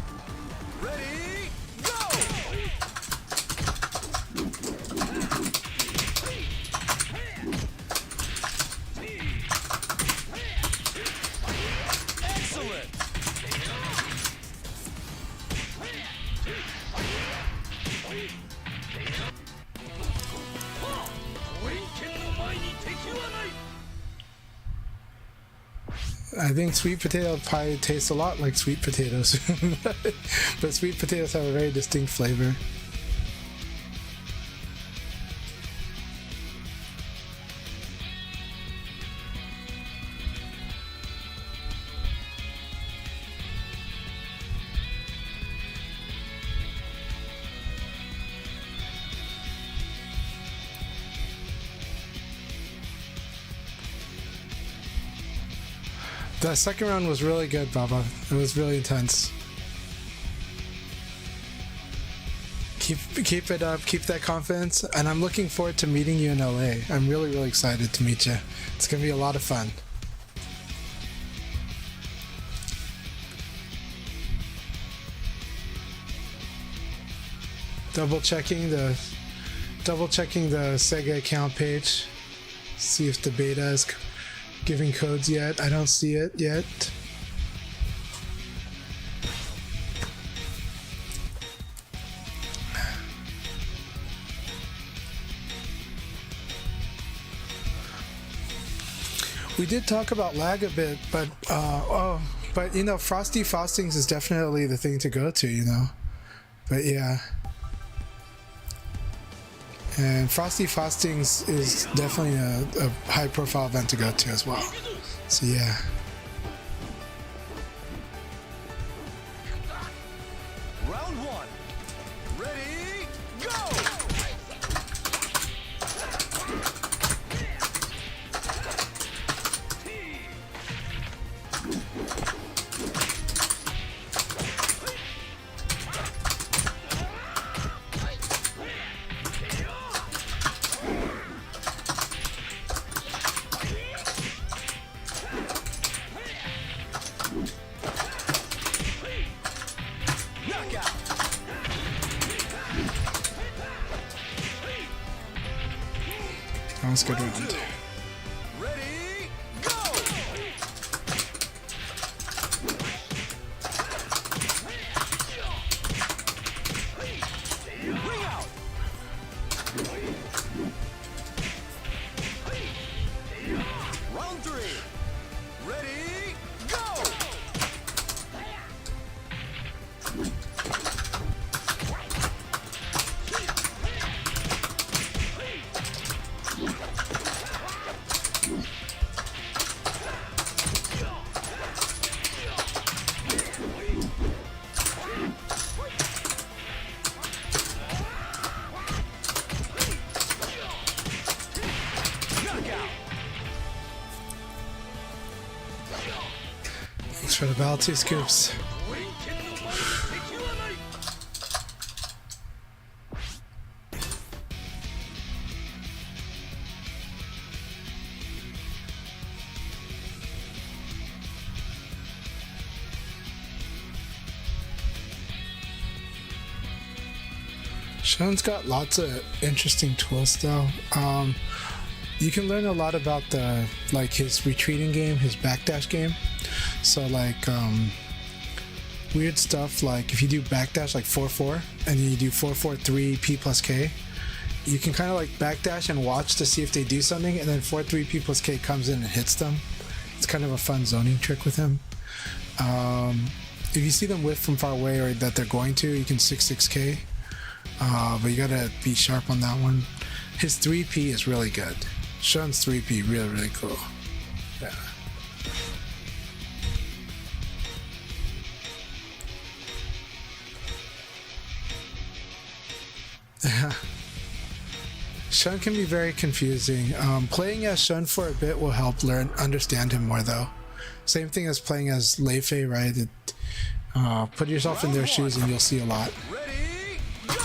Ready, go! Excellent! I think sweet potato pie tastes a lot like sweet potatoes, but sweet potatoes have a very distinct flavor. The second round was really good, Baba. It was really intense. Keep it up, keep that confidence, and I'm looking forward to meeting you in LA. I'm really excited to meet you. It's gonna be a lot of fun. Double checking the Sega account page. See if the beta is giving codes yet. I don't see it yet. We did talk about lag a bit, but but you know, Frosty Frostings is definitely the thing to go to, you know. But yeah. And Frosty Frostings is definitely a high profile event to go to as well. So yeah. Round 1. That was a good round. Ready, go! Ring out! Round 3. Ready, go! Thanks for the battle 2 scoops. Sean's got lots of interesting tools though. You can learn a lot about his retreating game, his backdash game. So weird stuff like if you do backdash like 4-4 and then you do 4-4-3 P plus K, you can kind of like backdash and watch to see if they do something, and then 4-3 P plus K comes in and hits them. It's kind of a fun zoning trick with him. If you see them whiff from far away or that they're going to, you can 6-6K. But you gotta be sharp on that one. His 3P is really good. Sean's 3P really, really cool. Yeah. Sean can be very confusing. Playing as Sean for a bit will help understand him more though. Same thing as playing as Lei Fei, right? Put yourself in their shoes and you'll see a lot. Ready, go!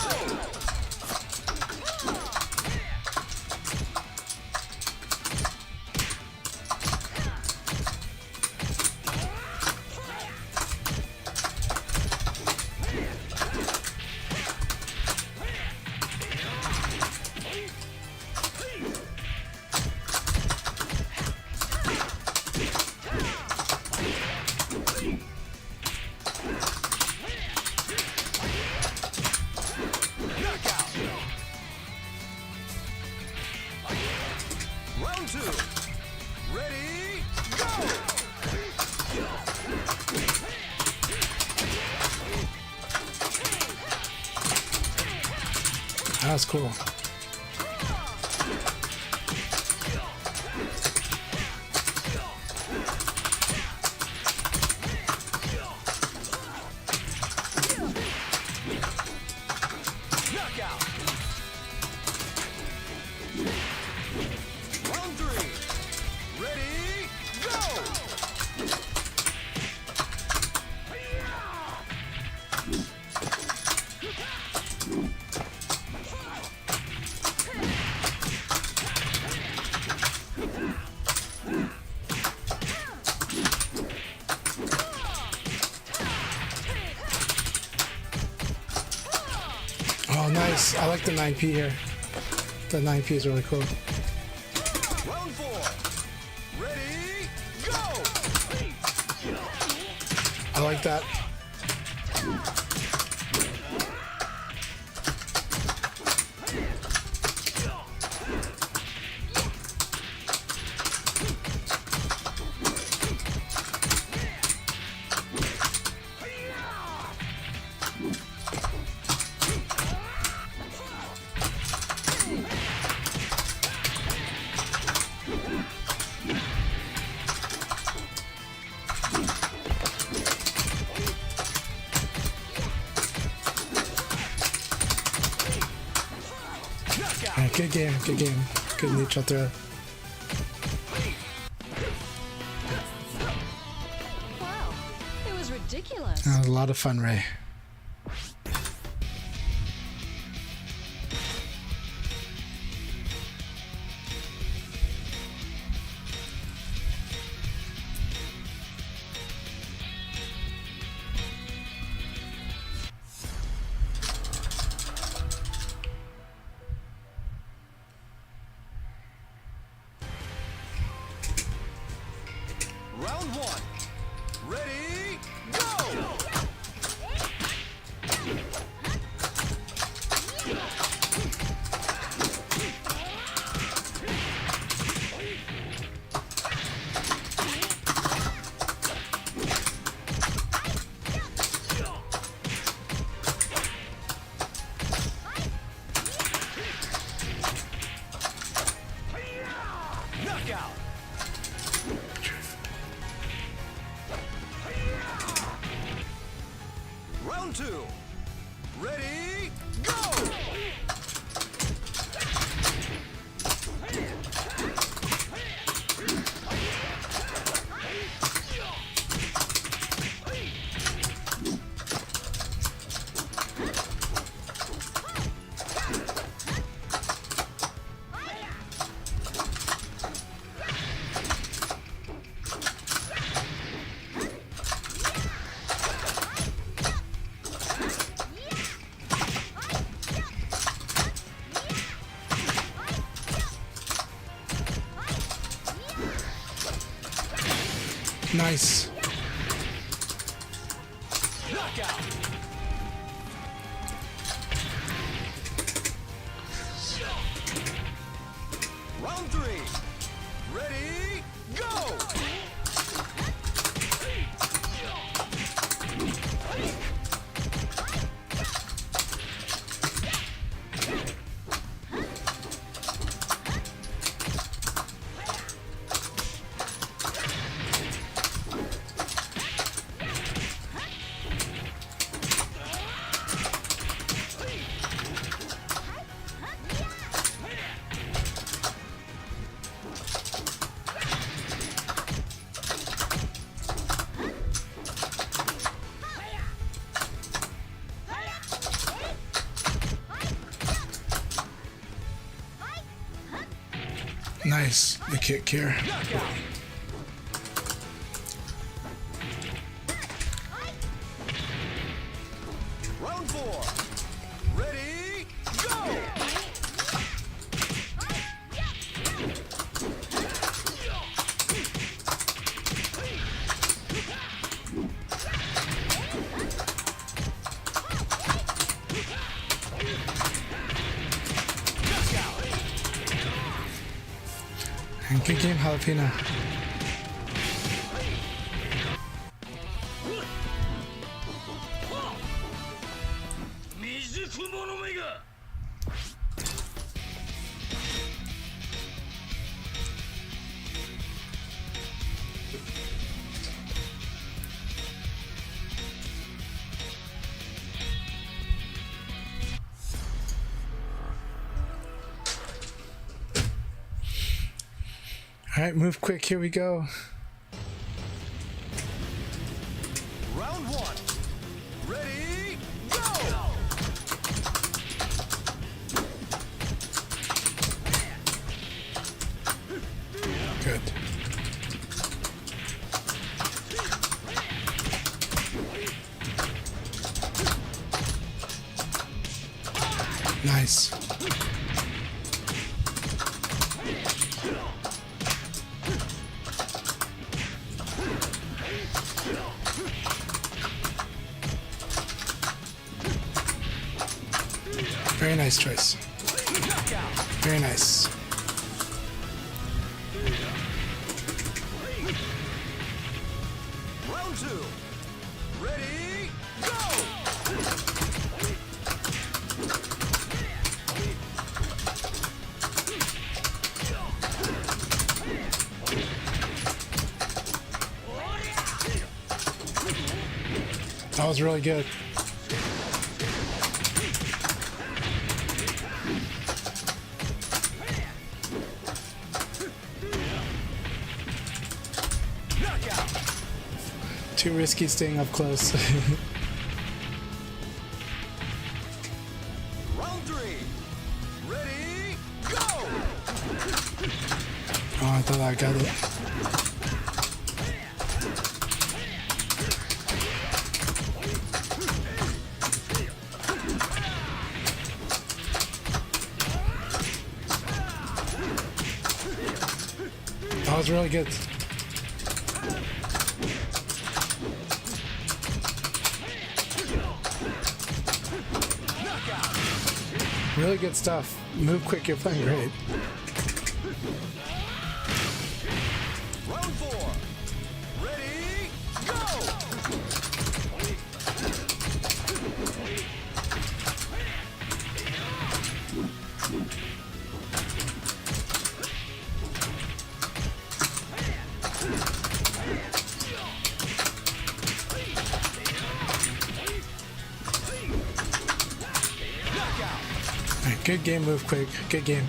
Round 2. Ready, go! That was cool. Knockout! Round 3. Ready, go! Oh, nice. I like the 9P here. The 9P is really cool. Round 4. Ready, go! I like that. Good game, good game. Good neutral throw. Wow, it was ridiculous. That was a lot of fun, Ray. Round one. Ready, go! Knockout. Round two. Ready, go! Nice. Knockout. Round three. Ready, go! Nice. The kick here. Knockout. Round four. Ready, go! And good game, Jalapeno. All right, move quick. Here we go. Round one. Ready, go! Good. Nice. Very nice choice. Very nice. Round two. Ready, go! That was really good. Too risky staying up close. Round 3. Ready, go! Oh, I thought I got it. That was really good. Really good stuff. Move quick, you're playing great. Round 4. Ready, go! Alright, good game, move quick. Good game.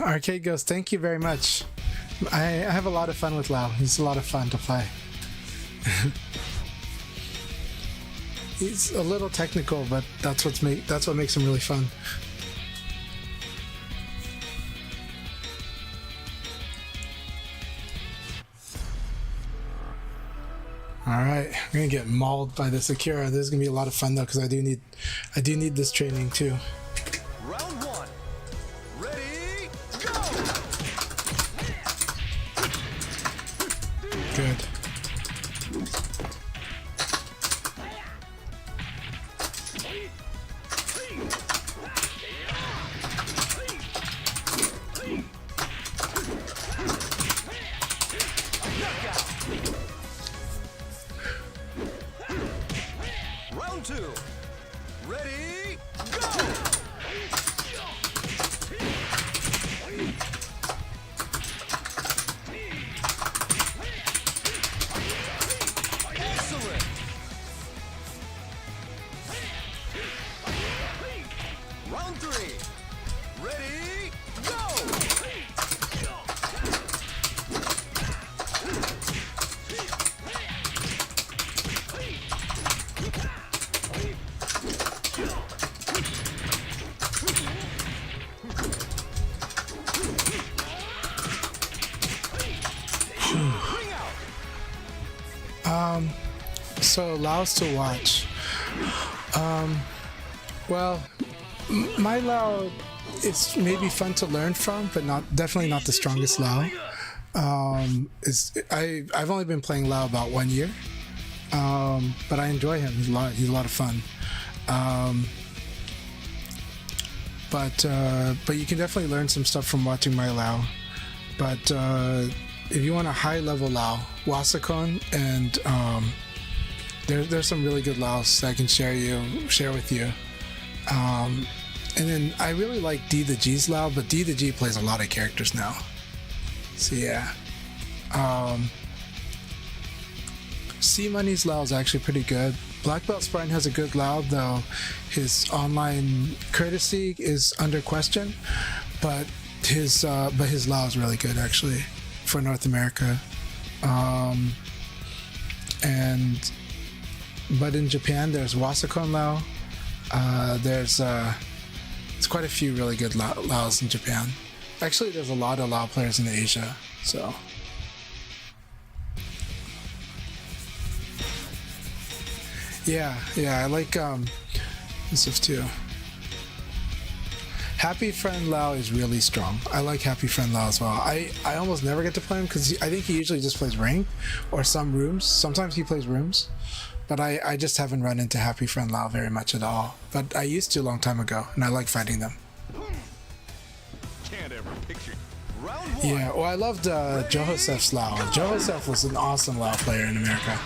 Arcade Ghost, thank you very much. I have a lot of fun with Lao. He's a lot of fun to play. He's a little technical, but that's what makes him really fun. All right, I'm gonna get mauled by this Akira. This is gonna be a lot of fun though, because I do need this training too. Round 1. Ready, go! Good. Round 2. Ready, go! Excellent! Round 3. Ready, go! So Laos to watch. Well, my Lao is maybe fun to learn from, but definitely not the strongest Lao. I've only been playing Lao about 1 year, but I enjoy him. He's a lot of fun. But you can definitely learn some stuff from watching my Lao. But if you want a high level Lao, Wasakon and there's some really good Laos that I can share with you. And then I really like D the G's Lao, but D the G plays a lot of characters now. So yeah. C Money's Lao is actually pretty good. Black Belt Sprite has a good Lao, though his online courtesy is under question. But his Lao is really good actually for North America. But in Japan, there's Wasakon Lao. There's quite a few really good Laos in Japan. Actually, there's a lot of Lao players in Asia. So. Yeah, I like this stuff too. Happy Friend Lao is really strong. I like Happy Friend Lao as well. I almost never get to play him because I think he usually just plays ring or some rooms. Sometimes he plays rooms, but I just haven't run into Happy Friend Lao very much at all. But I used to a long time ago, and I like fighting them. Can't ever picture. Round 1. Yeah, well, I loved Josef's Lao. Josef was an awesome Lao player in America.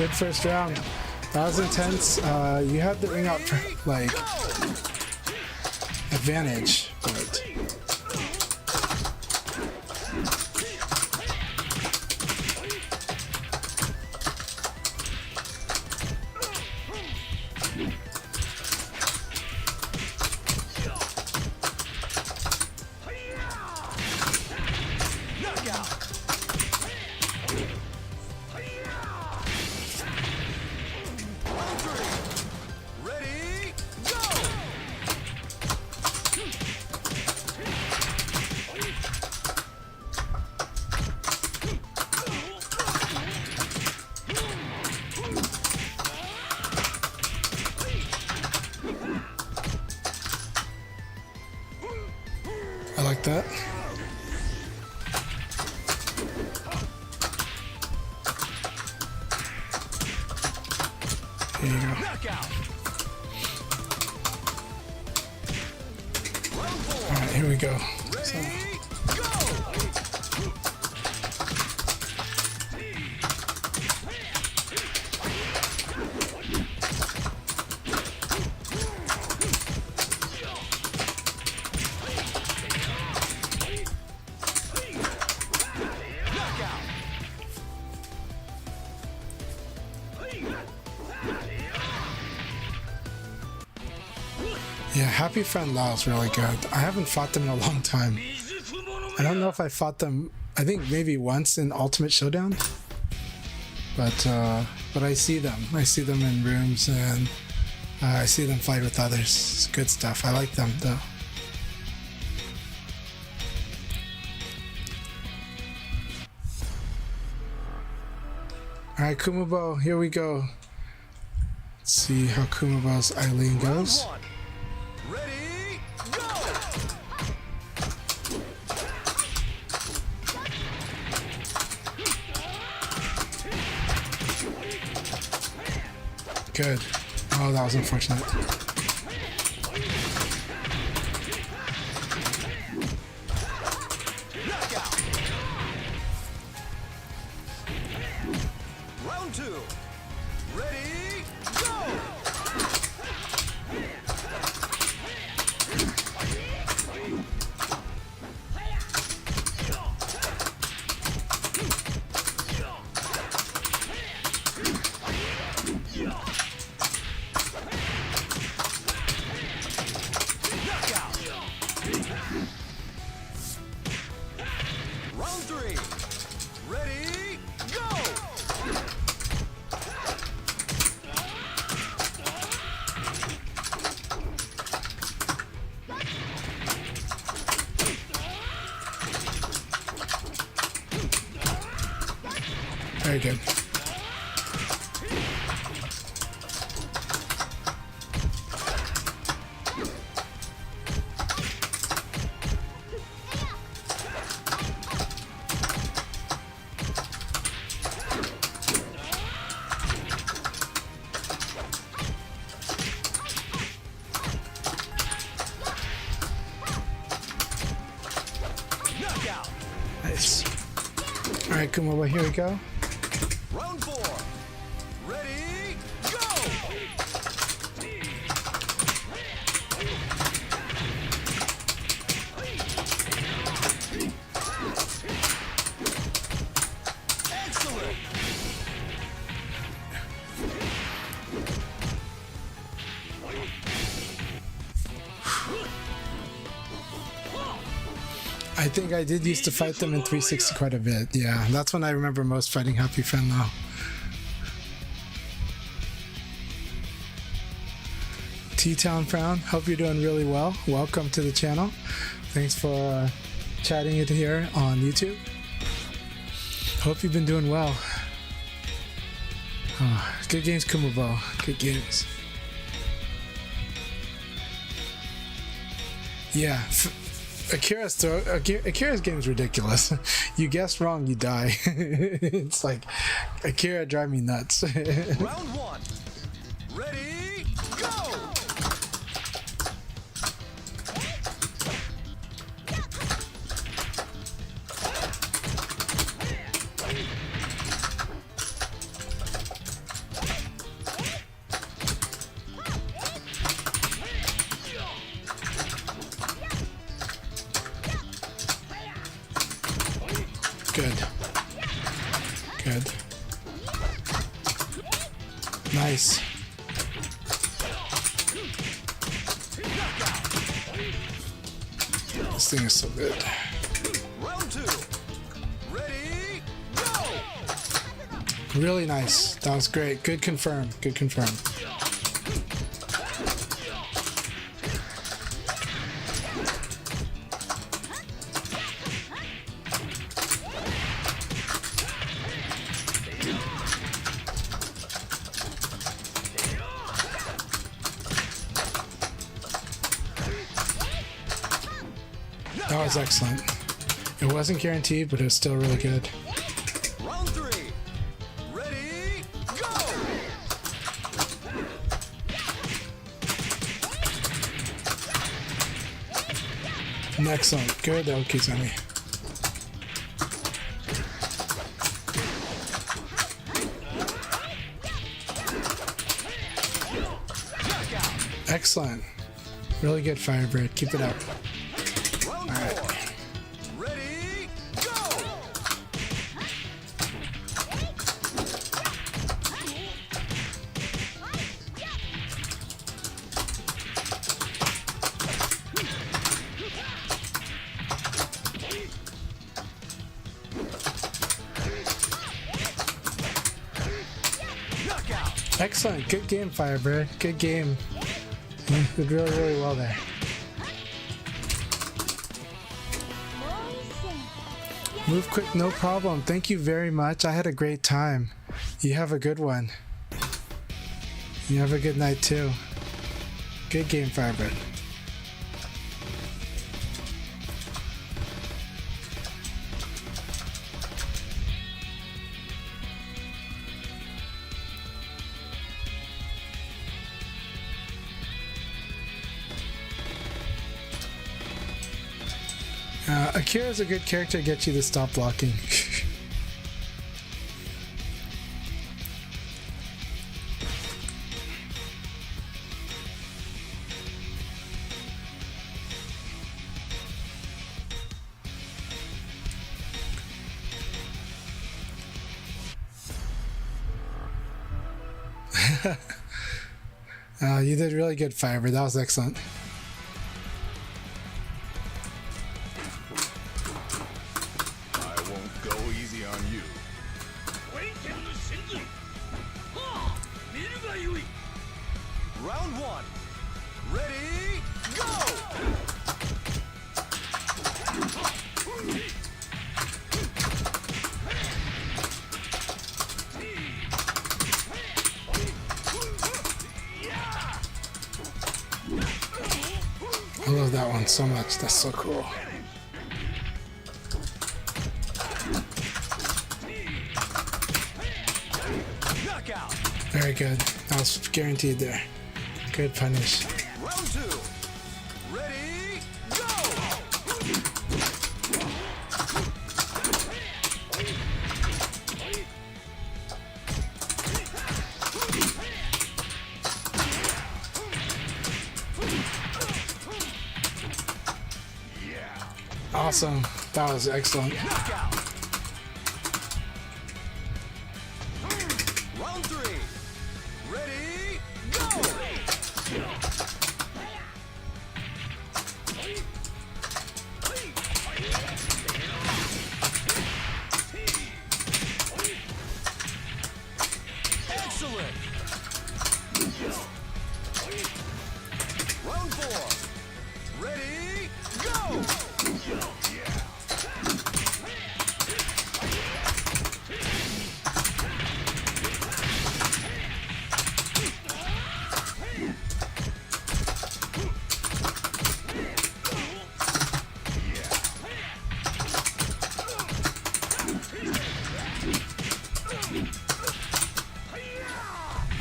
Good first round. That was intense. You had the ring out like advantage, but I like that. Here you go. Alright, here we go. So. Yeah, Happy Friend Lao is really good. I haven't fought them in a long time. I don't know if I fought them, I think maybe once in Ultimate Showdown. But I see them. I see them in rooms and I see them fight with others. It's good stuff. I like them though. Alright, Kumabo, here we go. Let's see how Kumabo's Eileen goes. Ready, go! Good. Oh, that was unfortunate. Round two. Ready, go! Round three. Ready, go! Very good. Knockout. Nice. All right, Kumawa, here we go. Round four. Ready, go! Excellent. I think I did used to fight them in 360 quite a bit. Yeah, that's when I remember most fighting Happy Friend Lao. T-Town Frown, hope you're doing really well. Welcome to the channel. Thanks for chatting it here on YouTube. Hope you've been doing well. Oh, good games, Kumabo. Good games. Yeah. Akira's game is ridiculous. You guess wrong, you die. It's like Akira drive me nuts. Round one. Ready, go! Nice. This thing is so good. Round 2. Ready, go! Really nice. That was great. Good confirm. Good confirm. That was excellent. It wasn't guaranteed, but it was still really good. Round 3. Ready, go! Excellent. Good Okizumi. Excellent. Really good, Firebird. Keep it up. Round 4. Ready, go! Knockout! Excellent. Good game, Firebird. Good game. You did really, really well there. Move quick, no problem. Thank you very much. I had a great time. You have a good one. You have a good night too. Good game, Firebird. Akira's a good character to get you to stop blocking. You did really good, Firebird. That was excellent. I won't go easy on you. Round 1. Ready, go! I love that one so much. That's so cool. Knockout! Very good. That was guaranteed there. Good punish. Round 2. Ready, go! Awesome. That was excellent. Knockout! Round 3. Ready, go! Excellent! Round 4. Ready, go!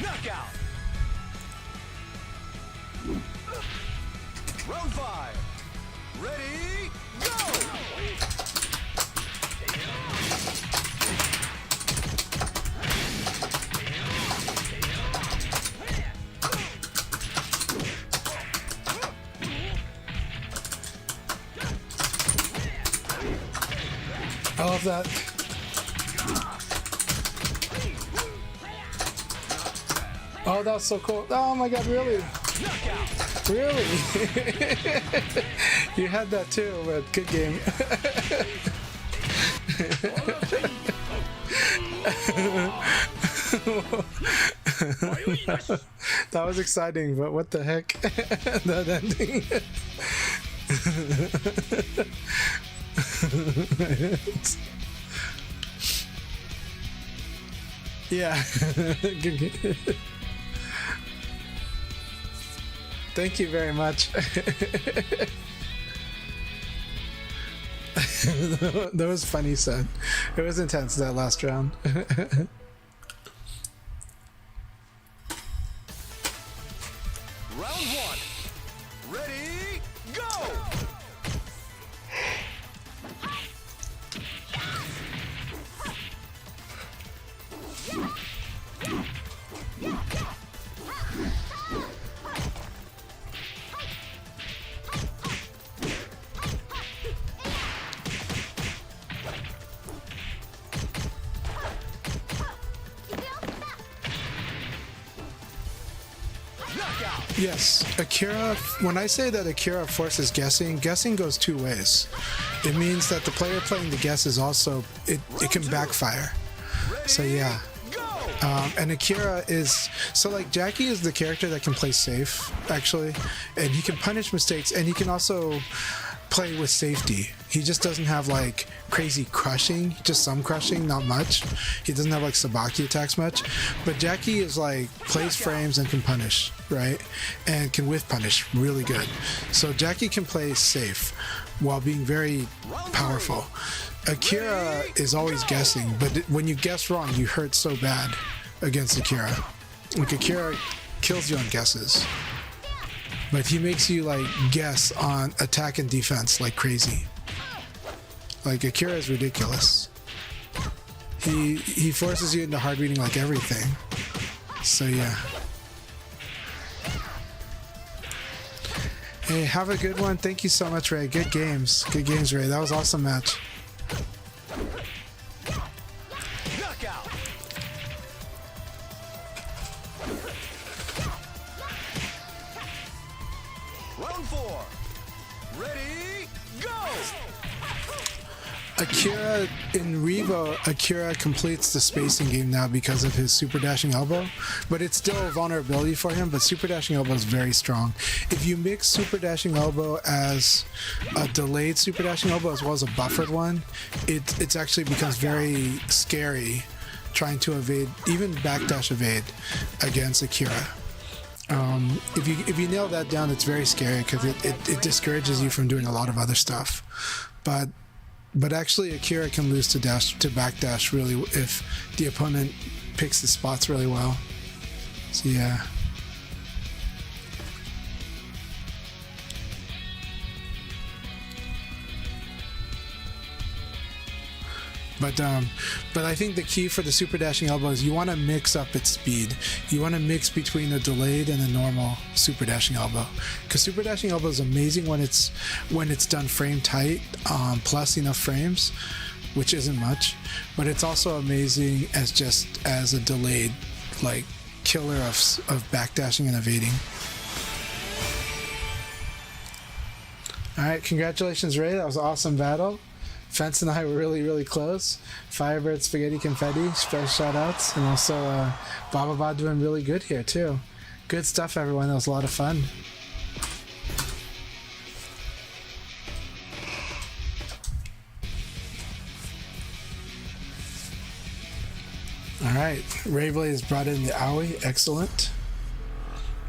Knockout! Round 5. Ready, go! I love that. Oh, that was so cool. Oh my god, really? Really? You had that too, but good game. That was exciting, but what the heck? That ending. Yeah. Thank you very much. That was funny, son. It was intense that last round. Round one. Ready, go! Yes, Akira, when I say that Akira forces guessing, guessing goes two ways. It means that the player playing the guess is also, it can backfire. So yeah. And Akira is, so like Jackie is the character that can play safe, actually, and he can punish mistakes, and he can also play with safety. He just doesn't have like crazy crushing, just some crushing, not much. He doesn't have like Sabaki attacks much, but Jackie is like plays frames and can punish, right? And can whiff punish really good. So Jackie can play safe while being very powerful. Akira is always guessing, but when you guess wrong, you hurt so bad against Akira. Like Akira kills you on guesses. But he makes you like guess on attack and defense like crazy. Like Akira is ridiculous. He forces you into hard reading like everything. So yeah. Hey, have a good one. Thank you so much, Ray. Good games. Good games, Ray. That was an awesome match. Round four. Ready, go! Akira, in Revo, Akira completes the spacing game now because of his super dashing elbow, but it's still a vulnerability for him, but super dashing elbow is very strong. If you mix super dashing elbow as a delayed super dashing elbow as well as a buffered one, it actually becomes very scary trying to evade, even backdash evade against Akira. If you nail that down, it's very scary because it discourages you from doing a lot of other stuff. But actually, Akira can lose to backdash really if the opponent picks the spots really well. So yeah. But I think the key for the super dashing elbow is you want to mix up its speed. You want to mix between a delayed and a normal super dashing elbow, because super dashing elbow is amazing when it's done frame tight, plus enough frames, which isn't much. But it's also amazing as a delayed, like, killer of backdashing and evading. All right, congratulations, Ray. That was an awesome battle. Fence and I were really, really close. Firebird, Spaghetti Confetti, special shout outs. And also Baba doing really good here too. Good stuff, everyone. That was a lot of fun. Alright, Rayblaze brought in the Owie. Excellent.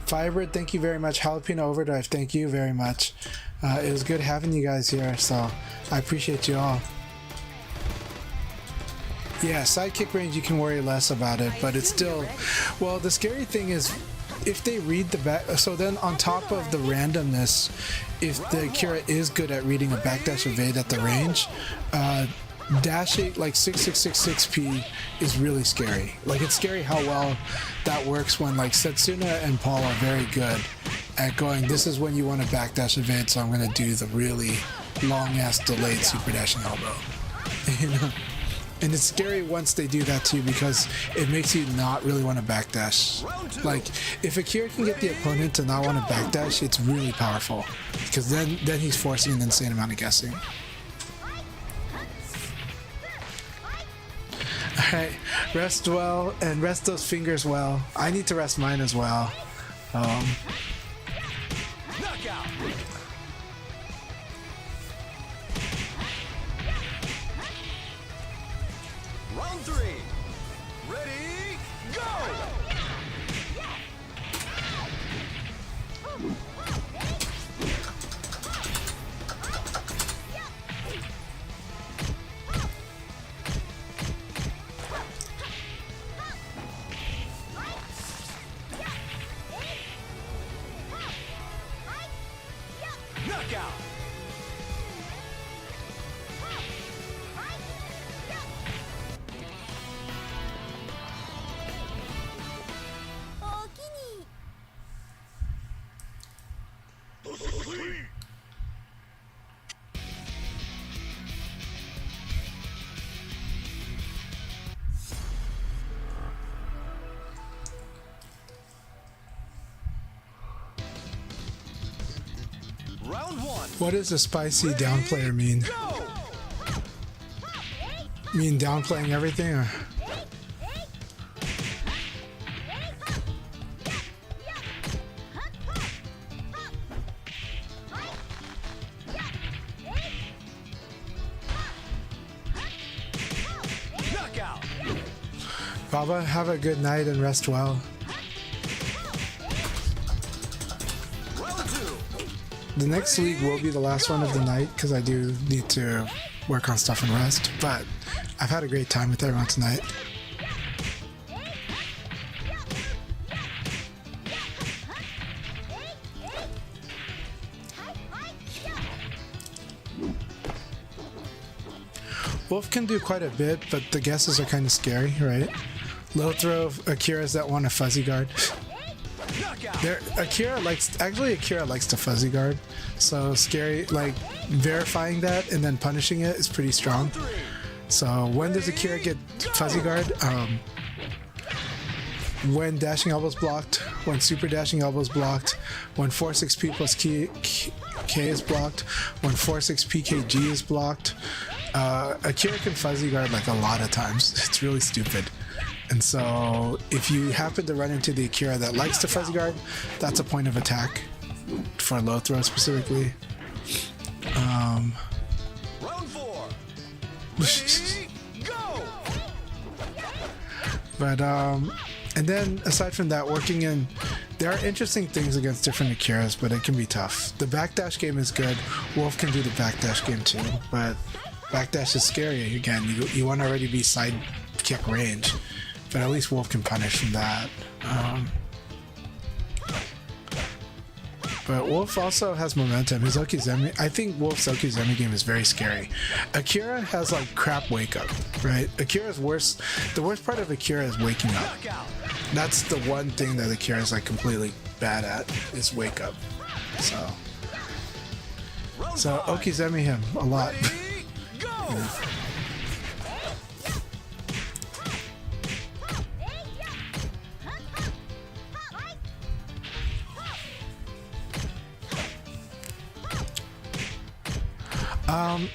Firebird, thank you very much. Jalapeno Overdrive, thank you very much. It was good having you guys here, so I appreciate you all. Yeah, sidekick range, you can worry less about it, but it's still... Well, the scary thing is, if they read the back... So then on top of the randomness, if the Akira is good at reading a backdash evade at the range, dashing like 6666p is really scary. Like, it's scary how well that works when like Setsuna and Paul are very good at going, this is when you want to backdash evade, so I'm going to do the really long ass delayed super dashing elbow. You know? And it's scary once they do that too, because it makes you not really want to backdash. Like, if Akira can get the opponent to not want to backdash, it's really powerful. Because then he's forcing an insane amount of guessing. Alright, rest well, and rest those fingers well. I need to rest mine as well. Round 3. Ready, go! Knockout! Round 1. What does a spicy down player mean? Go! Mean downplaying everything? Or? Knockout! Baba, have a good night and rest well. Round 2. The next league will be the last one of the night because I do need to work on stuff and rest, but I've had a great time with everyone tonight. Wolf can do quite a bit, but the guesses are kind of scary, right? Low throw Akira's that want a fuzzy guard. Akira likes to fuzzy guard, so scary, like verifying that and then punishing it is pretty strong. So when does Akira get fuzzy guard? When dashing elbows blocked, when super dashing elbows blocked, when 4-6P plus K is blocked, when 4-6 PKG is blocked. Akira can fuzzy guard like a lot of times. It's really stupid. And so if you happen to run into the Akira that likes to fuzzy guard, that's a point of attack for low throw specifically. Round 4. Ready, go! But and then aside from that, working in, there are interesting things against different Akiras, but it can be tough. The backdash game is good. Wolf can do the backdash game too, but backdash is scary. Again, you want to already be side kick range, but at least Wolf can punish from that. But Wolf also has momentum. His Okizeme, I think Wolf's Okizeme game is very scary. Akira has like crap wake up, right? Akira's worst. The worst part of Akira is waking up. That's the one thing that Akira is like completely bad at, is wake up. So Okizeme him a lot. Yeah.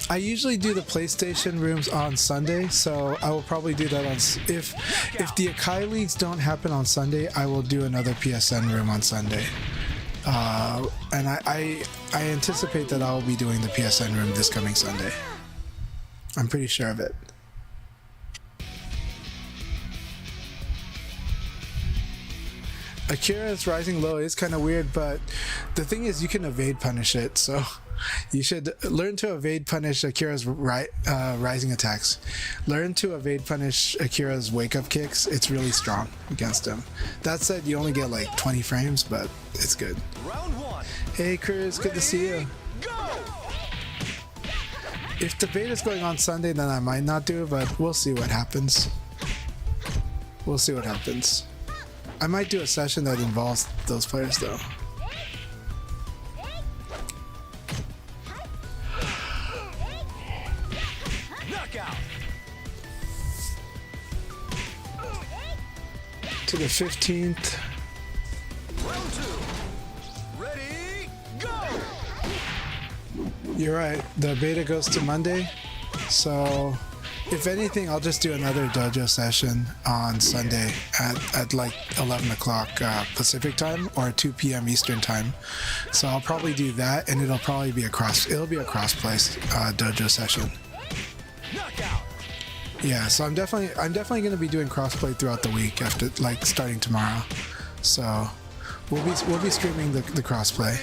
I usually do the PlayStation rooms on Sunday, so I will probably do that on. If the Akai leagues don't happen on Sunday, I will do another PSN room on Sunday. And I anticipate that I will be doing the PSN room this coming Sunday. I'm pretty sure of it. Akira's rising low is kind of weird, but the thing is you can evade punish it, so you should learn to evade punish Akira's rising attacks. Learn to evade punish Akira's wake up kicks. It's really strong against him. That said, you only get like 20 frames, but it's good. Round 1. Hey Cruz, good to see you. Go! If the beta's going on Sunday, then I might not do it, but we'll see what happens. We'll see what happens. I might do a session that involves those players though. Knockout! to the 15th. Round 2. Ready, go! You're right. The beta goes to Monday. So, if anything, I'll just do another dojo session on Sunday at like 11 o'clock Pacific time or 2 p.m. Eastern time. So I'll probably do that, and it'll probably be a crossplay dojo session. Knockout! Yeah, so I'm definitely going to be doing crossplay throughout the week after like starting tomorrow. So we'll be streaming the crossplay.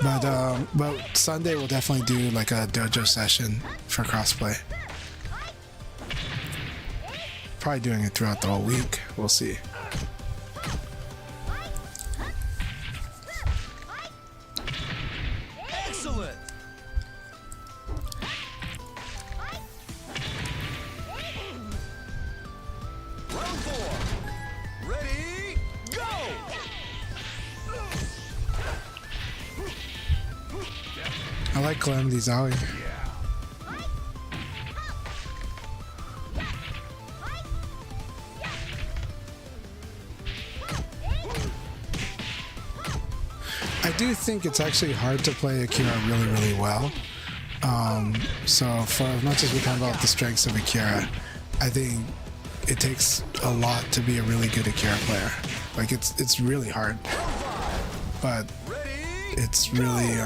But Sunday we'll definitely do like a dojo session for crossplay. Probably doing it throughout the whole week. We'll see. Excellent! Round 4. Ready, go! I like Calamity Zowie. I do think it's actually hard to play Akira really, really well. So for as much as we talk about the strengths of Akira, I think it takes a lot to be a really good Akira player. Like it's really hard, but it's really.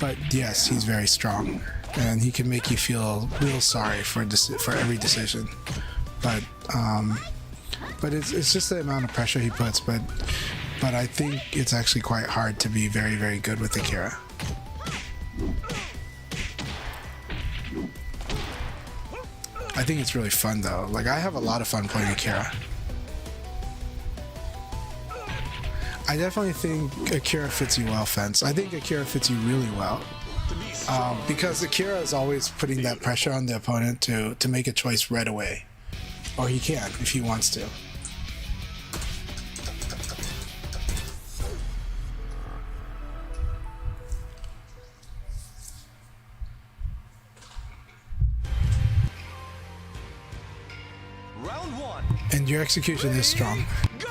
But yes, he's very strong, and he can make you feel real sorry for every decision. But it's just the amount of pressure he puts. But I think it's actually quite hard to be very, very good with Akira. I think it's really fun though. Like I have a lot of fun playing Akira. I definitely think Akira fits you well, Fence. I think Akira fits you really well. Because Akira is always putting that pressure on the opponent to make a choice right away. Or he can, if he wants to. Round 1. And your execution is strong. Go!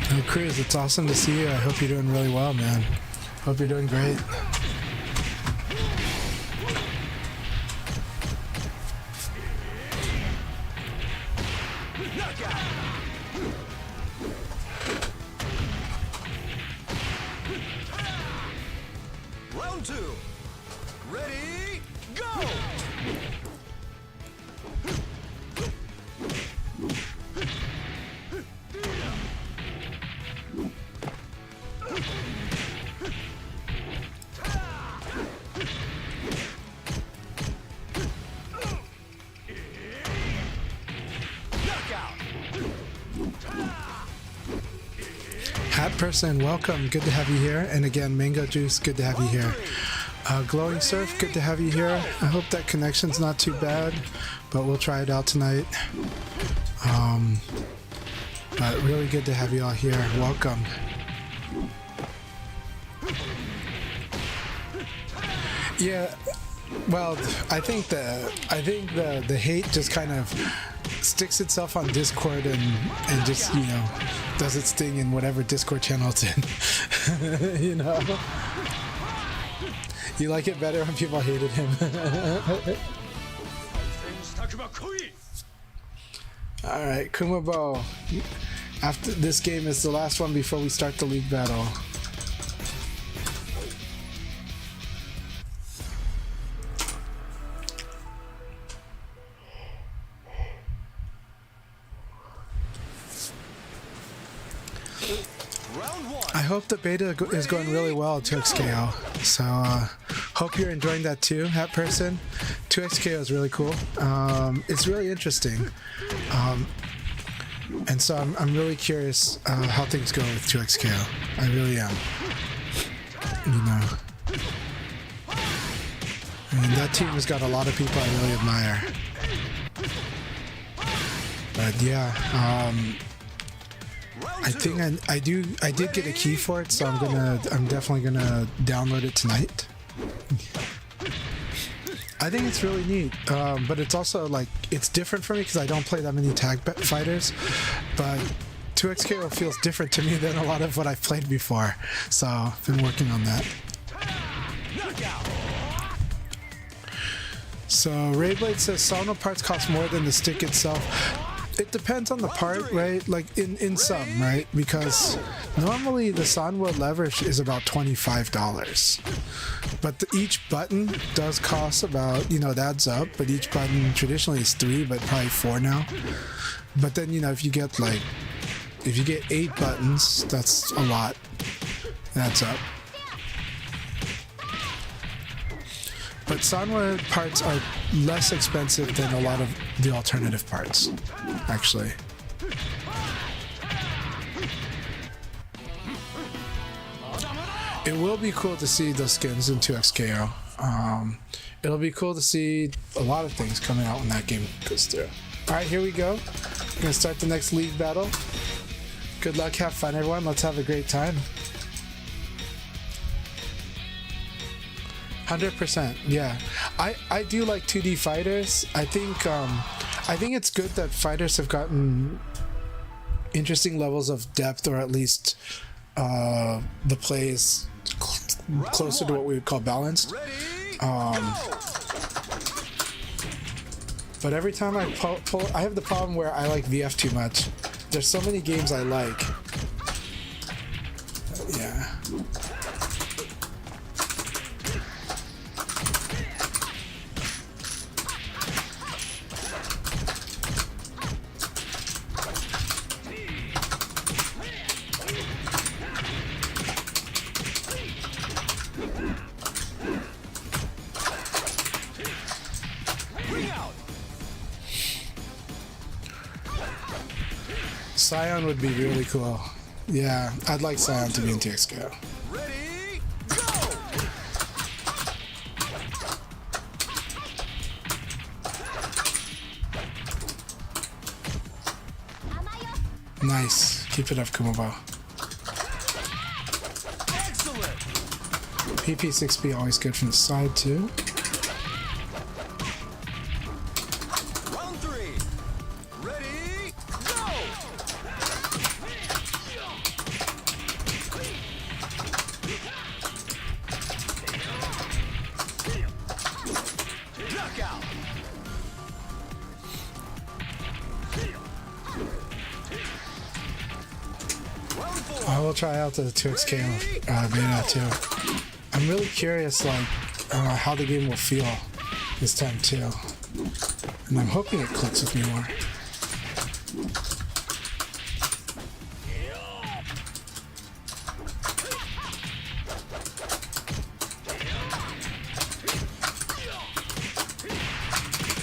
Oh, Cruz, it's awesome to see you. I hope you're doing really well, man. Hope you're doing great. Round 2. Ready, go! Hat Person, welcome. Good to have you here. And again, Mango Juice, good to have you here. Glowing Surf, good to have you here. I hope that connection's not too bad, but we'll try it out tonight. But really good to have you all here. Welcome. Yeah, well, I think the hate just kind of sticks itself on Discord and just, you know, does its thing in whatever Discord channel it's in. You know? You like it better when people hated him. Alright, Kumabo. After this game is the last one before we start the league battle. I hope the beta is going really well at 2xKO. So, hope you're enjoying that too, Hat Person. 2xKO is really cool. It's really interesting. And so I'm really curious how things go with 2xKO. I really am. You know. I mean, that team has got a lot of people I really admire. But good. Yeah. I think I did get a key for it, so I'm definitely gonna download it tonight. I think it's really neat, but it's also like it's different for me because I don't play that many tag fighters, but 2XKO feels different to me than a lot of what I've played before, so I've been working on that. So Rayblade says Sono parts cost more than the stick itself. It depends on the part, right? Like in some, right? Because normally the Sanwa lever is about $25. But each button does cost about, you know, it adds up, but each button traditionally is 3, but probably 4 now. But then, you know, if you get 8 buttons, that's a lot. That's up. But Sanwa parts are less expensive than a lot of the alternative parts, actually. It will be cool to see those skins in 2XKO. It'll be cool to see a lot of things coming out when that game goes through. Alright, here we go. We're gonna start the next league battle. Good luck, have fun everyone, let's have a great time. 100%, yeah. I do like 2D fighters. I think it's good that fighters have gotten interesting levels of depth, or at least the play is closer to what we would call balanced. But every time I pull, I have the problem where I like VF too much. There's so many games I like. Yeah. Scion would be really cool. Yeah, I'd like Scion to be in TXKO. Ready, go! Nice. Keep it up, Kumobo. Excellent! PP6B always good from the side too. Round 3. Ready, go! Knockout! Round 4. I will try out the 2XK beta too. I'm really curious, like, how the game will feel this time too, and I'm hoping it clicks with me more.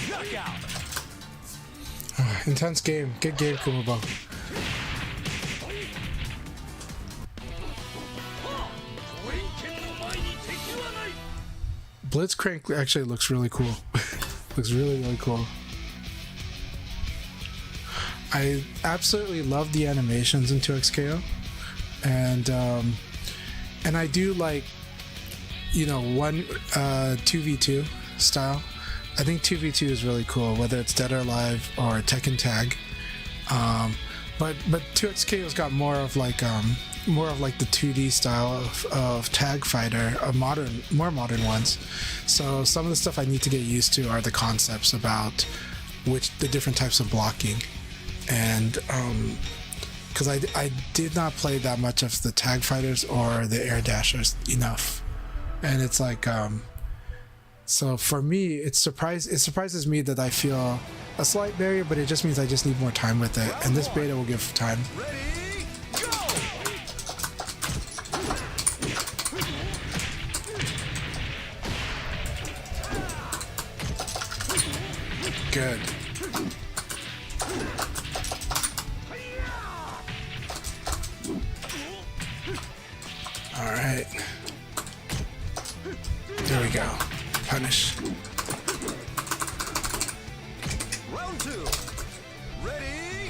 Knockout! Intense game. Good game, Kumobo. Blitzcrank actually looks really cool. Looks really, really cool. I absolutely love the animations in 2XKO, and I do like, you know, 2v2 style. I think 2v2 is really cool, whether it's Dead or Alive or Tekken Tag. But 2XKO's got more of like the 2D style of tag fighter, of more modern ones. So some of the stuff I need to get used to are the concepts about the different types of blocking, and because I did not play that much of the tag fighters or the air dashers enough, and it's like so for me it surprises me that I feel a slight barrier, but it just means I just need more time with it, and this beta will give time. Ready, go! Good. All right. There we go. Punish. Round 2. Ready,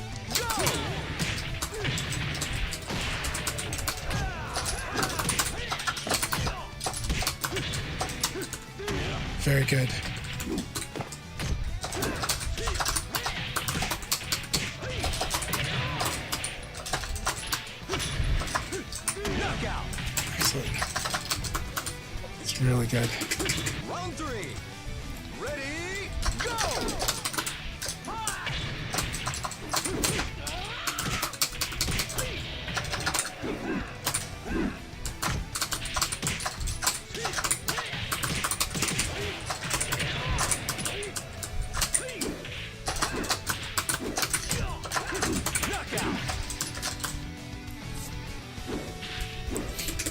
Very good. Excellent. It's really good. Round 3. Ready, go!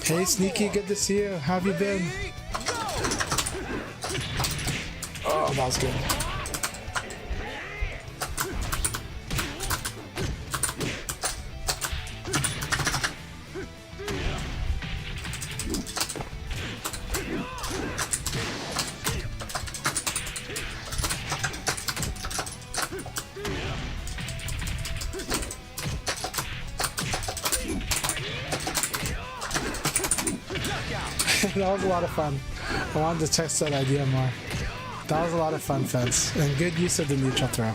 Hey, Sneaky, good to see you. How have you been? Oh, that was good. That was a lot of fun. I wanted to test that idea more. That was a lot of fun, Fence. And good use of the neutral throw.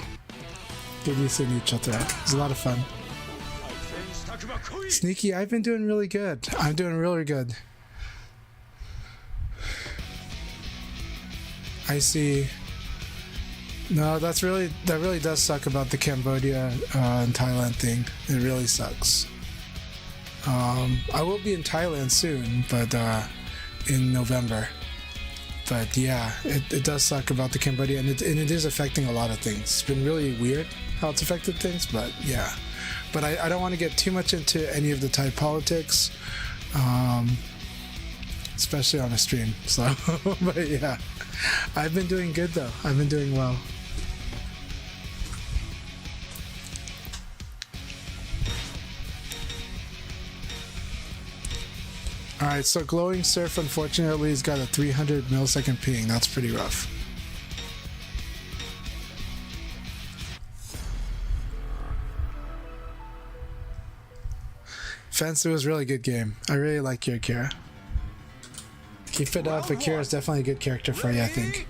Good use of the neutral throw. It was a lot of fun. Sneaky, I've been doing really good. I'm doing really good. I see. No, that really does suck about the Cambodia and Thailand thing. It really sucks. I will be in Thailand soon, but in November. But yeah, it does suck about the Cambodia, and it is affecting a lot of things. It's been really weird how it's affected things, but yeah. But I don't want to get too much into any of the Thai politics, especially on a stream. So, but yeah, I've been doing good though. I've been doing well. Alright, so Glowing Surf unfortunately has got a 300 millisecond ping. That's pretty rough. Fence, it was a really good game. I really like your Akira. Keep it up. Akira is definitely a good character for you, I think.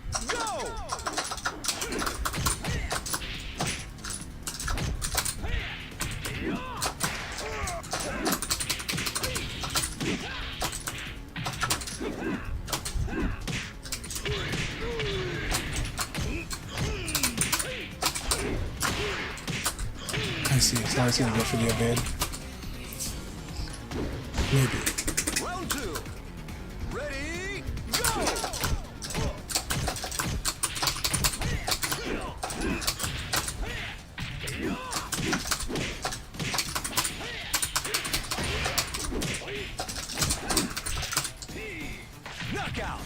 I see. So I was gonna go for the evade. Maybe. Round 2. Ready, go! Knockout.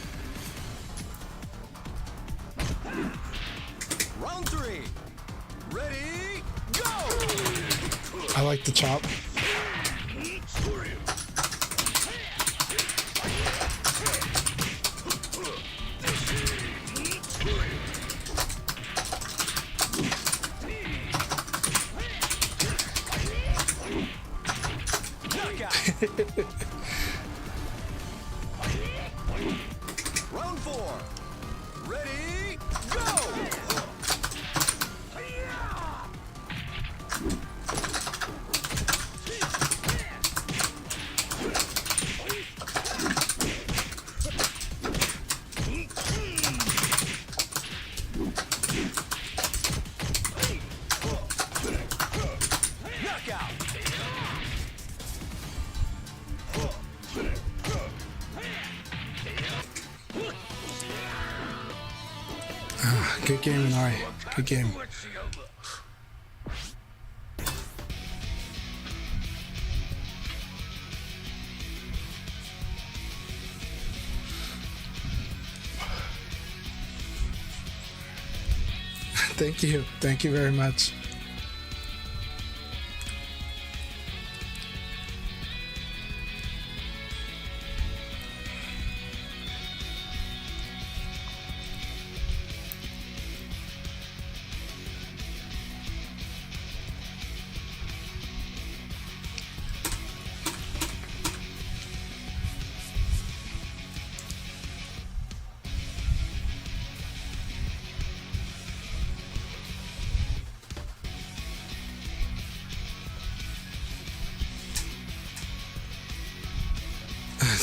Round 3. Ready, go! I like the chop. Round 4. Ready, go! Knockout. Good game, Inari. Good game. Thank you. Thank you very much.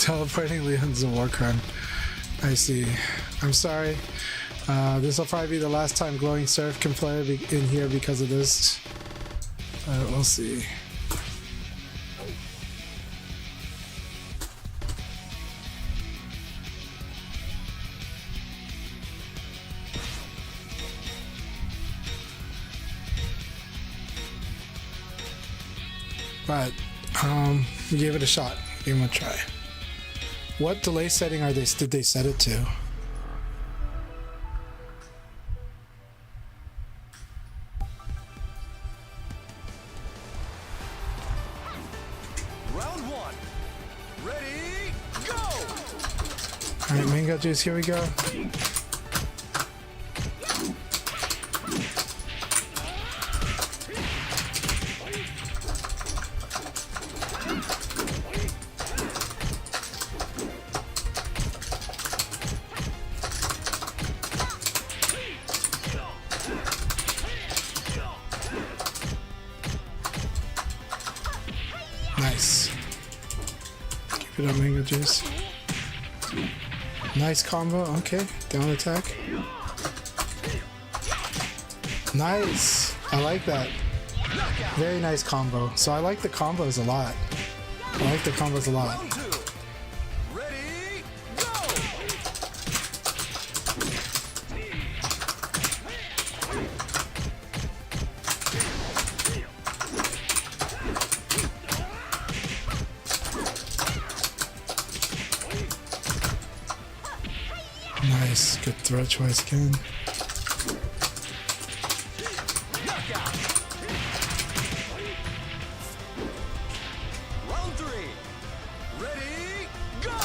Teleporting Leon's a war crime. I see. I'm sorry. This will probably be the last time Glowing Surf can play in here because of this. We'll see. But we gave it a shot. Give him a try. What delay setting did they set it to? Round one. Ready, go! Alright, mango juice, here we go. Nice. Keep it up, mango juice. Nice combo. Okay, down attack. Nice. I like that. Very nice combo. So I like the combos a lot. I like the combos a lot. Round two. Ready, go! Nice. Good throw choice again. Round three. Ready, go!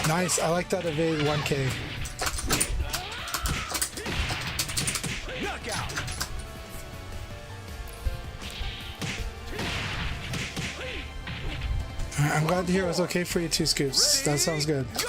Nice. I like that evade 1K. Knockout. Alright, I'm glad to hear it was okay for you two scoops. That sounds good. Go!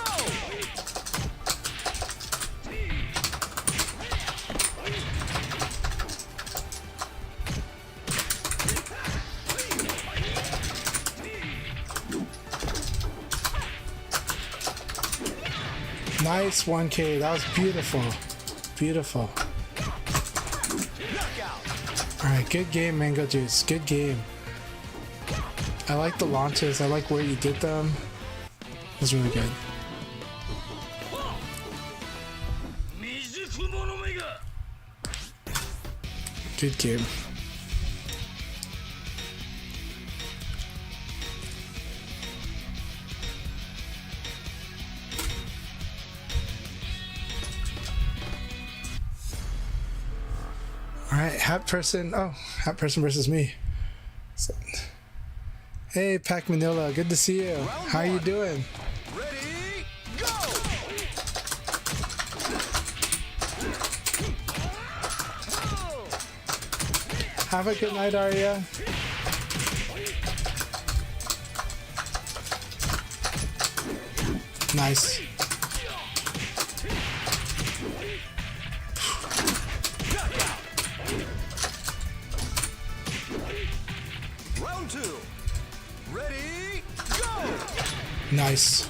Nice 1K. That was beautiful. Beautiful. Knockout. Alright, good game, Mango Juice. Good game. I like the launches. I like where you did them. It was really good. Good game. Alright, Hat Person. Oh, Hat Person versus me. So, hey, Pac Manila. Good to see you. How are you doing? Ready, go! Have a good night, Arya. Nice. Round two. Ready, go! Nice.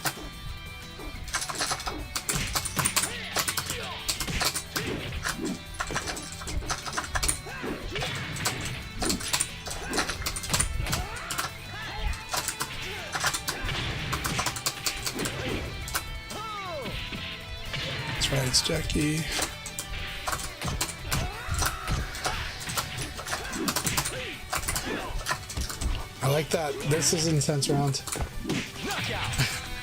That's right, it's Jackie. I like that. This is an intense round.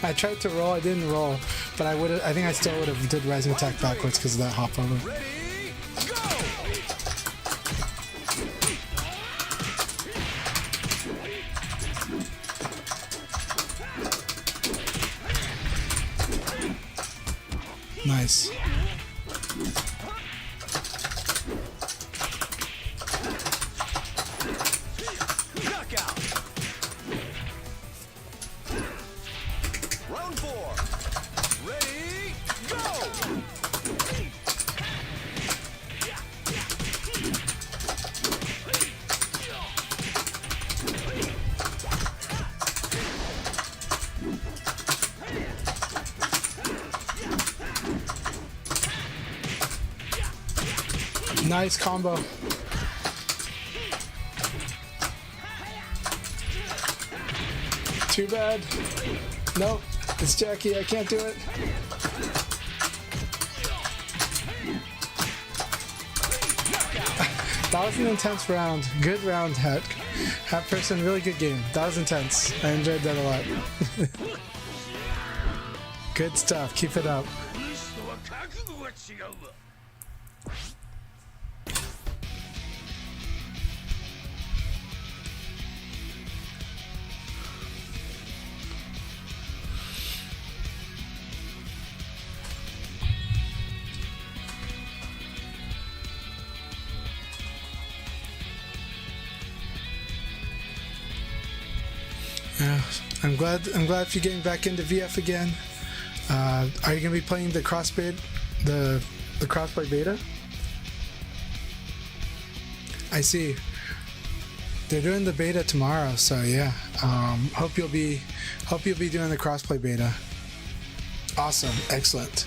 I tried to roll, I didn't roll, but I think I still would have did rising attack backwards because of that hop over. Ready, go! Nice. Knockout. Round four. Nice combo. Too bad. Nope. It's Jackie. I can't do it. That was an intense round. Good round, Hat Person. Really good game. That was intense. I enjoyed that a lot. Good stuff. Keep it up. Yeah, I'm glad if you're getting back into VF again. Are you gonna be playing the crossplay beta? I see. They're doing the beta tomorrow, so yeah. Hope you'll be doing the crossplay beta. Awesome, excellent.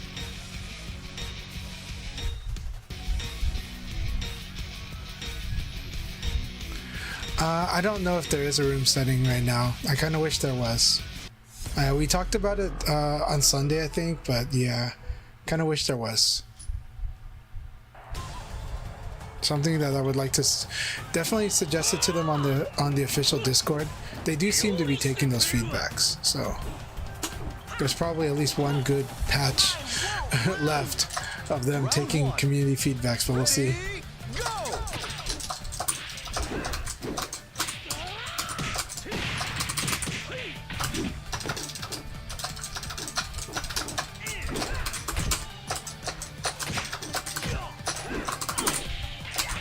I don't know if there is a room setting right now. I kind of wish there was. We talked about it on Sunday, I think, but yeah, kind of wish there was. Something that I would like to definitely suggest it to them on the official Discord. They do seem to be taking those feedbacks, so there's probably at least one good patch left of them taking community feedbacks, but we'll see.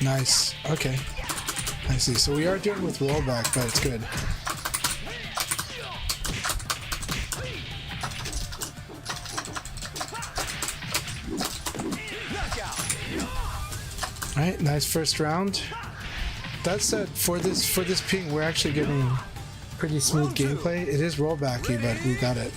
Nice. Okay. I see. So we are doing with rollback, but it's good. Alright, nice first round. That said, for this ping, we're actually getting pretty smooth gameplay. It is rollbacky, but we got it.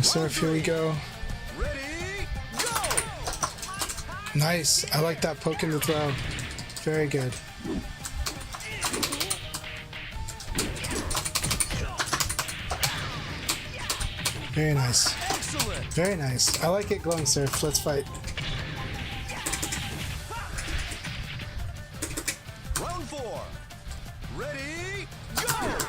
Surf, here we go. Nice. I like that poke in the throw. Very good. Very nice. Very nice. I like it, glowing surf. Let's fight. Round 4. Ready, go!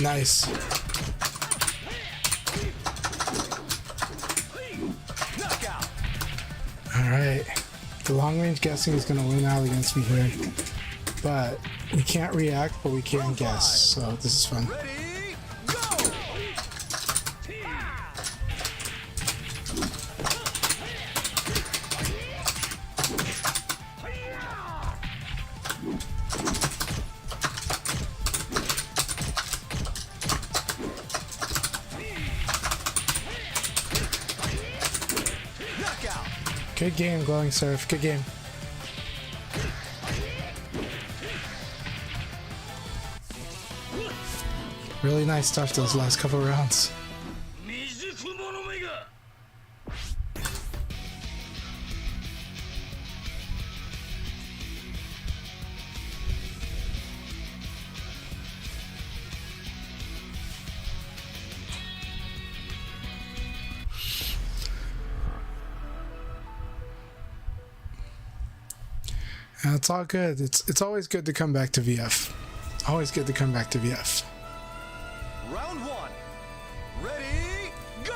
Nice. Alright. The long range guessing is going to win out against me here. But we can't react, but we can guess. So this is fun. Good game, glowing surf. Good game. Really nice stuff those last couple rounds. And it's all good. It's always good to come back to VF. Always good to come back to VF. Round 1. Ready, go!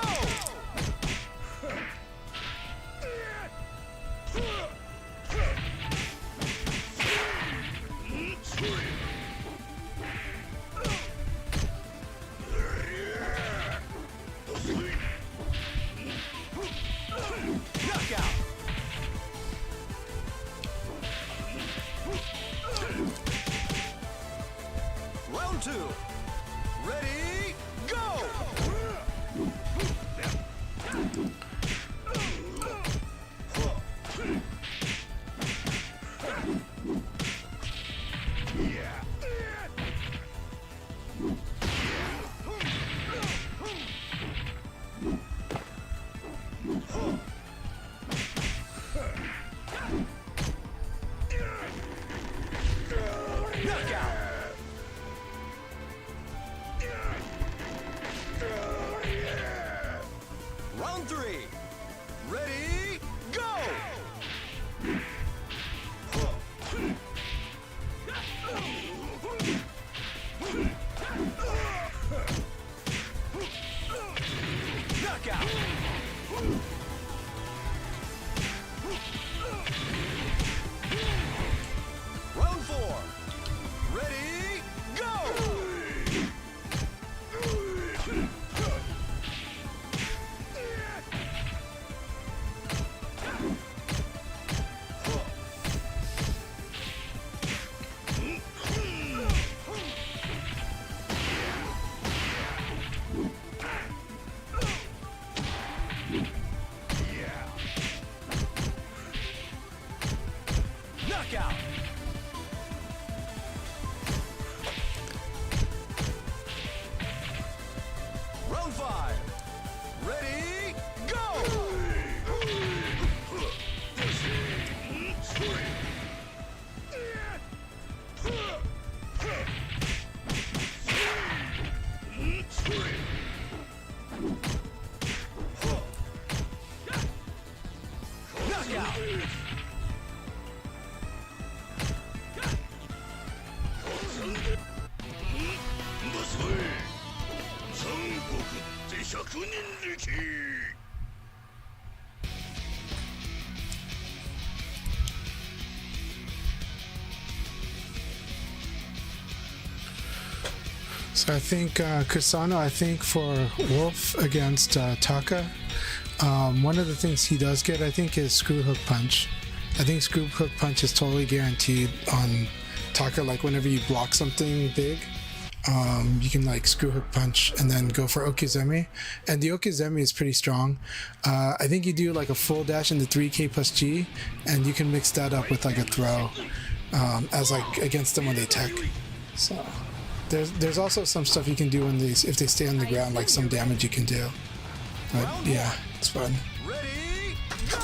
Knockout. Round 5. Ready, go! Knockout. 三国って100人力 So I think Kusano, I think for Wolf against Taka, one of the things he does get, I think, is Screw Hook Punch. I think Screw Hook Punch is totally guaranteed on Taka. Like whenever you block something big, you can like Screw Hook Punch and then go for Okizeme. And the Okizeme is pretty strong. I think you do like a full dash into 3K plus G, and you can mix that up with like a throw as like against them when they tech. So there's also some stuff you can do when if they stay on the ground, like some damage you can do. But yeah, it's fun. Ready, go!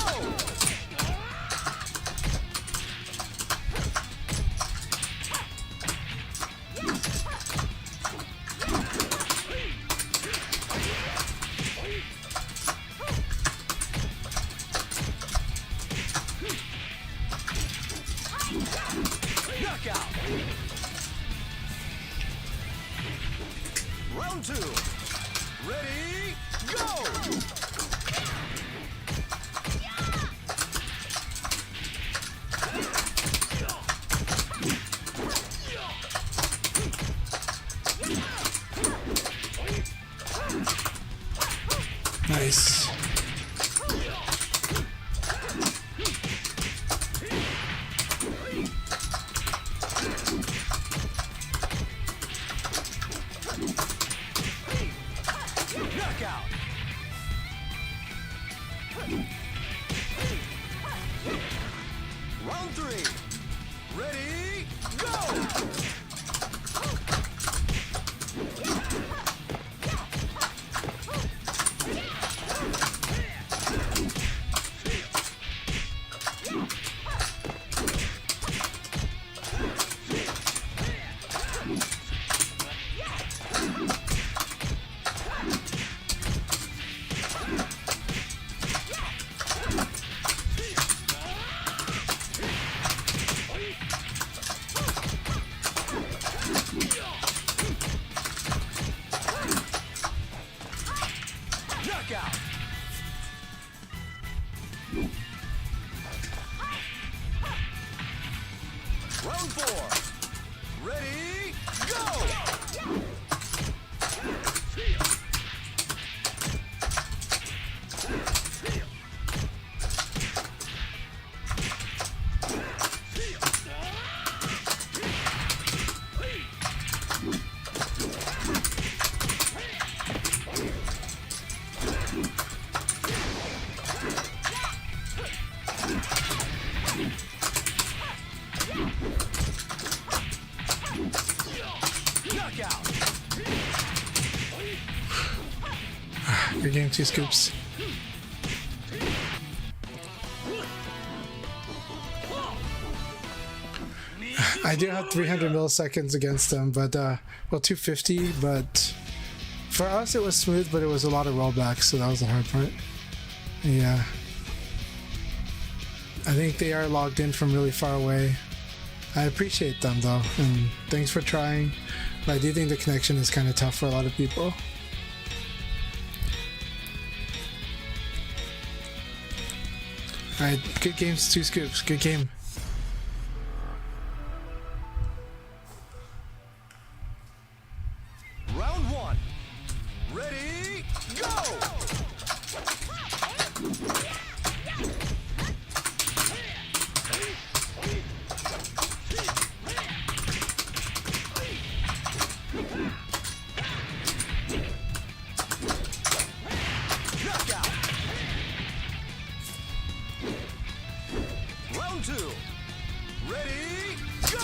Knockout. Round 2. Ready, go! Nice. Knockout. Round 3. Ready, go! Knockout. Round 4. Ready, go! Knockout. Good game, 2 scoops. I do have 300 milliseconds against them, but well, 250. But for us, it was smooth, but it was a lot of rollbacks, so that was the hard part. Yeah, I think they are logged in from really far away. I appreciate them though, and thanks for trying. But I do think the connection is kind of tough for a lot of people. Alright, good games, 2 scoops, good game. Round 1. Ready, go! Knockout. Round 2. Ready, go!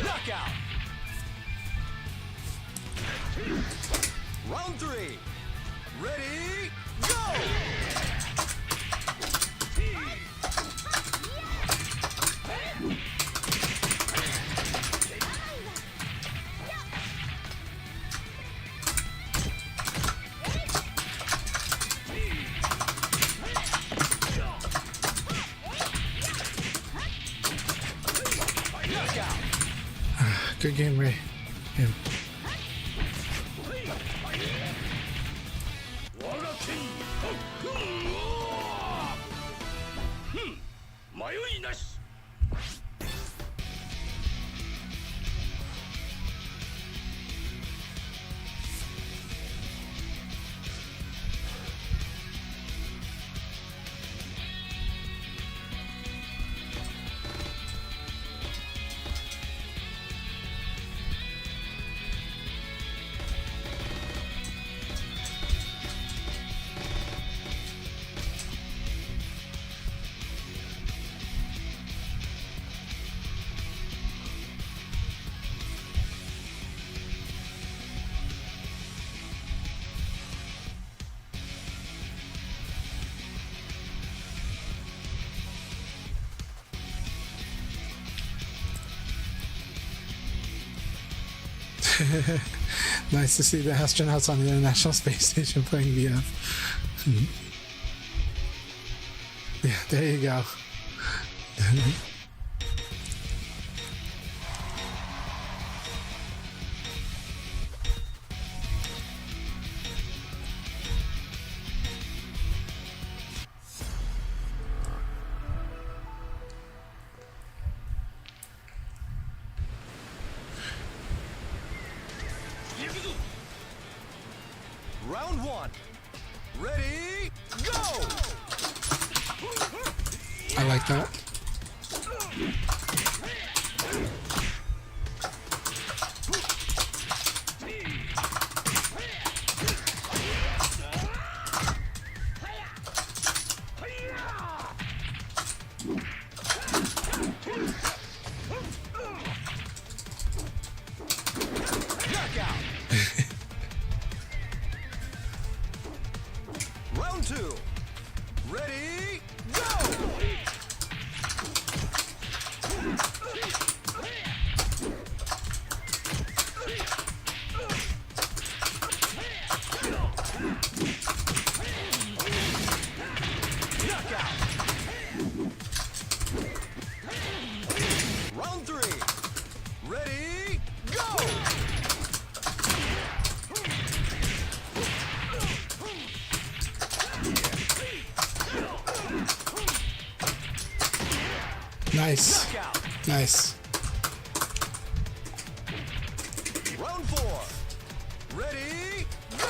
Knockout! Round 3. Ready, go! Knockout! Good game, Ray. Yeah. 我が剣迷いなし Nice to see the astronauts on the International Space Station playing VF. Yeah, there you go. Round 1. Ready, go! I like that. Knockout! Round 2. Ready, go! Knockout! Round 3. Ready, go! Nice. Knockout! Nice. Round 4. Ready, go!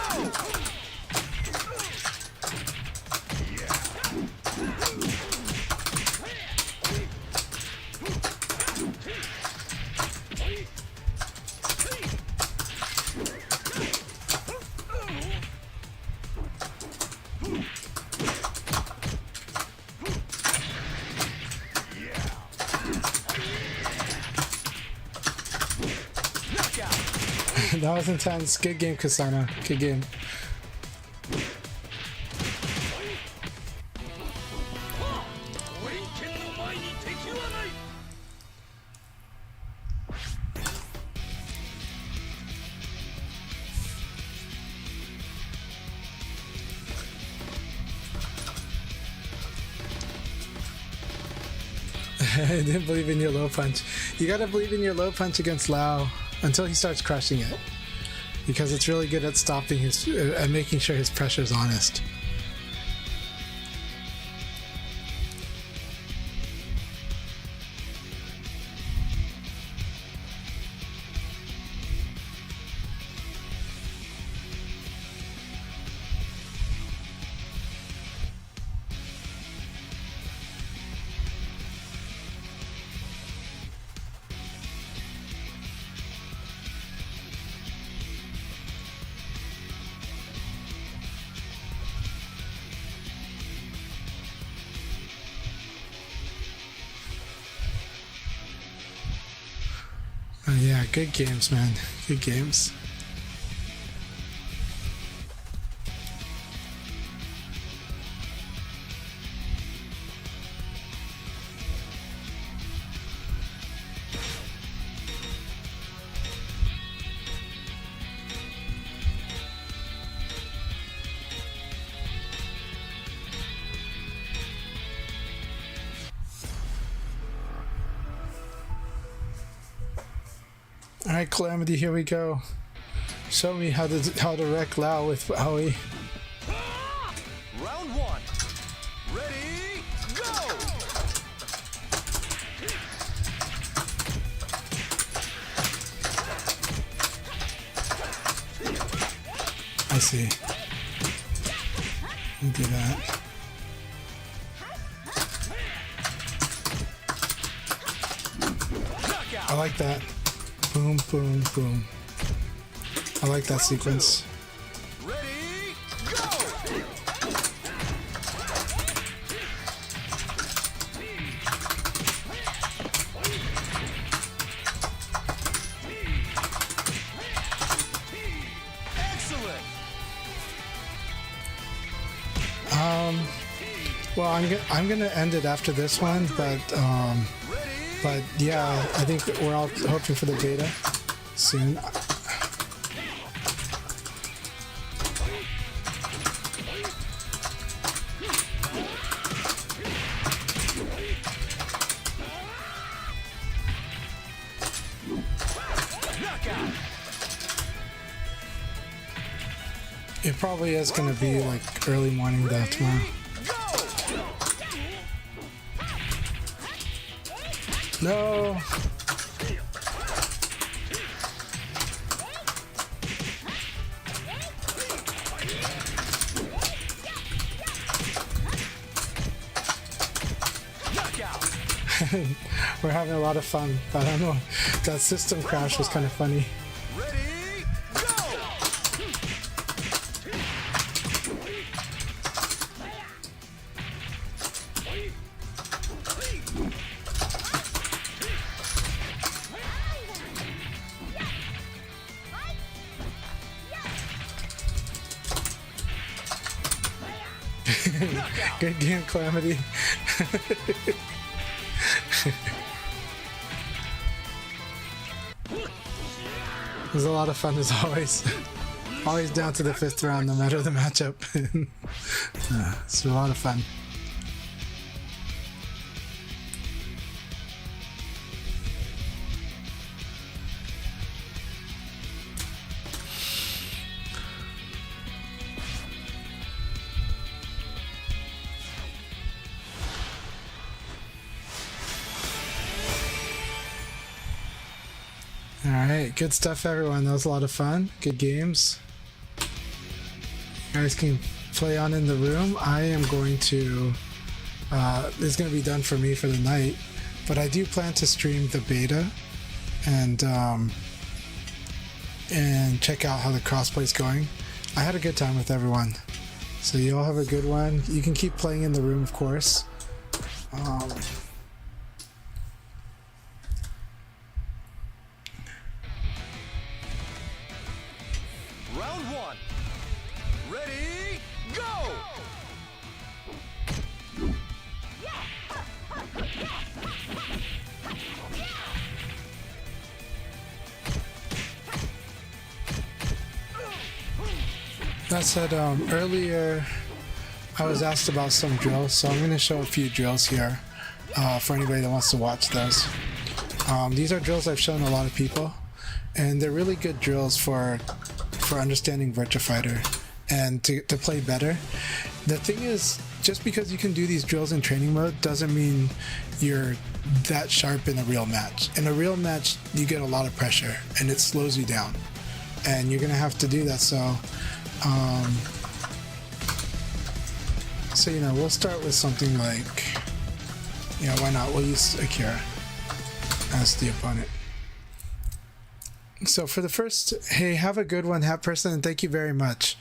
Knockout! That was intense. Good game, Kasana. Good game. 俺一剣の前に敵はない I didn't believe in your low punch. You gotta believe in your low punch against Lao until he starts crushing it. Because it's really good at stopping his, and making sure his pressure is honest. Oh yeah, good games, man. Good games. Alright, Calamity, here we go. Show me how to wreck Lao with Aoi. Round one. Ready, go! I see. You do that. I like that. Boom, boom, boom. I like that sequence. Ready, go! Excellent! Well, I'm gonna end it after this one, but yeah, I think we're all hoping for the beta soon. It probably is gonna be like early morning though tomorrow. No. We're having a lot of fun, but I don't know. That system crash was kind of funny. Ready, go! Good game, Calamity. It was a lot of fun as always. Always down to the 5th round, no matter the matchup. It's a lot of fun. Alright, good stuff everyone. That was a lot of fun. Good games. You guys can play on in the room. I am going to... this is going to be done for me for the night. But I do plan to stream the beta and check out how the crossplay's going. I had a good time with everyone. So you all have a good one. You can keep playing in the room, of course. Round one. Ready, go! That said, earlier I was asked about some drills, so I'm going to show a few drills here for anybody that wants to watch those. These are drills I've shown a lot of people, and they're really good drills for understanding Virtua Fighter and to play better. The thing is, just because you can do these drills in training mode doesn't mean you're that sharp in a real match. In a real match, you get a lot of pressure and it slows you down, and you're gonna have to do that. So you know, we'll start with something like, you know, why not? We'll use Akira as the opponent. So for the first, hey, have a good one, Hat Person, and thank you very much.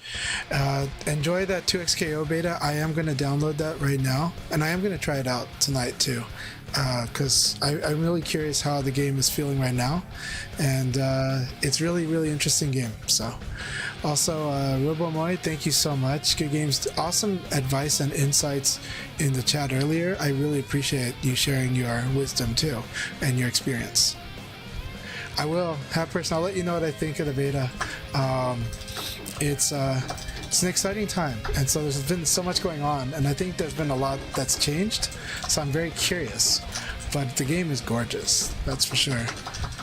Enjoy that 2XKO beta. I am going to download that right now, and I am going to try it out tonight too, because I'm really curious how the game is feeling right now, and it's really, really interesting game. So also, Robomoy, thank you so much. Good games, awesome advice and insights in the chat earlier. I really appreciate you sharing your wisdom too and your experience. I will. Hat Person, I'll let you know what I think of the beta. It's an exciting time, and so there's been so much going on, and I think there's been a lot that's changed, so I'm very curious. But the game is gorgeous, that's for sure.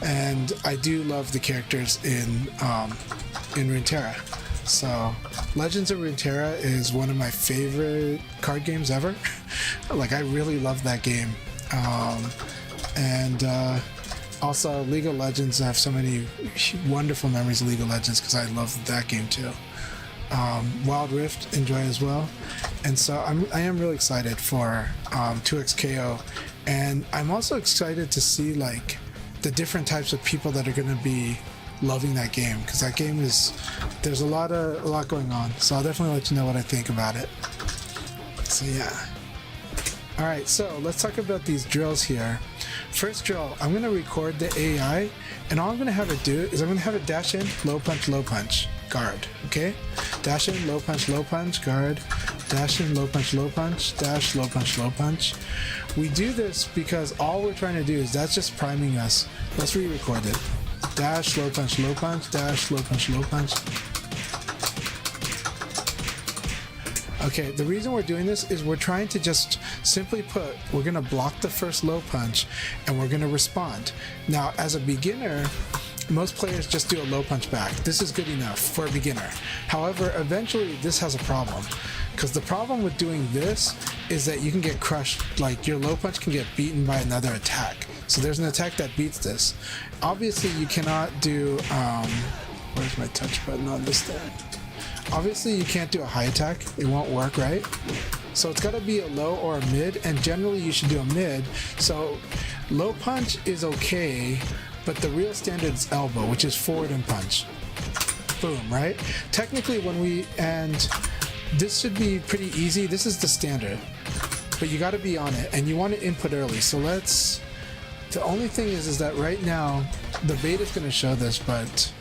And I do love the characters in Runeterra. So Legends of Runeterra is one of my favorite card games ever. Like, I really love that game. Also, League of Legends, I have so many wonderful memories of League of Legends because I love that game too. Wild Rift, enjoy as well. And so I am really excited for 2XKO. And I'm also excited to see like the different types of people that are going to be loving that game, because that game is, there's a lot going on. So I'll definitely let you know what I think about it. So yeah. Alright, so let's talk about these drills here. First drill, I'm going to record the AI, and all I'm going to have it do is I'm going to have it dash in, low punch, guard, okay? Dash in, low punch, guard, dash in, low punch, dash, low punch. We do this because all we're trying to do is, that's just priming us. Let's re-record it. Dash, low punch, dash, low punch. Okay, the reason we're doing this is we're trying to just simply put, we're going to block the first low punch and we're going to respond. Now, as a beginner, most players just do a low punch back. This is good enough for a beginner. However, eventually this has a problem, because the problem with doing this is that you can get crushed, like your low punch can get beaten by another attack. So there's an attack that beats this. Obviously you cannot do, where's my touch button on this thing? Obviously you can't do a high attack, it won't work, right? So it's got to be a low or a mid, and generally you should do a mid. So low punch is okay, but the real standard is elbow, which is forward and punch. Boom, right? Technically and this should be pretty easy. This is the standard, but you got to be on it, and you want to input early. So the only thing is that right now, the beta is going to show this, but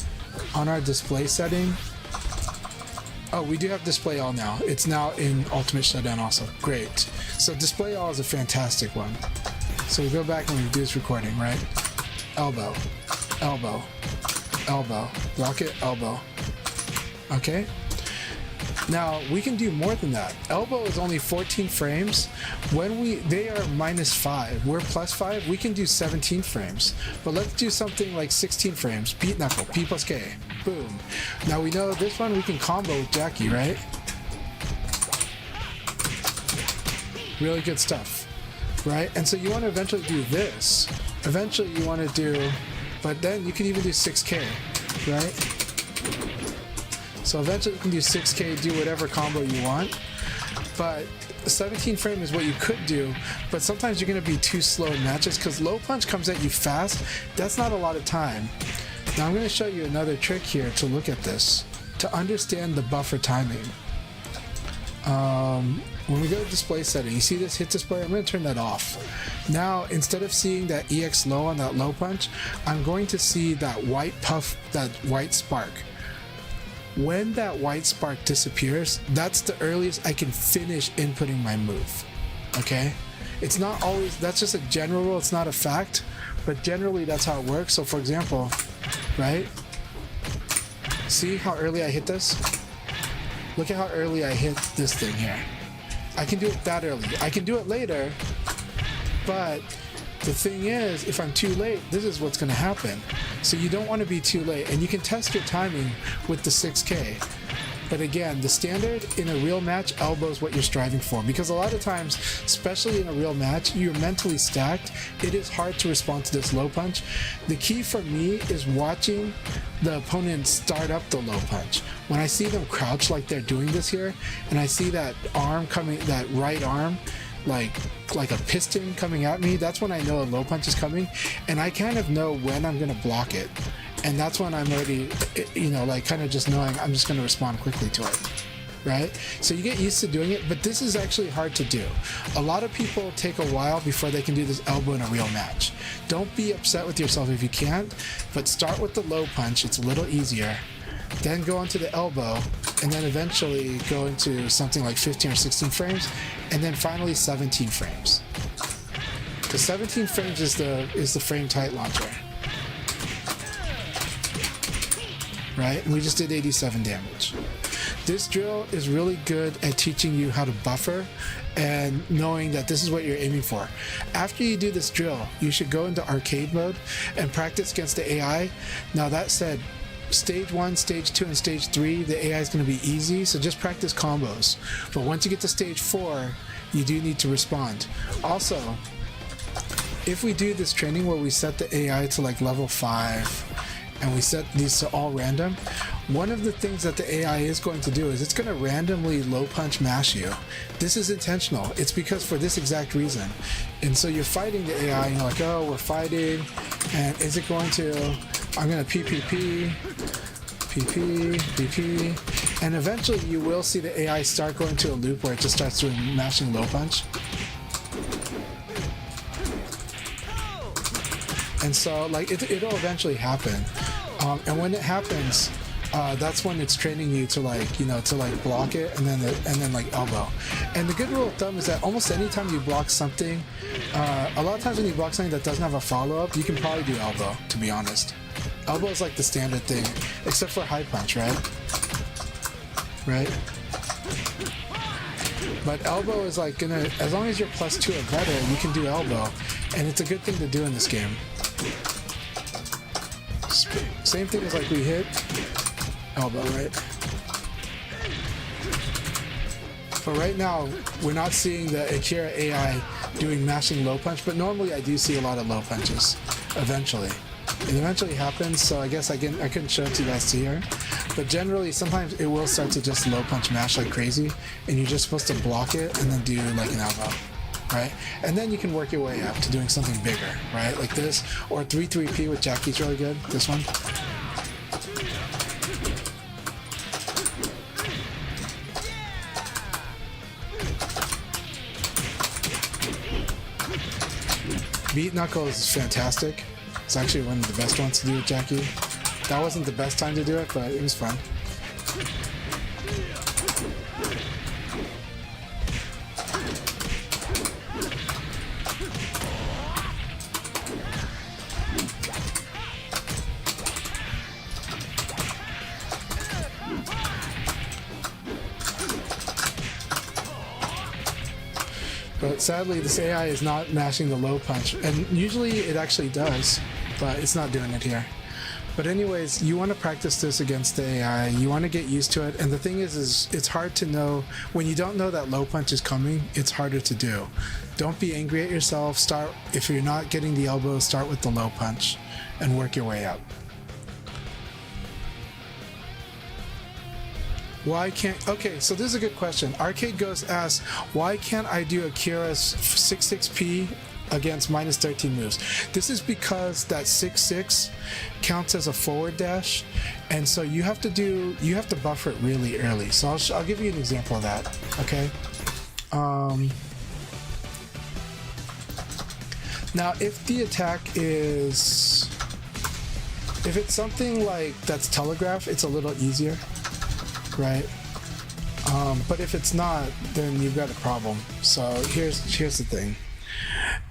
on our display setting, oh, we do have display all now. It's now in Ultimate Showdown also. Great. So display all is a fantastic one. So we go back and we do this recording, right? Elbow, block it, elbow. Okay? Now, we can do more than that. Elbow is only 14 frames. When they are -5, we're +5, we can do 17 frames. But let's do something like 16 frames. Beat knuckle, P plus K. Boom. Now we know this one we can combo with Jackie, right? Really good stuff, right? And so you want to eventually do this. Eventually you want to do, but then you can even do 6K, right? So eventually you can do 6K, do whatever combo you want. But 17 frame is what you could do, but sometimes you're going to be too slow in matches because low punch comes at you fast. That's not a lot of time. Now I'm going to show you another trick here to look at this, to understand the buffer timing. When we go to display setting, you see this hit display? I'm going to turn that off. Now, instead of seeing that EX low on that low punch, I'm going to see that white puff, that white spark. When that white spark disappears, that's the earliest I can finish inputting my move. Okay? It's not always, that's just a general rule, it's not a fact, but generally that's how it works. So for example, right? See how early I hit this? Look at how early I hit this thing here. I can do it that early. I can do it later, but the thing is, if I'm too late, this is what's going to happen. So you don't want to be too late, and you can test your timing with the 6K. But again, the standard in a real match, elbow is what you're striving for, because a lot of times, especially in a real match, you're mentally stacked. It is hard to respond to this low punch. The key for me is watching the opponent start up the low punch. When I see them crouch like they're doing this here, and I see that arm coming, that right arm, like a piston coming at me, that's when I know a low punch is coming, and I kind of know when I'm going to block it. and that's when I'm already, like kind of just knowing I'm just going to respond quickly to it. Right? So you get used to doing it, but this is actually hard to do. A lot of people take a while before they can do this elbow in a real match. Don't be upset with yourself if you can't, but start with the low punch. It's a little easier. Then go into the elbow, and then eventually go into something like 15 or 16 frames, and then finally 17 frames. The 17 frames is the frame tight launcher. Right? And we just did 87 damage. This drill is really good at teaching you how to buffer and knowing that this is what you're aiming for. After you do this drill, you should go into arcade mode and practice against the AI. Now that said, stage 1, stage 2, and stage 3, the AI is going to be easy, so just practice combos. But once you get to stage 4, you do need to respond. Also, if we do this training where we set the AI to like level 5, and we set these to all random, one of the things that the AI is going to do is it's going to randomly low punch mash you. This is intentional. It's because for this exact reason. And so you're fighting the AI, and you're like, oh, we're fighting, and is it going to, I'm going to PPP, and eventually you will see the AI start going to a loop where it just starts doing mashing low punch. And so, like, it'll eventually happen. And when it happens, that's when it's training you to like block it and then like elbow. And the good rule of thumb is that almost any time you block something, a lot of times when you block something that doesn't have a follow-up, you can probably do elbow, to be honest. Elbow is like the standard thing, except for high punch, right? Right? But elbow is like gonna, as long as you're +2 or better, you can do elbow. And it's a good thing to do in this game. Same thing as like we hit elbow, right? But right now, we're not seeing the Akira AI doing mashing low punch, but normally I do see a lot of low punches, eventually. It eventually happens, so I guess I couldn't show it to you guys here. But generally, sometimes it will start to just low punch mash like crazy, and you're just supposed to block it and then do like an elbow. Right? And then you can work your way up to doing something bigger, right? Like this, or 3-3-P with Jackie's really good, this one. Beat Knuckle is fantastic. It's actually one of the best ones to do with Jackie. That wasn't the best time to do it, but it was fun. But sadly, this AI is not mashing the low punch, and usually it actually does, but it's not doing it here. But anyways, you want to practice this against the AI, you want to get used to it, and the thing is it's hard to know, when you don't know that low punch is coming, it's harder to do. Don't be angry at yourself, if you're not getting the elbow, start with the low punch, and work your way up. Why can't... Okay, so this is a good question. Arcade Ghost asks, why can't I do Akira's 6-6P against -13 moves? This is because that 6-6 counts as a forward dash, and so you have to buffer it really early. So I'll give you an example of that, okay? Now, if the attack is... If it's something like that's telegraph, it's a little easier. Right? But if it's not, then you've got a problem. So here's the thing.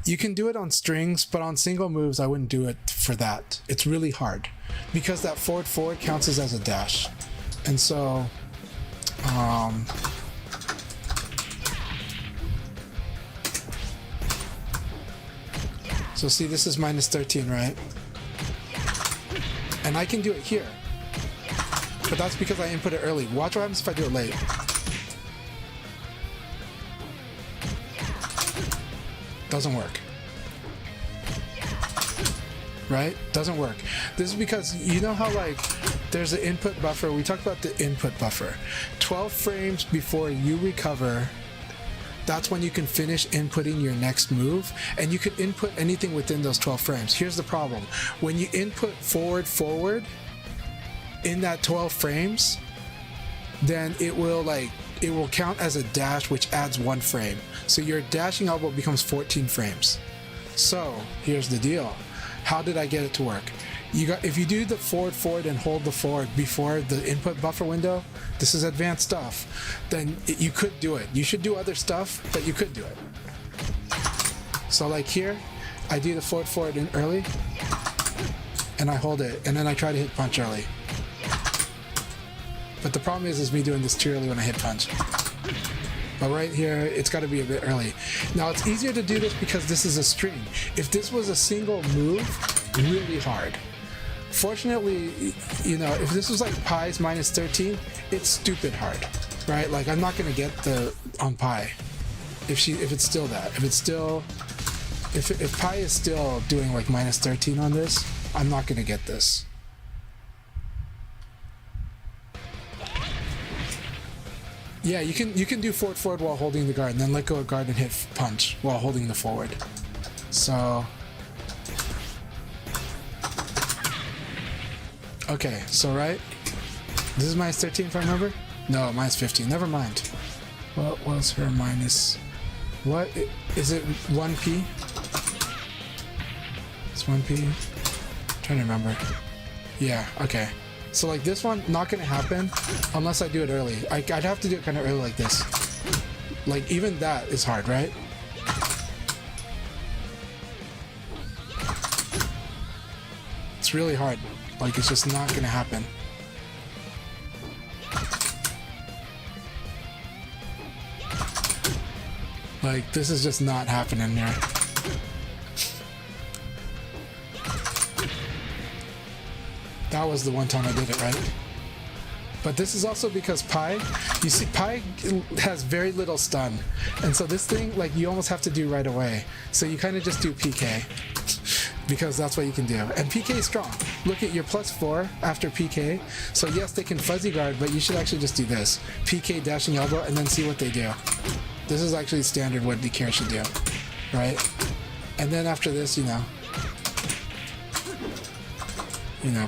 You can do it on strings, but on single moves, I wouldn't do it for that. It's really hard because that forward counts as a dash. And so, so see, this is -13, right? And I can do it here. But that's because I input it early. Watch what happens if I do it late. Doesn't work. Right? Doesn't work. This is because, you know how like there's an input buffer. We talked about the input buffer. 12 frames before you recover, that's when you can finish inputting your next move, and you can input anything within those 12 frames. Here's the problem. When you input forward in that 12 frames, then it will count as a dash, which adds 1 frame. So your dashing elbow becomes 14 frames. So here's the deal. How did I get it to work? If you do the forward and hold the forward before the input buffer window, this is advanced stuff, then you could do it. You should do other stuff, but you could do it. So like here, I do the forward in early, and I hold it, and then I try to hit punch early. But the problem is me doing this too early when I hit punch. But right here, it's got to be a bit early. Now it's easier to do this because this is a string. If this was a single move, really hard. Fortunately, you know, if this was like Pi's minus 13, it's stupid hard, right? Like I'm not gonna get the on Pi if it's still that. If Pi is still doing like minus 13 on this, I'm not gonna get this. Yeah, you can do forward while holding the guard, and then let go of guard and hit punch while holding the forward. So. Okay, so right? This is minus 13 if I remember? No, minus 15. Never mind. What was her minus? What? Is it 1p? It's 1p? I'm trying to remember. Yeah, okay. So like this one, not gonna happen unless I do it early. I'd have to do it kind of early like this. Like even that is hard, right? It's really hard. Like, it's just not gonna happen. Like, this is just not happening here. That was the one time I did it, right? But this is also because Pi, you see, Pi has very little stun. And so this thing, like, you almost have to do right away. So you kind of just do PK. Because that's what you can do. And PK is strong. Look at your +4 after PK. So yes, they can fuzzy guard, but you should actually just do this. PK dashing elbow and then see what they do. This is actually standard what Akira should do. Right? And then after this, you know,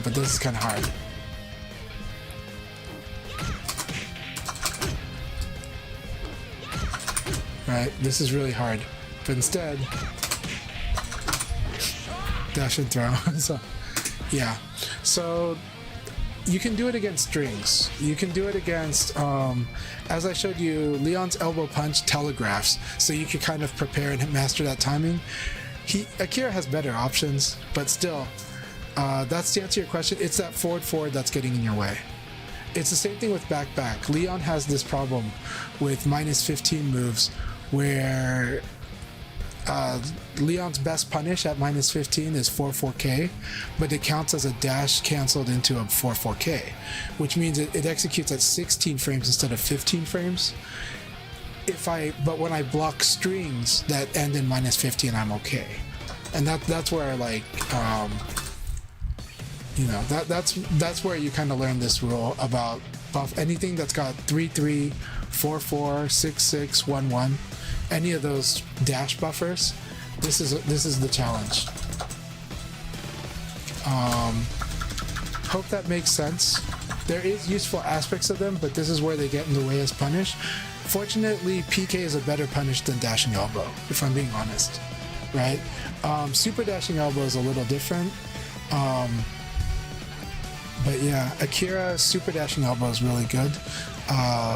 but this is kind of hard. Right? This is really hard. But instead, dash and throw. So, yeah. So you can do it against strings. You can do it against, as I showed you, Leon's elbow punch telegraphs, so you can kind of prepare and master that timing. Akira has better options, but still, that's to answer your question. It's that forward that's getting in your way. It's the same thing with back. Leon has this problem with minus 15 moves where Leon's best punish at minus 15 is 4-4K, but it counts as a dash canceled into a 4-4K, which means it executes at 16 frames instead of 15 frames. But when I block strings that end in minus 15, I'm okay. And that's where like that's where you kind of learn this rule about buff anything that's got 3-3, 4-4, 6-6, 1-1. Any of those dash buffers, this is the challenge. Hope that makes sense. There is useful aspects of them, but this is where they get in the way as punish. Fortunately, PK is a better punish than dashing elbow, if I'm being honest, right? Super dashing elbow is a little different. But yeah, Akira super dashing elbow is really good.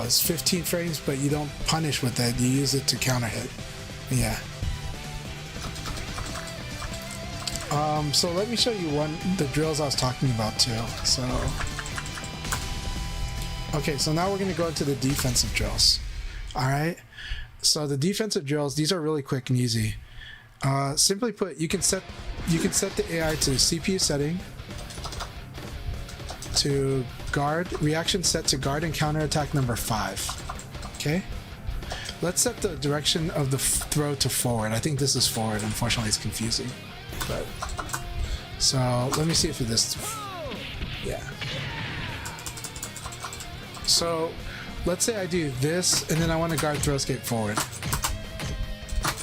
It's 15 frames, but you don't punish with it. You use it to counter hit. Yeah. So let me show you the drills I was talking about too. So, okay, so now we're going to go into the defensive drills. All right. So the defensive drills, these are really quick and easy. Simply put, you can set the AI to CPU setting, to guard, reaction set to guard and counter attack number 5. Okay, let's set the direction of the throw to forward. I think this is forward. Unfortunately, it's confusing. But so let me see if this. Yeah. So let's say I do this, and then I want to guard throw escape forward.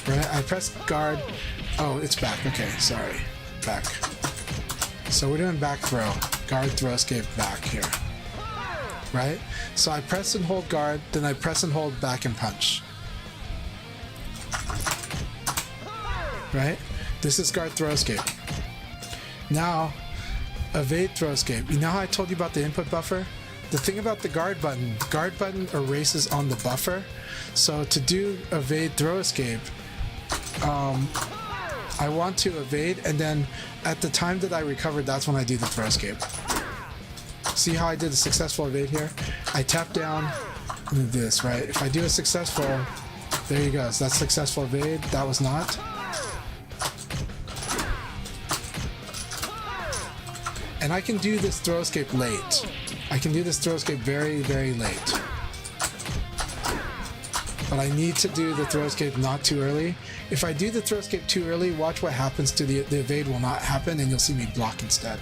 right? I press guard. Oh, it's back. Okay, sorry. Back. So we're doing back throw. Guard, throw, escape, back here. Right? So I press and hold guard, then I press and hold back and punch. Right? This is guard, throw, escape. Now, evade, throw, escape. You know how I told you about the input buffer? The thing about the guard button erases on the buffer. So to do evade, throw, escape, I want to evade, and then at the time that I recovered, that's when I do the throw escape. See how I did a successful evade here? I tap down and do this, right? If I do a successful, there you go. So that's successful evade. That was not. And I can do this throw escape late. I can do this throw escape very, very late. But I need to do the throw escape not too early. If I do the throw escape too early, watch what happens to the evade will not happen, and you'll see me block instead.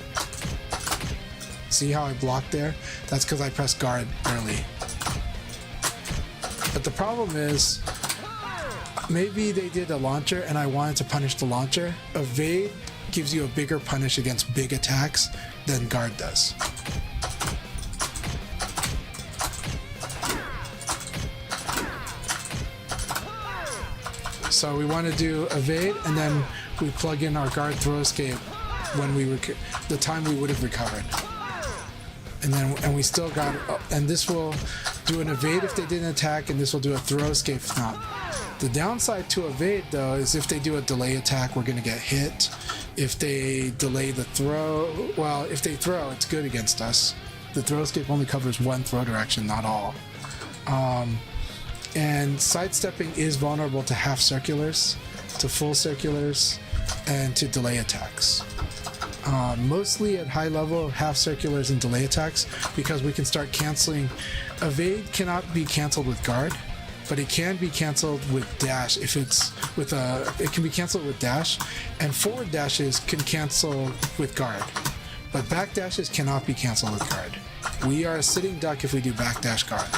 See how I blocked there? That's because I pressed guard early. But the problem is, maybe they did a launcher and I wanted to punish the launcher. Evade gives you a bigger punish against big attacks than guard does. So we want to do evade, and then we plug in our guard throw escape when we the time we would have recovered. And we still got, and this will do an evade if they didn't attack, and this will do a throw escape if not. The downside to evade though is if they do a delay attack, we're gonna get hit. If they delay the throw, well, if they throw, it's good against us. The throw escape only covers one throw direction, not all. And sidestepping is vulnerable to half circulars, to full circulars, and to delay attacks. Mostly at high level, half circulars and delay attacks, because we can start canceling. Evade cannot be canceled with guard, but it can be canceled with dash if it's with it can be canceled with dash, and forward dashes can cancel with guard, but back dashes cannot be canceled with guard. We are a sitting duck if we do back dash guard.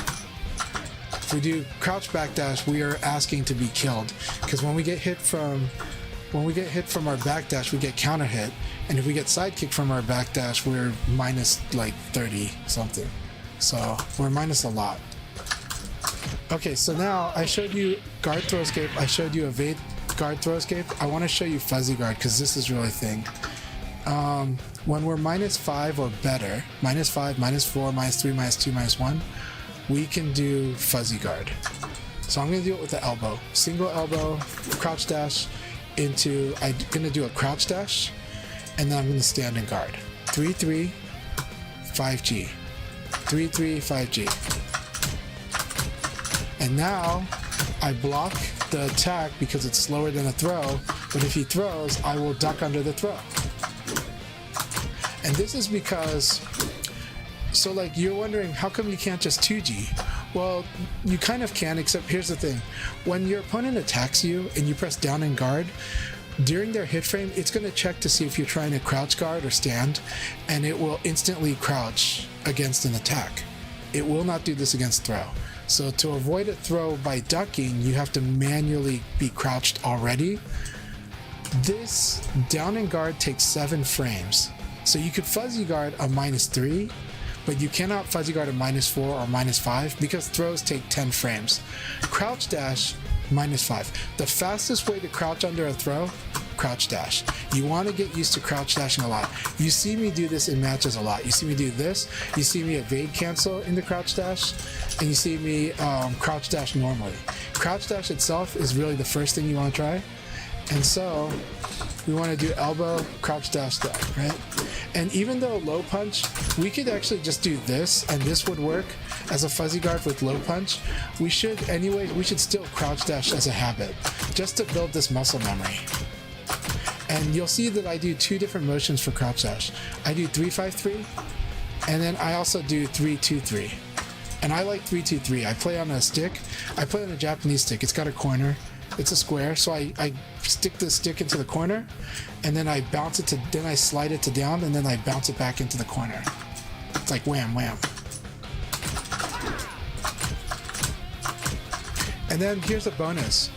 If we do crouch backdash, we are asking to be killed, because when we get hit from our backdash, we get counter hit, and if we get sidekick from our backdash, we're minus like 30 something. So we're minus a lot. Okay, so now I showed you guard throw escape. I showed you evade guard throw escape. I want to show you fuzzy guard because this is really a thing. When we're -5 or better, -5, -4, -3, -2, -1. We can do fuzzy guard. So I'm going to do it with the elbow. Single elbow, crouch dash into, I'm going to do a crouch dash, and then I'm going to stand in guard. 3-3, 5G. 3-3, 5G. And now I block the attack because it's slower than a throw, but if he throws, I will duck under the throw. And this is because, so like you're wondering, how come you can't just 2G? Well, you kind of can, except here's the thing. When your opponent attacks you and you press down and guard, during their hit frame, it's going to check to see if you're trying to crouch guard or stand, and it will instantly crouch against an attack. It will not do this against throw. So to avoid a throw by ducking, you have to manually be crouched already. This down and guard takes 7 frames. So you could fuzzy guard a -3, but you cannot fuzzy guard a -4 or -5 because throws take 10 frames. Crouch dash, -5. The fastest way to crouch under a throw, crouch dash. You want to get used to crouch dashing a lot. You see me do this in matches a lot. You see me do this, you see me evade cancel in the crouch dash, and you see me crouch dash normally. Crouch dash itself is really the first thing you want to try. And so we want to do elbow, crouch dash duck, right? And even though low punch, we could actually just do this, and this would work as a fuzzy guard with low punch. We should still crouch dash as a habit, just to build this muscle memory. And you'll see that I do 2 different motions for crouch dash. I do 3-5-3, and then I also do 3-2-3. And I like 3-2-3. I play on a stick. I play on a Japanese stick. It's got a corner. It's a square, so I stick the stick into the corner, and then I bounce it to, then I slide it to down, and then I bounce it back into the corner. It's like wham, wham. And then here's a bonus.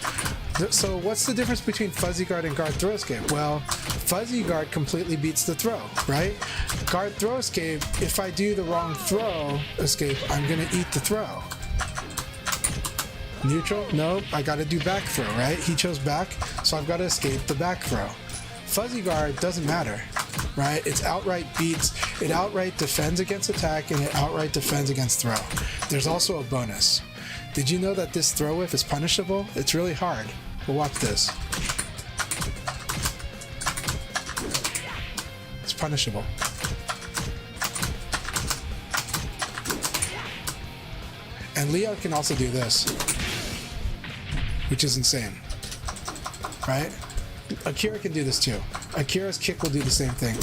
So what's the difference between fuzzy guard and guard throw escape? Well, fuzzy guard completely beats the throw, right? Guard throw escape, if I do the wrong throw escape, I'm gonna eat the throw. Neutral? No, I gotta do back throw, right? He chose back, so I've gotta escape the back throw. Fuzzy guard doesn't matter, right? It's outright beats, it outright defends against attack, and it outright defends against throw. There's also a bonus. Did you know that this throw whiff is punishable? It's really hard. But watch this. It's punishable. And Leo can also do this, which is insane, right? Akira can do this too. Akira's kick will do the same thing.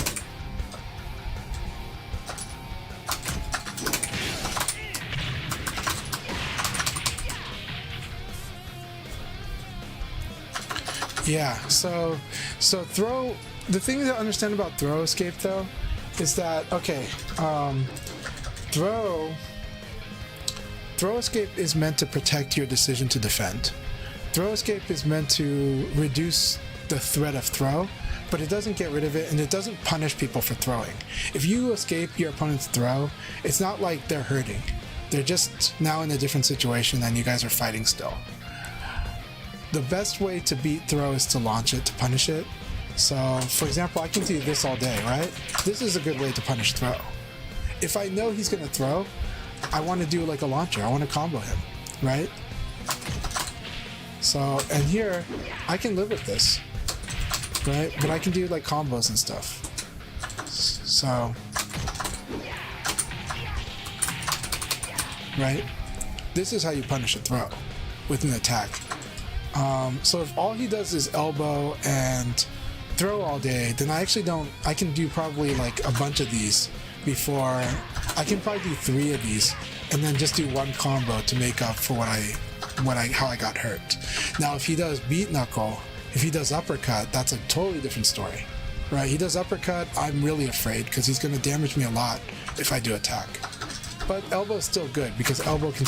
Yeah, so throw, the thing to understand about throw escape though is that, okay, throw escape is meant to protect your decision to defend. Throw escape is meant to reduce the threat of throw, but it doesn't get rid of it, and it doesn't punish people for throwing. If you escape your opponent's throw, it's not like they're hurting. They're just now in a different situation and you guys are fighting still. The best way to beat throw is to launch it, to punish it. So, for example, I can do this all day, right? This is a good way to punish throw. If I know he's gonna throw, I want to do like a launcher. I want to combo him, right? So, and here, I can live with this, right? But I can do like combos and stuff. So, right? This is how you punish a throw with an attack. So if all he does is elbow and throw all day, then I can do probably like a bunch of these before, I can probably do 3 of these and then just do one combo to make up for how I got hurt. Now if he does beat knuckle, if he does uppercut, that's a totally different story, right? He does uppercut, I'm really afraid because he's going to damage me a lot if I do attack. But elbow is still good because elbow can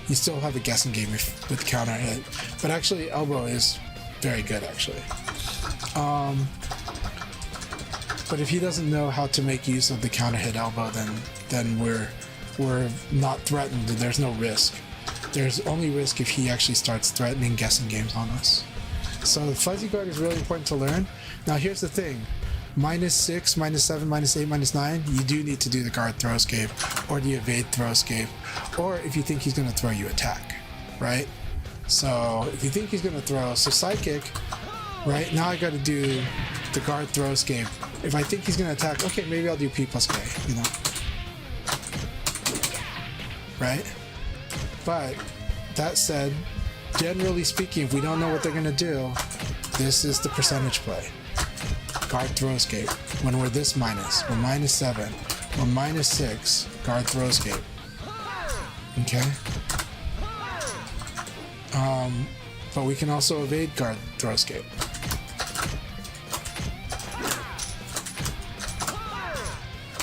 you still have a guessing game with counter hit. But actually, elbow is very good, actually. But if he doesn't know how to make use of the counter hit elbow, then we're not threatened. There's no risk. There's only risk if he actually starts threatening guessing games on us. So the fuzzy guard is really important to learn. Now here's the thing. -6, -7, -8, -9, you do need to do the guard throw escape or the evade throw escape, or if you think he's going to throw, you attack, right? So if you think he's going to throw, so sidekick, right? Now I got to do the guard throw escape. If I think he's going to attack, okay, maybe I'll do P plus K, you know? Right? But that said, generally speaking, if we don't know what they're going to do, this is the percentage play. Guard throw escape. When we're this minus, we're -7, we're -6, guard throw escape. Okay? But we can also evade guard throw escape.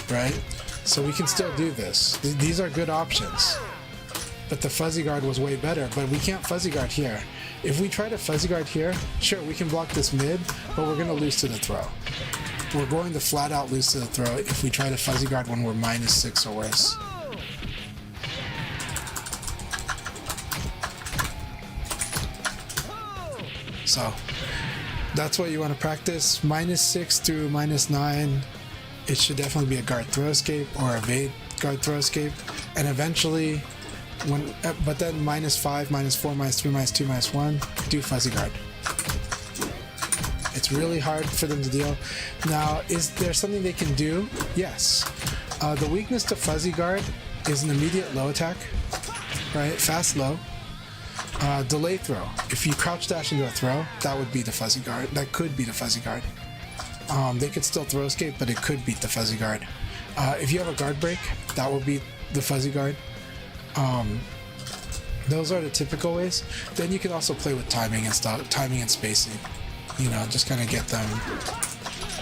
Right? So we can still do this. These are good options. But the fuzzy guard was way better, but we can't fuzzy guard here. If we try to fuzzy guard here, sure, we can block this mid, but we're going to lose to the throw. We're going to flat out lose to the throw if we try to fuzzy guard when we're -6 or worse. So, that's what you want to practice. -6 through -9, it should definitely be a guard throw escape or evade guard throw escape. And eventually, but then -5, -4, -3, -2, -1, do fuzzy guard. It's really hard for them to deal. Now, is there something they can do? Yes. The weakness to fuzzy guard is an immediate low attack, right? Fast low. Delay throw. If you crouch dash into a throw, that would be the fuzzy guard. That could be the fuzzy guard. They could still throw escape, but it could beat the fuzzy guard. If you have a guard break, that will beat the fuzzy guard. Those are the typical ways. Then you can also play with timing and stuff, timing and spacing. You know, just kind of get them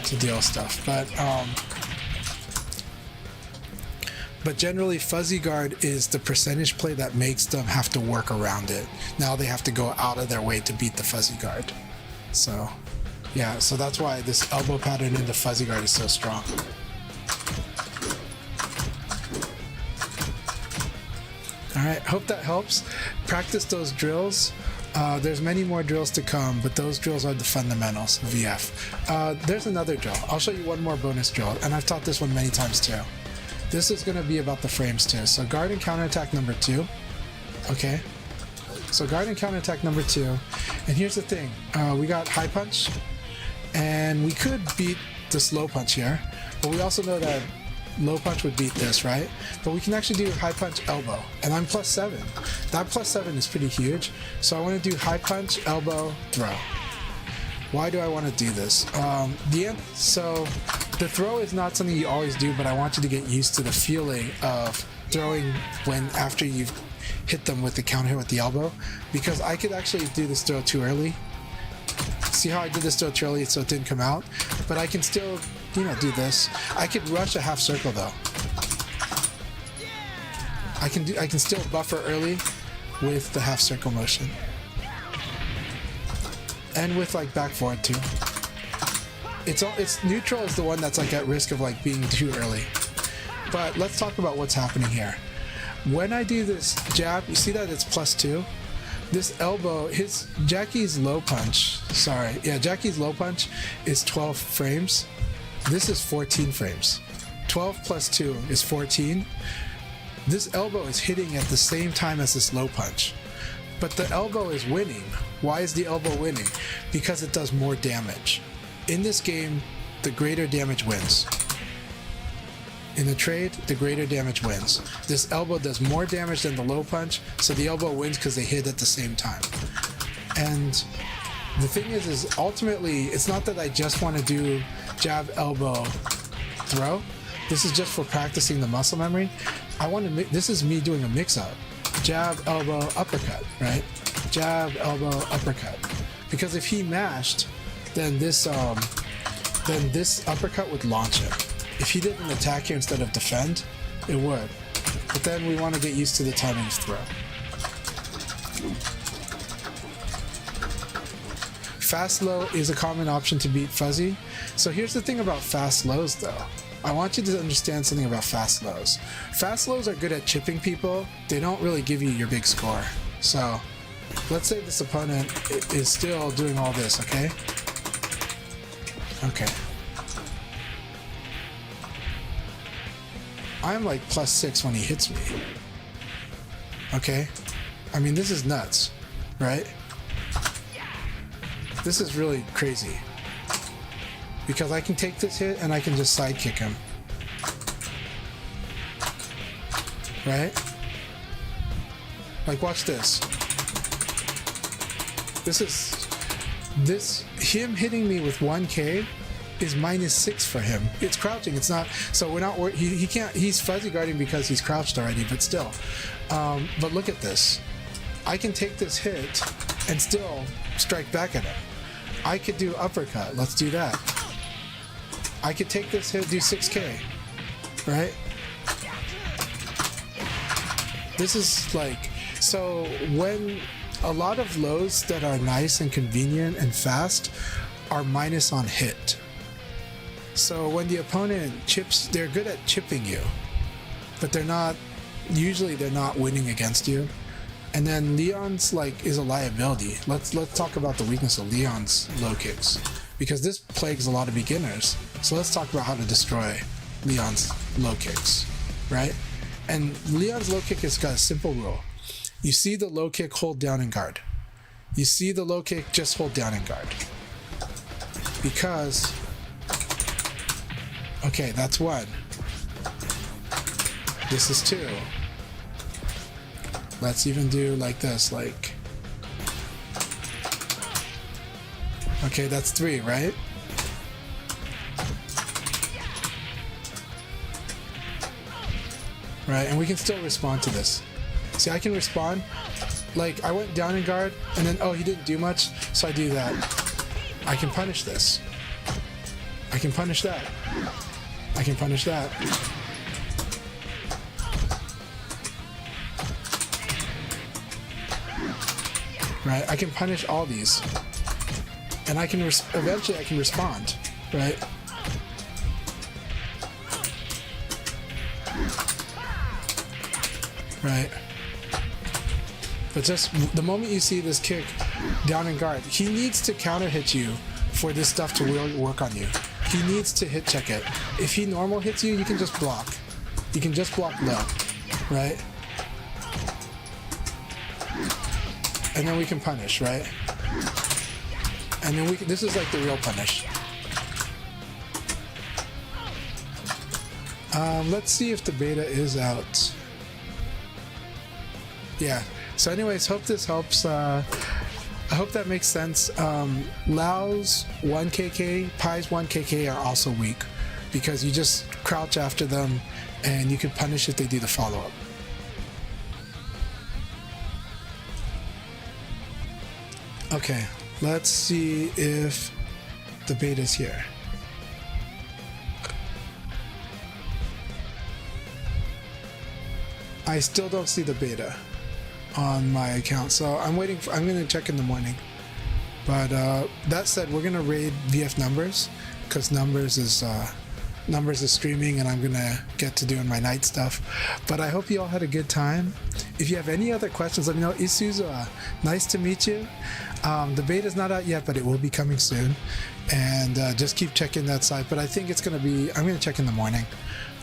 to deal stuff. But generally, fuzzy guard is the percentage play that makes them have to work around it. Now they have to go out of their way to beat the fuzzy guard. So, yeah, so that's why this elbow pattern in the fuzzy guard is so strong. Alright, hope that helps. Practice those drills. There's many more drills to come, but those drills are the fundamentals of VF. There's another drill. I'll show you one more bonus drill, and I've taught this one many times too. This is going to be about the frames too. So guard and counterattack number 2. Okay. So guard and counterattack number 2. And here's the thing. We got high punch, and we could beat the slow punch here, but we also know that low punch would beat this, right? But we can actually do high punch elbow, and I'm +7. That +7 is pretty huge. So I want to do high punch elbow throw. Why do I want to do this? So the throw is not something you always do, but I want you to get used to the feeling of throwing after you've hit them with the counter hit with the elbow, because I could actually do this throw too early. See how I did this throw too early so it didn't come out? But I can still, do this. I could rush a half circle though. I can still buffer early with the half circle motion. And with like back forward too. It's neutral is the one that's like at risk of like being too early. But let's talk about what's happening here. When I do this jab, you see that it's +2. This elbow, Jackie's low punch is 12 frames. This is 14 frames. 12 plus 2 is 14. This elbow is hitting at the same time as this low punch. But the elbow is winning. Why is the elbow winning? Because it does more damage. In this game, the greater damage wins. In the trade, the greater damage wins. This elbow does more damage than the low punch, so the elbow wins because they hit at the same time. And the thing is ultimately, it's not that I just want to do jab, elbow, throw. This is just for practicing the muscle memory. This is me doing a mix-up. Jab, elbow, uppercut, right? Jab, elbow, uppercut. Because if he mashed, then this uppercut would launch him. If he didn't attack here instead of defend, it would. But then we want to get used to the timing of throw. Fast low is a common option to beat fuzzy. So here's the thing about fast lows though. I want you to understand something about fast lows. Fast lows are good at chipping people. They don't really give you your big score. So let's say this opponent is still doing all this, okay? Okay. I'm like +6 when he hits me. Okay? I mean, this is nuts, right? This is really crazy. Because I can take this hit and I can just side kick him. Right? Like, watch this. Him hitting me with 1K is -6 for him. It's crouching. It's not. So we're not. He can't. He's fuzzy guarding because he's crouched already. But still. But look at this. I can take this hit and still strike back at him. I could do uppercut. Let's do that. I could take this hit, do 6K, right? This is like, so when a lot of lows that are nice and convenient and fast are minus on hit. So when the opponent chips, they're good at chipping you, but usually they're not winning against you. And then Leon's like is a liability. Let's talk about the weakness of Leon's low kicks, because this plagues a lot of beginners. So let's talk about how to destroy Leon's low kicks, right? And Leon's low kick has got a simple rule. You see the low kick, hold down and guard. You see the low kick, just hold down and guard. Because, okay, that's 1. This is 2. Let's even do like this, like, okay, that's 3, right? Right, and we can still respond to this. See, I can respond. Like, I went down in guard, and then, oh, he didn't do much, so I do that. I can punish this. I can punish that. I can punish that. right? I can punish all these, and I can eventually I can respond, right? Right. But just the moment you see this kick down in guard, he needs to counter hit you for this stuff to really work on you. He needs to hit check it. If he normal hits you, you can just block. You can just block low, right? And then we can punish, right? And then we can, this is like the real punish. Let's see if the beta is out. Yeah. So anyways, hope this helps. I hope that makes sense. Lao's 1kk, Pai's 1kk are also weak because you just crouch after them and you can punish if they do the follow-up. Okay, let's see if the beta's here. I still don't see the beta on my account, so I'm waiting for, I'm gonna check in the morning. But that said, we're gonna raid VF Numbers because Numbers is streaming and I'm gonna get to doing my night stuff. But I hope you all had a good time. If you have any other questions, let me know. Isuzu, nice to meet you. The beta's not out yet, but it will be coming soon. And just keep checking that site. But I think it's gonna be, I'm gonna check in the morning.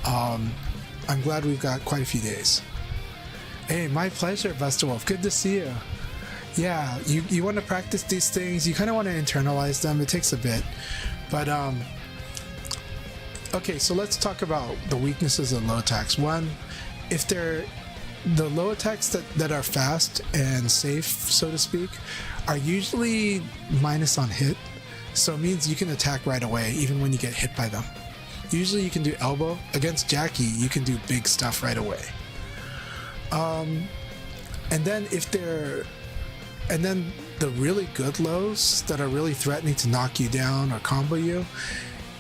I'm glad we've got quite a few days. Hey, my pleasure, Buster Wolf. Good to see you. Yeah, you want to practice these things. You kind of want to internalize them. It takes a bit. But, okay, so let's talk about the weaknesses of low attacks. One, if they're the low attacks that are fast and safe, so to speak, are usually minus on hit. So it means you can attack right away, even when you get hit by them. Usually you can do elbow. Against Jackie, you can do big stuff right away. And then and then the really good lows that are really threatening to knock you down or combo you,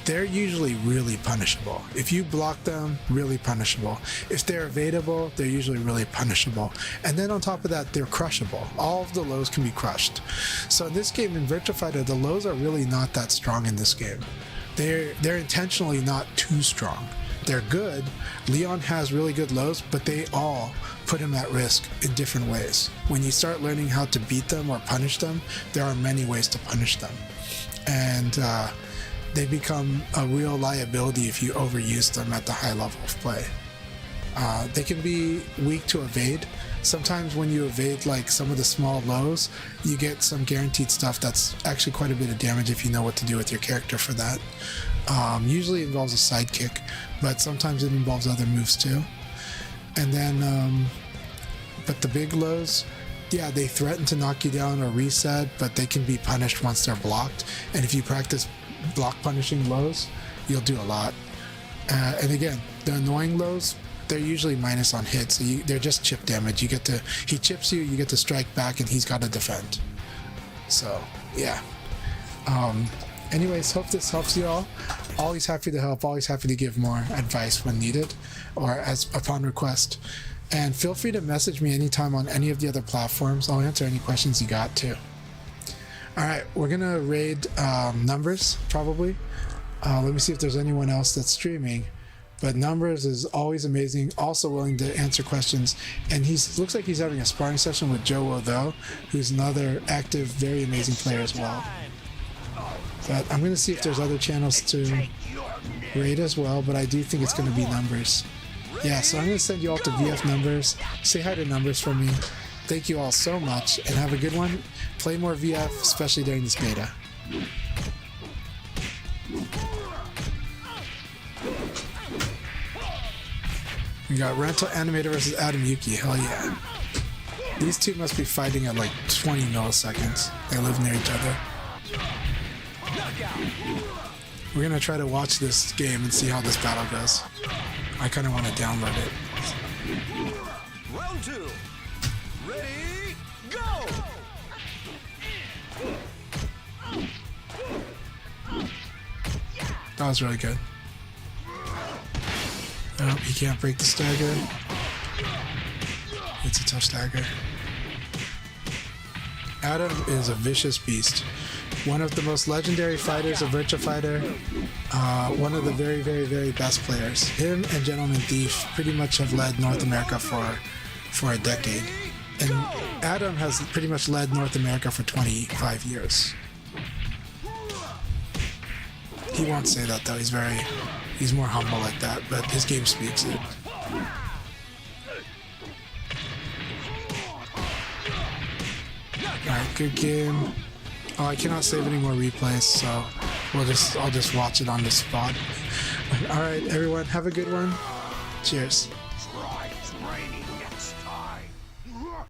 they're usually really punishable. If you block them, really punishable. If they're evadable, they're usually really punishable. And then on top of that, they're crushable. All of the lows can be crushed. So in this game, in Virtua Fighter, the lows are really not that strong in this game. They're intentionally not too strong. They're good. Leon has really good lows, but they all put him at risk in different ways. When you start learning how to beat them or punish them, there are many ways to punish them. And they become a real liability if you overuse them at the high level of play. They can be weak to evade. Sometimes when you evade like some of the small lows, you get some guaranteed stuff that's actually quite a bit of damage if you know what to do with your character for that. Usually it involves a sidekick, but sometimes it involves other moves too. And then, but the big lows, yeah, they threaten to knock you down or reset, but they can be punished once they're blocked. And if you practice block punishing lows, you'll do a lot. And again, the annoying lows, they're usually minus on hits. So they're just chip damage. He chips you, you get to strike back, and he's got to defend. So, yeah. Anyways, hope this helps you all. Always happy to help, always happy to give more advice when needed or as upon request. And feel free to message me anytime on any of the other platforms. I'll answer any questions you got too. Alright, we're gonna raid Numbers, probably. Let me see if there's anyone else that's streaming. But Numbers is always amazing, also willing to answer questions. And looks like he's having a sparring session with Joe though, who's another active, very amazing player as well. But I'm going to see if there's other channels to raid as well, but I do think it's going to be Numbers. Yeah, so I'm going to send you all to VF Numbers. Say hi to Numbers for me. Thank you all so much, and have a good one. Play more VF, especially during this beta. We got Rental Animator versus Adam Yuki. Hell yeah. These two must be fighting at like 20 milliseconds. They live near each other. We're gonna try to watch this game and see how this battle goes. I kind of want to download it. Round 2. Ready, go! That was really good. Oh, he can't break the stagger. It's a tough stagger. Adam is a vicious beast. One of the most legendary fighters of Virtua Fighter. One of the very, very, very best players. Him and Gentleman Thief pretty much have led North America for a decade. And Adam has pretty much led North America for 25 years. He won't say that though. He's more humble like that, but his game speaks it. Alright, good game. Oh, I cannot save any more replays, so I'll just watch it on the spot. Alright, everyone, have a good one. Cheers. Try training next time.